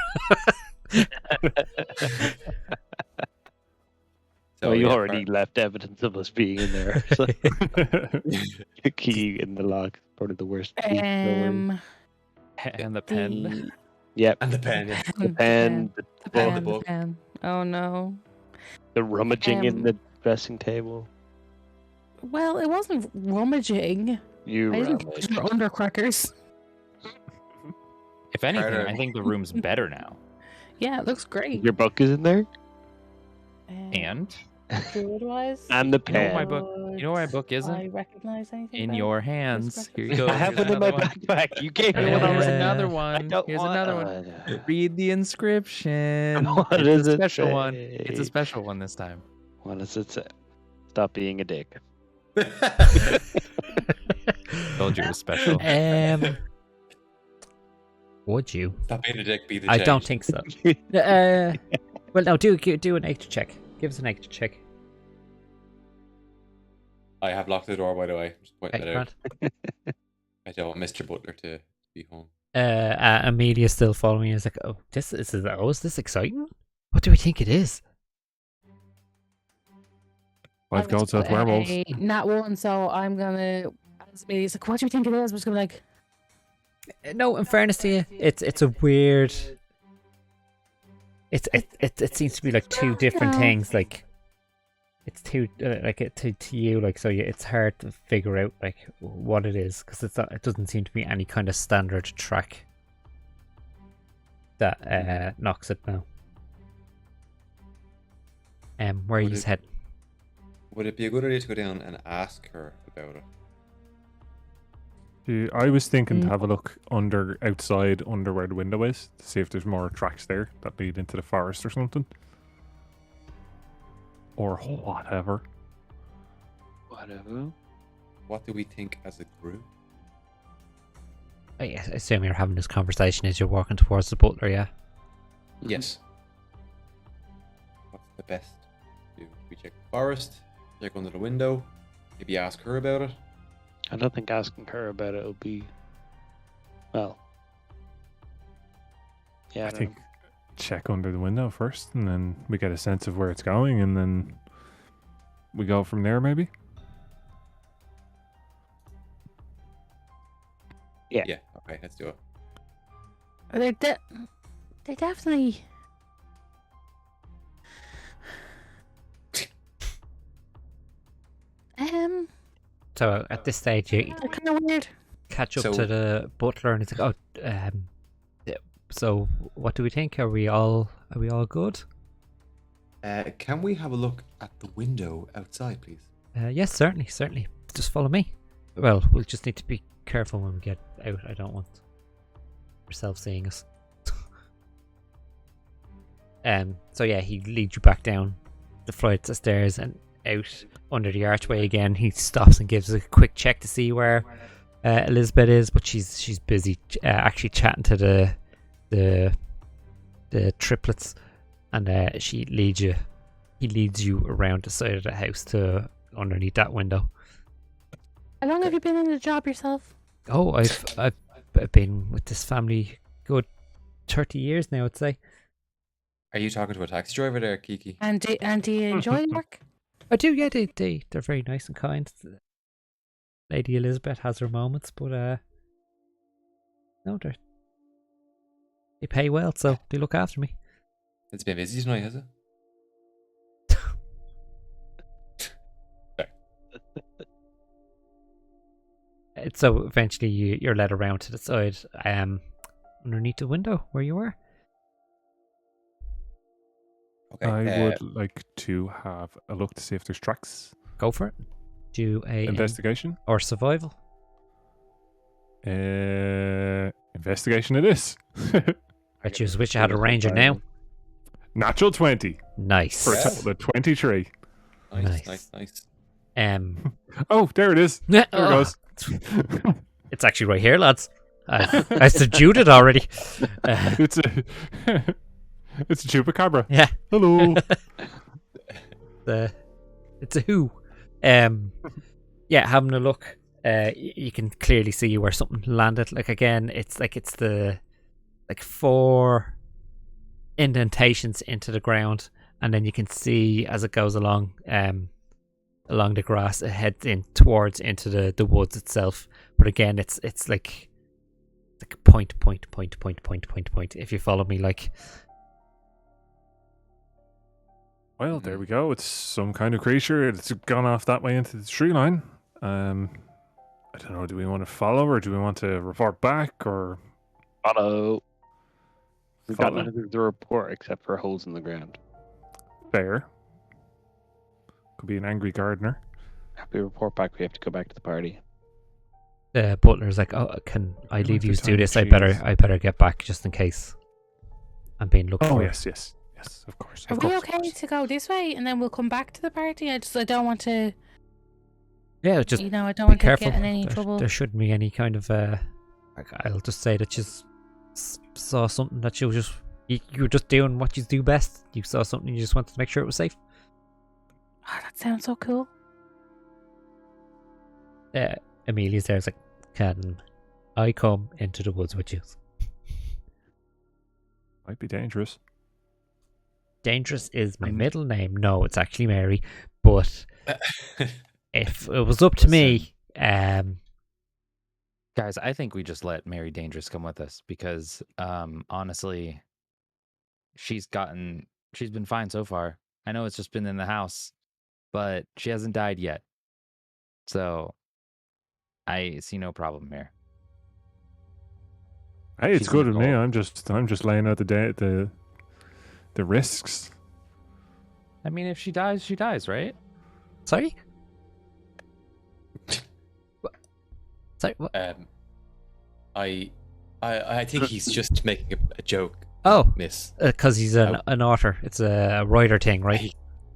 [SPEAKER 1] So you already left evidence of us being in there. So. The key in the lock, probably the worst. Key
[SPEAKER 6] And the pen.
[SPEAKER 1] Yep.
[SPEAKER 5] And the pen.
[SPEAKER 1] The pen.
[SPEAKER 5] The book.
[SPEAKER 7] pen. Oh no.
[SPEAKER 1] The rummaging in the dressing table.
[SPEAKER 7] Well, it wasn't rummaging.
[SPEAKER 1] You
[SPEAKER 7] I think
[SPEAKER 1] rummaged.
[SPEAKER 7] these were undercrackers.
[SPEAKER 6] If anything,
[SPEAKER 5] Harder.
[SPEAKER 6] I think the room's better now.
[SPEAKER 7] Yeah, it looks great.
[SPEAKER 1] Your book is in there,
[SPEAKER 6] And
[SPEAKER 7] Food-wise?
[SPEAKER 1] and the
[SPEAKER 6] You know
[SPEAKER 1] pen.
[SPEAKER 6] my book- you know where my book isn't?
[SPEAKER 7] I recognize anything?
[SPEAKER 6] in
[SPEAKER 7] about
[SPEAKER 6] your
[SPEAKER 7] it?
[SPEAKER 6] hands. Here you
[SPEAKER 7] I
[SPEAKER 6] go.
[SPEAKER 1] I have
[SPEAKER 6] Here's
[SPEAKER 1] one in my
[SPEAKER 6] another one.
[SPEAKER 1] backpack. You gave me
[SPEAKER 6] Here's
[SPEAKER 1] one already.
[SPEAKER 6] another
[SPEAKER 1] I
[SPEAKER 6] one.
[SPEAKER 1] don't
[SPEAKER 6] Here's
[SPEAKER 1] want-
[SPEAKER 6] another one. Read the inscription.
[SPEAKER 1] What
[SPEAKER 6] It's
[SPEAKER 1] does
[SPEAKER 6] a
[SPEAKER 1] it
[SPEAKER 6] special one. It's a
[SPEAKER 1] say?
[SPEAKER 6] special one this time.
[SPEAKER 1] What does it say? Stop being a dick.
[SPEAKER 6] Told you it was special.
[SPEAKER 2] Would you?
[SPEAKER 5] Stop being a dick, be the
[SPEAKER 2] I
[SPEAKER 5] change.
[SPEAKER 2] don't think so. Well, no, do an nature check. Give us a nature check.
[SPEAKER 5] I have locked the door, by the way. Just pointing
[SPEAKER 2] Okay,
[SPEAKER 5] that out.
[SPEAKER 2] Grant.
[SPEAKER 5] I don't want Mr. Butler to be home.
[SPEAKER 2] Amelia's still following me. He's like, oh, is this exciting? What do we think it is?
[SPEAKER 3] 5 gold south werewolves.
[SPEAKER 7] Not one, so I'm gonna. It's like, what do you think it is? I'm just gonna be like,
[SPEAKER 2] No, in fairness to you, it's a weird. It seems to be like two different things. Like, it's two to you. Like, so it's hard to figure out like what it is because it doesn't seem to be any kind of standard track that knocks it now. Where are you heading?
[SPEAKER 5] Would it be a good idea to go down and ask her about it?
[SPEAKER 3] I was thinking to have a look outside under where the window is to see if there's more tracks there that lead into the forest or something. Or whatever.
[SPEAKER 1] Whatever.
[SPEAKER 5] What do we think as a group?
[SPEAKER 2] I assume you're having this conversation as you're walking towards the butler, yeah?
[SPEAKER 5] Yes. What's the best? Do we check the forest? Check under the window? Maybe ask her about it?
[SPEAKER 1] I don't think asking her about it will be... Well... Yeah,
[SPEAKER 3] I think check under the window first, and then we get a sense of where it's going, and then we go from there, maybe?
[SPEAKER 1] Yeah.
[SPEAKER 5] Yeah, okay, let's do it.
[SPEAKER 7] They definitely...
[SPEAKER 2] So at this stage, you
[SPEAKER 7] kind of weird.
[SPEAKER 2] catch up to the butler, and it's like, so what do we think? Are we all good?
[SPEAKER 5] Can we have a look at the window outside, please?
[SPEAKER 2] Yes, certainly. Just follow me. Well, we'll just need to be careful when we get out. I don't want yourself seeing us. So yeah, he leads you back down the flights of stairs and out under the archway again. He stops and gives a quick check to see where Elizabeth is, but she's busy actually chatting to the triplets, and he leads you around the side of the house to underneath that window.
[SPEAKER 7] How long have you been in the job yourself?
[SPEAKER 2] Oh, I've been with this family good 30 years now, I'd say.
[SPEAKER 5] Are you talking to a taxi driver there, Kiki?
[SPEAKER 7] And do you enjoy work?
[SPEAKER 2] I do, yeah. They're very nice and kind. Lady Elizabeth has her moments, but no, they pay well, so they look after me.
[SPEAKER 5] It's been busy tonight, has it?
[SPEAKER 2] So eventually you're led around to the side, underneath the window where you were.
[SPEAKER 5] Okay.
[SPEAKER 3] I would like to have a look to see if there's tracks.
[SPEAKER 2] Go for it. Do a
[SPEAKER 3] investigation
[SPEAKER 2] or survival.
[SPEAKER 3] Investigation it is.
[SPEAKER 2] I choose which I had a ranger now.
[SPEAKER 3] Natural 20.
[SPEAKER 2] Nice.
[SPEAKER 3] For a total of 23.
[SPEAKER 5] Nice.
[SPEAKER 3] Oh, there it is. There it goes.
[SPEAKER 2] It's actually right here, lads. I subdued it already.
[SPEAKER 3] It's a chupacabra.
[SPEAKER 2] Yeah.
[SPEAKER 3] Hello.
[SPEAKER 2] It's a who. Yeah, having a look. You can clearly see where something landed. Like again, it's the 4 indentations into the ground, and then you can see as it goes along the grass, it heads into the woods itself. But again, it's like point. If you follow me, like.
[SPEAKER 3] Well, there we go. It's some kind of creature. It's gone off that way into the tree line. I don't know. Do we want to follow, or do we want to report back, or
[SPEAKER 1] follow? We've got nothing to report except for holes in the ground.
[SPEAKER 3] Fair. Could be an angry gardener.
[SPEAKER 1] If we report back, we have to go back to the party.
[SPEAKER 2] The butler's like, "Oh, can I leave you to do this? I better get back just in case I'm being looked for."
[SPEAKER 3] Oh yes, of course.
[SPEAKER 7] Are we okay to go this way and then we'll come back to the party? I don't want to.
[SPEAKER 2] Yeah, just
[SPEAKER 7] I don't
[SPEAKER 2] be
[SPEAKER 7] want
[SPEAKER 2] careful.
[SPEAKER 7] to get in any trouble.
[SPEAKER 2] There shouldn't be any kind of. I'll just say that you saw something that you were just doing what you do best. You saw something, you just wanted to make sure it was safe.
[SPEAKER 7] Oh, that sounds so cool.
[SPEAKER 2] Amelia's there. It's like, can I come into the woods with you?
[SPEAKER 3] Might be dangerous.
[SPEAKER 2] Dangerous is my middle name. No, it's actually Mary. But if it was up to me,
[SPEAKER 6] guys, I think we just let Mary Dangerous come with us because, honestly, she's been fine so far. I know it's just been in the house, but she hasn't died yet, so I see no problem here.
[SPEAKER 3] Hey, it's good with me. I'm just laying out the risks.
[SPEAKER 6] I mean, if she dies, she dies, right?
[SPEAKER 2] Sorry? Sorry, what?
[SPEAKER 5] I think he's just making a joke.
[SPEAKER 2] Oh,
[SPEAKER 5] Miss.
[SPEAKER 2] Because he's an author. It's a writer thing, right?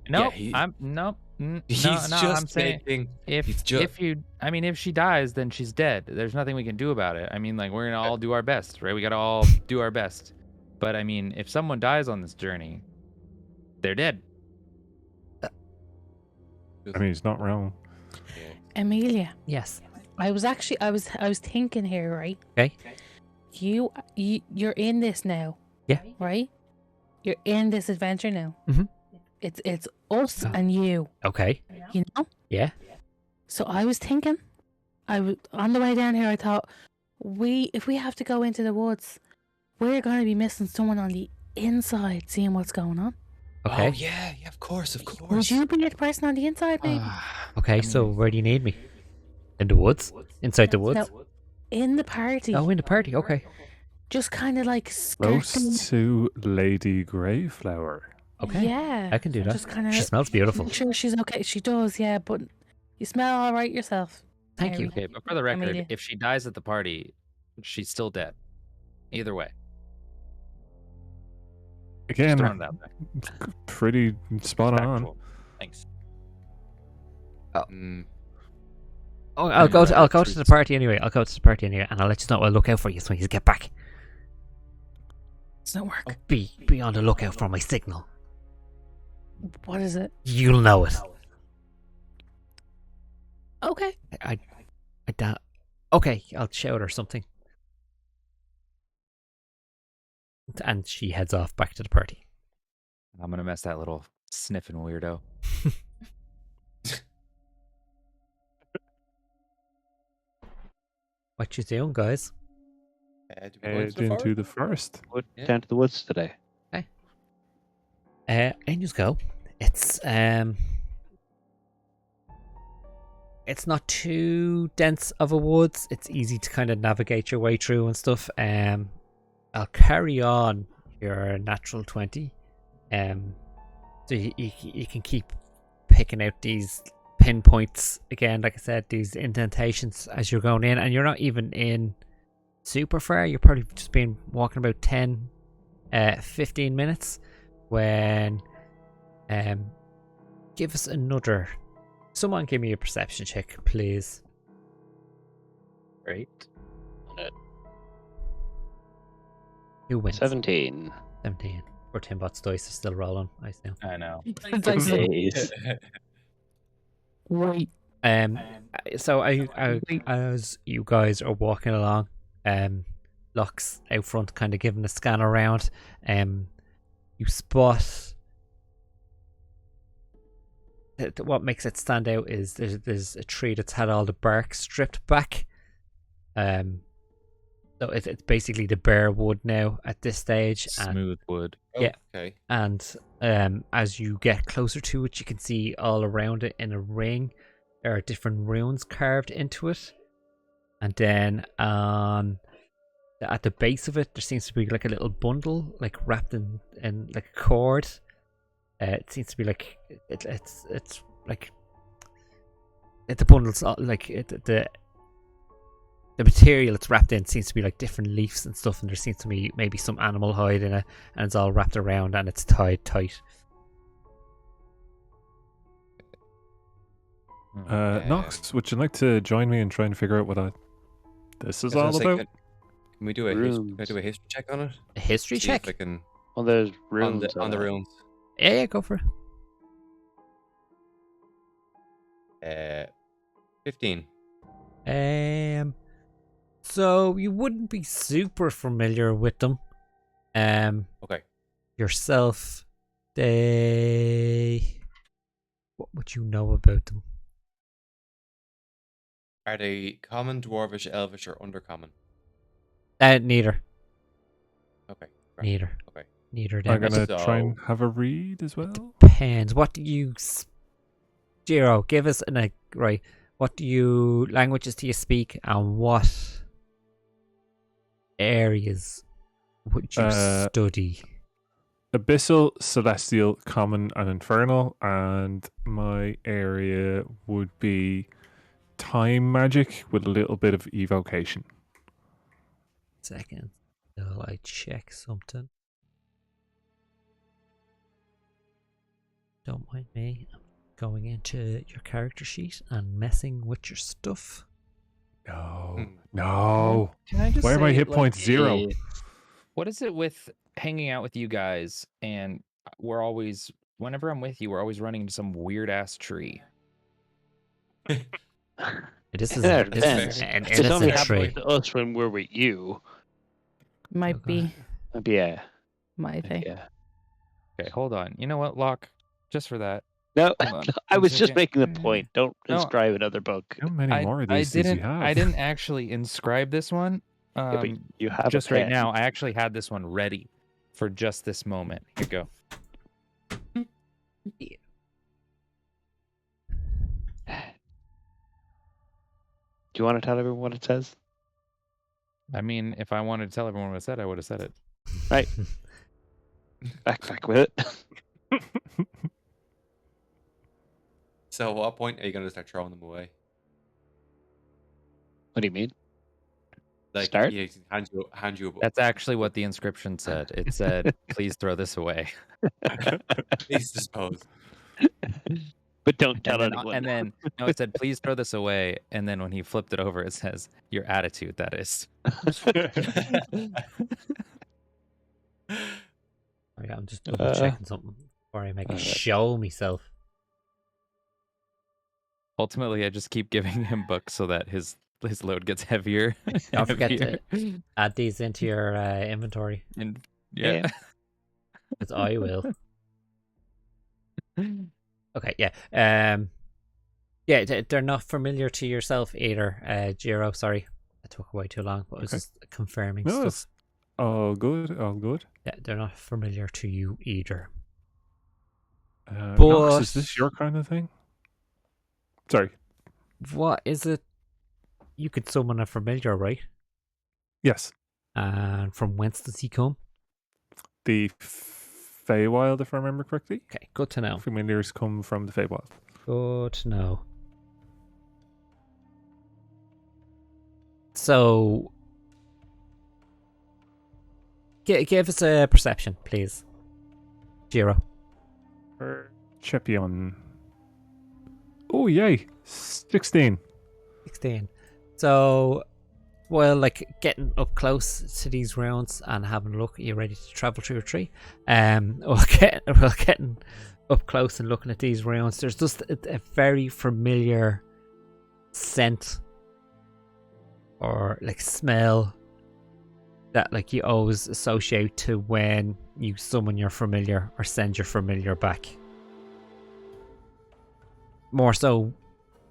[SPEAKER 6] No,
[SPEAKER 5] yeah,
[SPEAKER 6] I'm no.
[SPEAKER 5] He's just
[SPEAKER 6] I'm saying
[SPEAKER 5] making,
[SPEAKER 6] if she dies, then she's dead. There's nothing we can do about it. I mean, like, we're gonna all do our best, right? We gotta all do our best. But I mean, if someone dies on this journey, they're dead.
[SPEAKER 3] I mean, he's not wrong.
[SPEAKER 7] Amelia.
[SPEAKER 2] Yes.
[SPEAKER 7] I was thinking here, right?
[SPEAKER 2] Okay.
[SPEAKER 7] You're in this now.
[SPEAKER 2] Yeah.
[SPEAKER 7] Right? You're in this adventure now.
[SPEAKER 2] Mm-hmm.
[SPEAKER 7] It's us and you.
[SPEAKER 2] Okay.
[SPEAKER 7] You know?
[SPEAKER 2] Yeah.
[SPEAKER 7] So I was thinking, on the way down here, I thought, if we have to go into the woods, we're going to be missing someone on the inside, seeing what's going on.
[SPEAKER 2] Okay.
[SPEAKER 5] Oh yeah, of course.
[SPEAKER 7] Would you be the person on the inside, maybe?
[SPEAKER 2] Okay, so where do you need me? In the woods? Inside the woods?
[SPEAKER 7] No, in the party.
[SPEAKER 2] Oh, in the party, okay.
[SPEAKER 7] Just kind of like
[SPEAKER 3] Close to Lady Greyflower.
[SPEAKER 2] Okay.
[SPEAKER 7] Yeah.
[SPEAKER 2] I can do that.
[SPEAKER 7] Just kind of.
[SPEAKER 2] She smells beautiful.
[SPEAKER 7] Make sure she's okay. She does, yeah, but you smell all right yourself.
[SPEAKER 2] Thank you.
[SPEAKER 6] Okay, but for the record,
[SPEAKER 7] Amelia.
[SPEAKER 6] if she dies at the party, she's still dead. Either way.
[SPEAKER 3] Again,
[SPEAKER 6] Just throwing that back.
[SPEAKER 3] pretty spot on.
[SPEAKER 6] Factual. Thanks.
[SPEAKER 2] Oh, I'll go to the party anyway. I'll go to the party anyway, and I'll let you know. I'll look out for you when you get back.
[SPEAKER 7] It's not work.
[SPEAKER 2] Be on the lookout for my signal.
[SPEAKER 7] What is it?
[SPEAKER 2] You'll know it.
[SPEAKER 7] Okay.
[SPEAKER 2] I doubt. Okay, I'll shout or something. And she heads off back to the party.
[SPEAKER 6] I'm gonna mess that little sniffing weirdo.
[SPEAKER 2] What you doing, guys?
[SPEAKER 3] Head into the forest.
[SPEAKER 1] Down to the woods today.
[SPEAKER 2] Okay. And just go. It's not too dense of a woods. It's easy to kind of navigate your way through and stuff. I'll carry on your natural 20. So you can keep picking out these pinpoints again, like I said, these indentations as you're going in, and you're not even in super far. You're probably just been walking about 10 15 minutes when give us another. Someone give me a perception check, please.
[SPEAKER 6] Great.
[SPEAKER 2] Who wins?
[SPEAKER 1] 17.
[SPEAKER 2] 17. Or Timbot's dice is still rolling, I assume.
[SPEAKER 6] I know.
[SPEAKER 1] Days.
[SPEAKER 7] Right.
[SPEAKER 2] So as you guys are walking along, Locke's out front kind of giving a scan around. You spot what makes it stand out is there's a tree that's had all the bark stripped back. So it's basically the bare wood now at this stage.
[SPEAKER 6] Smooth wood.
[SPEAKER 2] Yeah.
[SPEAKER 5] Okay.
[SPEAKER 2] And as you get closer to it, you can see all around it in a ring, there are different runes carved into it. And then at the base of it, there seems to be like a little bundle, like wrapped in like a cord. It seems to be like it's like the bundle's like the material it's wrapped in seems to be like different leaves and stuff, and there seems to be maybe some animal hide in it, and it's all wrapped around and it's tied tight.
[SPEAKER 3] Nox, would you like to join me and try and figure out what this is all about?
[SPEAKER 5] Can we do a history check on it?
[SPEAKER 2] A history check?
[SPEAKER 5] If I can,
[SPEAKER 1] On those runes.
[SPEAKER 5] on the runes.
[SPEAKER 2] Yeah, go for
[SPEAKER 5] it. 15.
[SPEAKER 2] So you wouldn't be super familiar with them.
[SPEAKER 5] Okay.
[SPEAKER 2] Yourself, what would you know about them?
[SPEAKER 5] Are they common, dwarvish, elvish, or undercommon?
[SPEAKER 2] Neither.
[SPEAKER 5] Okay. Right.
[SPEAKER 2] Neither.
[SPEAKER 5] Okay.
[SPEAKER 2] Neither.
[SPEAKER 3] I'm
[SPEAKER 2] Them.
[SPEAKER 3] gonna try and have a read as well.
[SPEAKER 2] Depends. What do you, Jiro? Give us right. What languages do you speak, and what areas would you study?
[SPEAKER 3] Abyssal, Celestial, Common, and Infernal, and my area would be Time Magic with a little bit of Evocation.
[SPEAKER 2] Second, till I check something. Don't mind me. I'm going into your character sheet and messing with your stuff.
[SPEAKER 3] No.
[SPEAKER 6] Can I just
[SPEAKER 3] Why are my
[SPEAKER 6] say,
[SPEAKER 3] hit
[SPEAKER 6] like,
[SPEAKER 3] points 0?
[SPEAKER 6] What is it with hanging out with you guys and we're always, whenever I'm with you, we're always running into some weird ass tree.
[SPEAKER 2] This is
[SPEAKER 1] It
[SPEAKER 2] an
[SPEAKER 1] only
[SPEAKER 2] innocent
[SPEAKER 1] happens
[SPEAKER 2] tree.
[SPEAKER 1] to us when we're with you.
[SPEAKER 7] Might be.
[SPEAKER 1] Yeah.
[SPEAKER 7] Might be.
[SPEAKER 1] Yeah.
[SPEAKER 6] Okay, hold on. You know what, Locke? Just for that.
[SPEAKER 1] No,
[SPEAKER 6] Hold on,
[SPEAKER 1] I
[SPEAKER 6] one
[SPEAKER 1] was just
[SPEAKER 6] second.
[SPEAKER 1] making the point. Don't
[SPEAKER 6] No,
[SPEAKER 1] inscribe another book.
[SPEAKER 3] How many more of these does you have?
[SPEAKER 6] I didn't actually inscribe this one.
[SPEAKER 1] Yeah, but you have
[SPEAKER 6] Just
[SPEAKER 1] a
[SPEAKER 6] right
[SPEAKER 1] pen.
[SPEAKER 6] now. I actually had this one ready for just this moment. Here you go.
[SPEAKER 1] Do you want to tell everyone what it says?
[SPEAKER 6] I mean, if I wanted to tell everyone what I said, I would have said it.
[SPEAKER 1] Right. Back with it.
[SPEAKER 5] So, at what point are you going to start throwing them away?
[SPEAKER 1] What do you mean?
[SPEAKER 5] Like,
[SPEAKER 1] Start?
[SPEAKER 5] he hand you a book.
[SPEAKER 6] That's actually what the inscription said. It said, "Please throw this away."
[SPEAKER 5] Please dispose.
[SPEAKER 1] But don't tell
[SPEAKER 6] And then,
[SPEAKER 1] anyone.
[SPEAKER 6] and then no, it said, "Please throw this away." And then when he flipped it over, it says, "Your attitude." That is.
[SPEAKER 2] Oh, yeah, I'm just double checking something before I make a show of myself.
[SPEAKER 6] Ultimately, I just keep giving him books so that his load gets heavier.
[SPEAKER 2] Don't forget to add these into your inventory.
[SPEAKER 6] And yeah.
[SPEAKER 2] Because I will. Okay, yeah. Yeah, they're not familiar to yourself either, Jiro. Sorry, I took way too long, but I was just confirming
[SPEAKER 3] No,
[SPEAKER 2] stuff.
[SPEAKER 3] it's all good. All good.
[SPEAKER 2] Yeah, they're not familiar to you either.
[SPEAKER 3] Nox, is this your kind of thing? Sorry.
[SPEAKER 2] What is it? You could summon a familiar, right?
[SPEAKER 3] Yes.
[SPEAKER 2] And from whence does he come?
[SPEAKER 3] The Feywild, if I remember correctly.
[SPEAKER 2] Okay, good to know.
[SPEAKER 3] Familiars come from the Feywild.
[SPEAKER 2] Good to know. So, give us a perception, please, Jiro.
[SPEAKER 3] Chepion. Oh, yay. 16.
[SPEAKER 2] 16. So, while getting up close to these ruins and having a look, are you ready to travel through a tree? While getting up close and looking at these ruins, there's just a very familiar scent or smell that you always associate to when you summon your familiar or send your familiar back. More so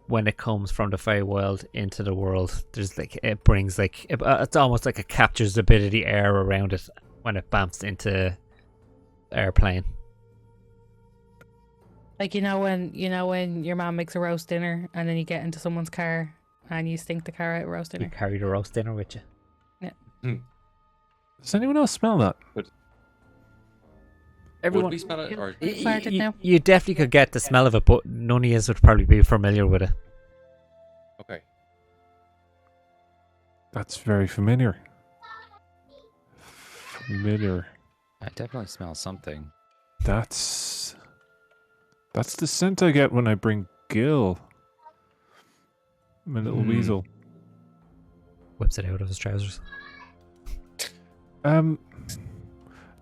[SPEAKER 2] when it comes from the Feywild into the world, there's it brings it's almost like it captures a bit of the air around it when it bumps into airplane.
[SPEAKER 7] Like when your mom makes a roast dinner and then you get into someone's car and you stink the car out roast dinner.
[SPEAKER 2] You carry the roast dinner with you.
[SPEAKER 7] Yeah.
[SPEAKER 3] Does anyone else smell that?
[SPEAKER 2] Everyone,
[SPEAKER 5] would we smell it? Or...
[SPEAKER 2] you definitely could get the smell of it, but none of you would probably be familiar with it.
[SPEAKER 5] Okay.
[SPEAKER 3] That's very familiar. Familiar.
[SPEAKER 6] I definitely smell something.
[SPEAKER 3] That's the scent I get when I bring Gil. My little weasel.
[SPEAKER 2] Whips it out of his trousers.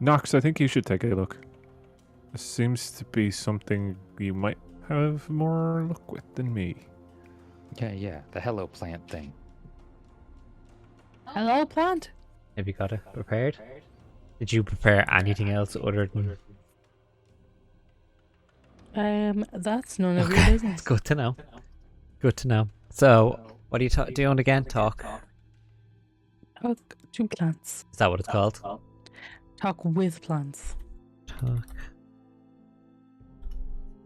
[SPEAKER 3] Nox, I think you should take a look. This seems to be something you might have more luck with than me.
[SPEAKER 6] Yeah, the hello plant thing.
[SPEAKER 7] Hello, plant.
[SPEAKER 2] Have you got it prepared? Did you prepare anything else other than...
[SPEAKER 7] That's none of your business.
[SPEAKER 2] It's good to know. Good to know. So, what are you doing again? Talk.
[SPEAKER 7] Talk to plants.
[SPEAKER 2] Is that what it's called?
[SPEAKER 7] Talk with plants.
[SPEAKER 2] Talk.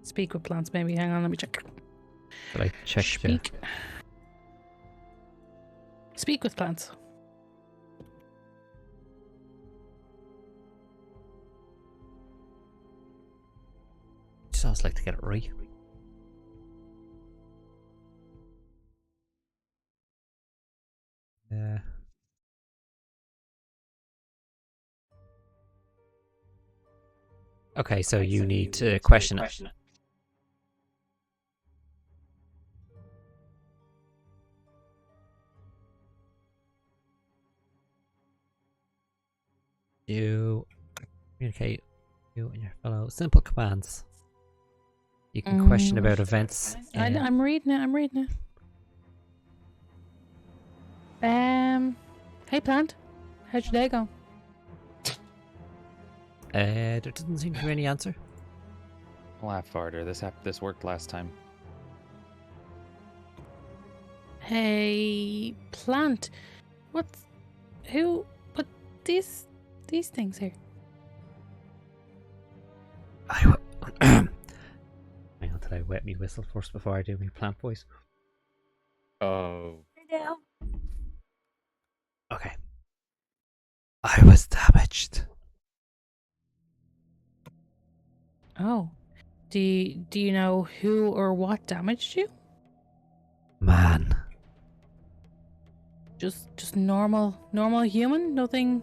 [SPEAKER 7] Speak with plants, maybe. Hang on, let me check.
[SPEAKER 2] But I check.
[SPEAKER 7] Speak. Speak with plants.
[SPEAKER 2] just always like to get it right. Yeah. Okay, so you need to question it. You communicate you and your fellow simple commands. You can question about events.
[SPEAKER 7] I'm reading it. Hey plant, how'd your day go?
[SPEAKER 2] There doesn't seem to be any answer.
[SPEAKER 6] Laugh harder. This worked last time.
[SPEAKER 7] Hey plant, put these things here?
[SPEAKER 2] Hang on till I wet me whistle first before I do my plant voice.
[SPEAKER 5] Oh.
[SPEAKER 2] Okay. I was damaged.
[SPEAKER 7] Oh. Do you know who or what damaged you?
[SPEAKER 2] Man.
[SPEAKER 7] Just normal human? Nothing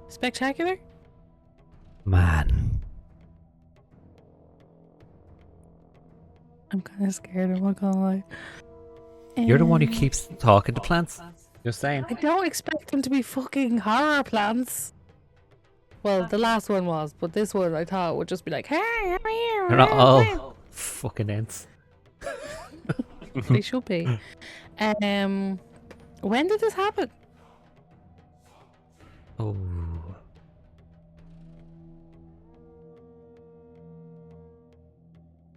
[SPEAKER 7] spectacular?
[SPEAKER 2] Man.
[SPEAKER 7] I'm kind of scared, I'm not gonna lie.
[SPEAKER 2] You're the one who keeps talking to plants? Just saying.
[SPEAKER 7] I don't expect them to be fucking horror plants. Well, the last one was, but this one I thought would just be like, hey, how are you?
[SPEAKER 2] They're not all fucking ants.
[SPEAKER 7] They should be. When did this happen?
[SPEAKER 2] Oh.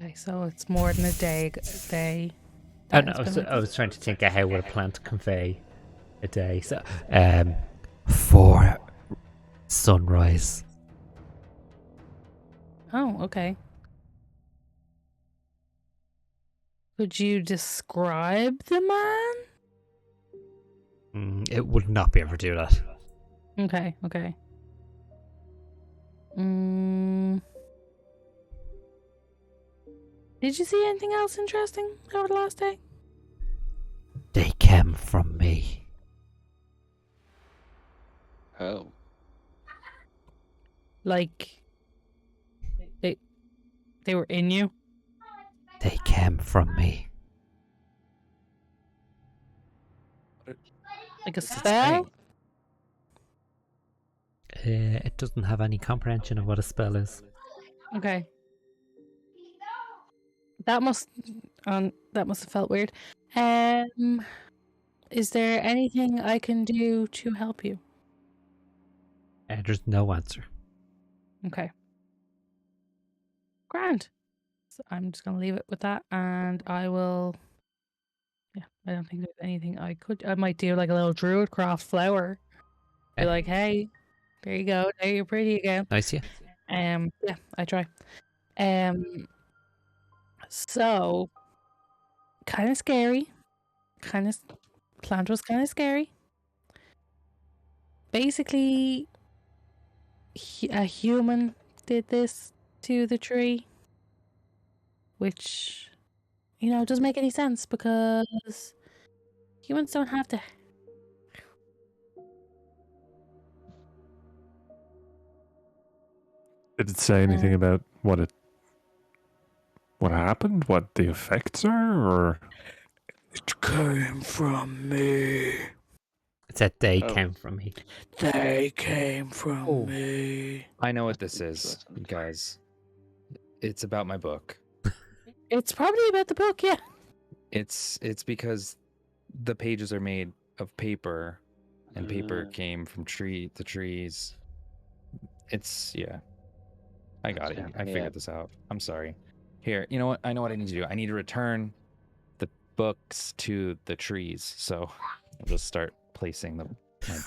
[SPEAKER 7] Okay, so it's more than a day.
[SPEAKER 2] Oh, no, I was trying to think of how would a plant convey a day. So, for sunrise.
[SPEAKER 7] Oh, okay. Could you describe the man?
[SPEAKER 2] It would not be able to do that.
[SPEAKER 7] Okay. Did you see anything else interesting over the last day?
[SPEAKER 2] They came from me.
[SPEAKER 1] Oh.
[SPEAKER 7] Like they were in you?
[SPEAKER 2] They came from me.
[SPEAKER 7] Like a spell?
[SPEAKER 2] It doesn't have any comprehension of what a spell is.
[SPEAKER 7] Okay. That must have felt weird. Is there anything I can do to help you?
[SPEAKER 2] There's no answer.
[SPEAKER 7] Okay. Grand. So I'm just gonna leave it with that, and I will. Yeah, I don't think there's anything I might do like a little druid craft flower. Be like, hey, there you go. Now you're pretty again.
[SPEAKER 2] Nice, yeah.
[SPEAKER 7] Yeah, I try. So, kind of scary. Plant was kind of scary. Basically, a human did this to the tree, which, doesn't make any sense because humans don't have to.
[SPEAKER 3] Did it say anything about what happened? What the effects are? Or it came from me.
[SPEAKER 2] It said they came from me.
[SPEAKER 3] They came from me.
[SPEAKER 6] I know what this is, guys. It's about my book.
[SPEAKER 7] It's probably about the book, yeah.
[SPEAKER 6] It's because the pages are made of paper, and paper came from the trees. It's I got it. I figured this out. I'm sorry. Here, you know what? I know what I need to do. I need to return the books to the trees. So I'll just start placing my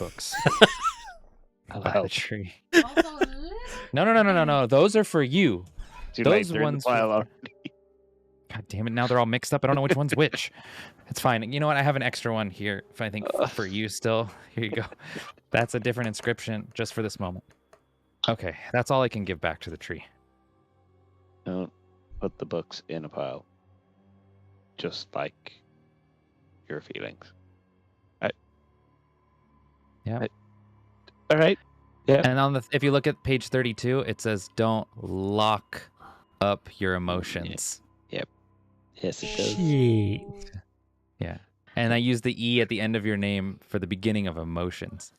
[SPEAKER 6] books by the tree. No. Those are for you. Those ones. God damn it! Now they're all mixed up. I don't know which one's which. It's fine. You know what? I have an extra one here. If I think for you still. Here you go. That's a different inscription just for this moment. Okay, that's all I can give back to the tree.
[SPEAKER 1] Don't put the books in a pile. Just like your feelings.
[SPEAKER 6] Yeah.
[SPEAKER 1] All right. Yeah.
[SPEAKER 6] And if you look at page 32, it says don't lock up your emotions.
[SPEAKER 1] Yep. Yes, it does.
[SPEAKER 2] Shit.
[SPEAKER 6] Yeah. And I use the E at the end of your name for the beginning of emotions.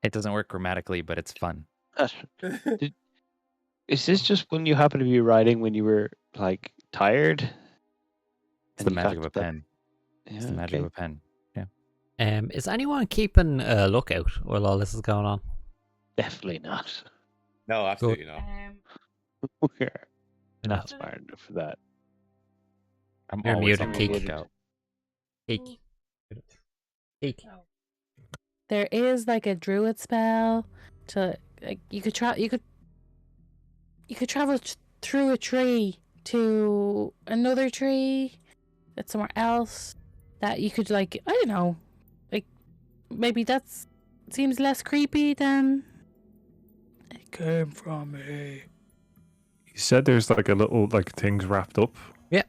[SPEAKER 6] It doesn't work grammatically, but it's fun.
[SPEAKER 1] Is this just when you happen to be writing when you were like tired?
[SPEAKER 6] It's the magic of a pen. It's the magic of a pen. Yeah.
[SPEAKER 2] Is anyone keeping a lookout while all this is going on?
[SPEAKER 1] Definitely not.
[SPEAKER 5] No, absolutely not.
[SPEAKER 1] We're not smart enough for that.
[SPEAKER 6] I'm
[SPEAKER 2] You're
[SPEAKER 6] always
[SPEAKER 2] muted,
[SPEAKER 6] on the
[SPEAKER 2] Keek.
[SPEAKER 6] lookout.
[SPEAKER 2] Keek.
[SPEAKER 7] There is like a druid spell to like you could travel through a tree to another tree that's somewhere else that you could like I don't know, like maybe that's seems less creepy than it came from me.
[SPEAKER 3] You said there's like a little like things wrapped up.
[SPEAKER 2] Yeah.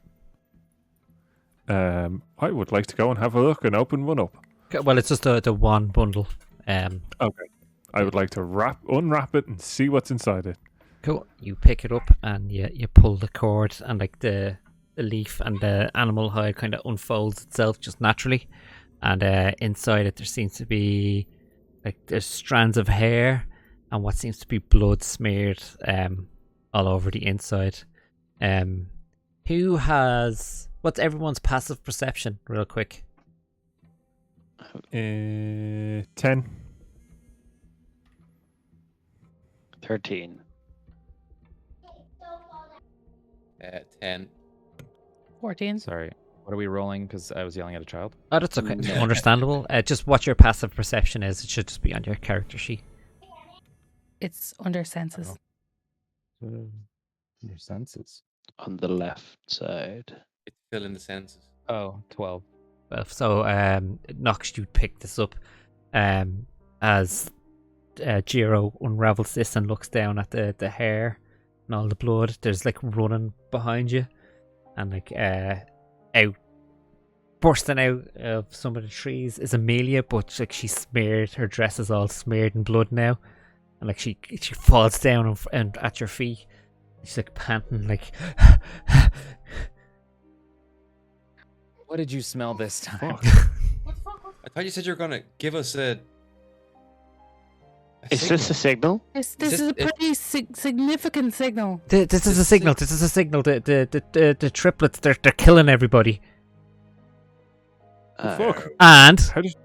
[SPEAKER 3] I would like to go and have a look and open one up.
[SPEAKER 2] Okay, well, it's just the one bundle.
[SPEAKER 3] Okay. I would like to unwrap it and see what's inside it.
[SPEAKER 2] Cool. You pick it up and you pull the cord and like the leaf and the animal hide kind of unfolds itself just naturally. And inside it there seems to be like there's strands of hair and what seems to be blood smeared all over the inside. What's everyone's passive perception real quick?
[SPEAKER 3] 10.
[SPEAKER 1] 13.
[SPEAKER 5] 10.
[SPEAKER 7] 14.
[SPEAKER 6] Sorry. What are we rolling? Because I was yelling at a child.
[SPEAKER 2] Oh, that's okay. Understandable. Just what your passive perception is. It should just be on your character sheet.
[SPEAKER 7] It's under senses.
[SPEAKER 6] Your senses.
[SPEAKER 1] On the left side.
[SPEAKER 5] It's still in the senses.
[SPEAKER 6] Oh, 12.
[SPEAKER 2] So, Nox, you pick this up as Jiro unravels this and looks down at the hair and all the blood. There's like running behind you, and like bursting out of some of the trees is Amelia, but like she's smeared. Her dress is all smeared in blood now, and like she falls down and at your feet. She's like panting, like.
[SPEAKER 6] What did you smell this time?
[SPEAKER 5] I thought you said you were gonna give us a.
[SPEAKER 1] Is this a signal?
[SPEAKER 7] This is a pretty significant signal.
[SPEAKER 2] This is a signal. This is a signal. The triplets, they're killing everybody.
[SPEAKER 3] Fuck.
[SPEAKER 2] And
[SPEAKER 3] How did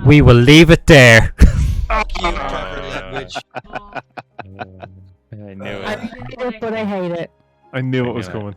[SPEAKER 2] we will leave it there.
[SPEAKER 5] You proper language.
[SPEAKER 6] I knew it.
[SPEAKER 7] I hate it, but I hate it.
[SPEAKER 3] I knew it was coming.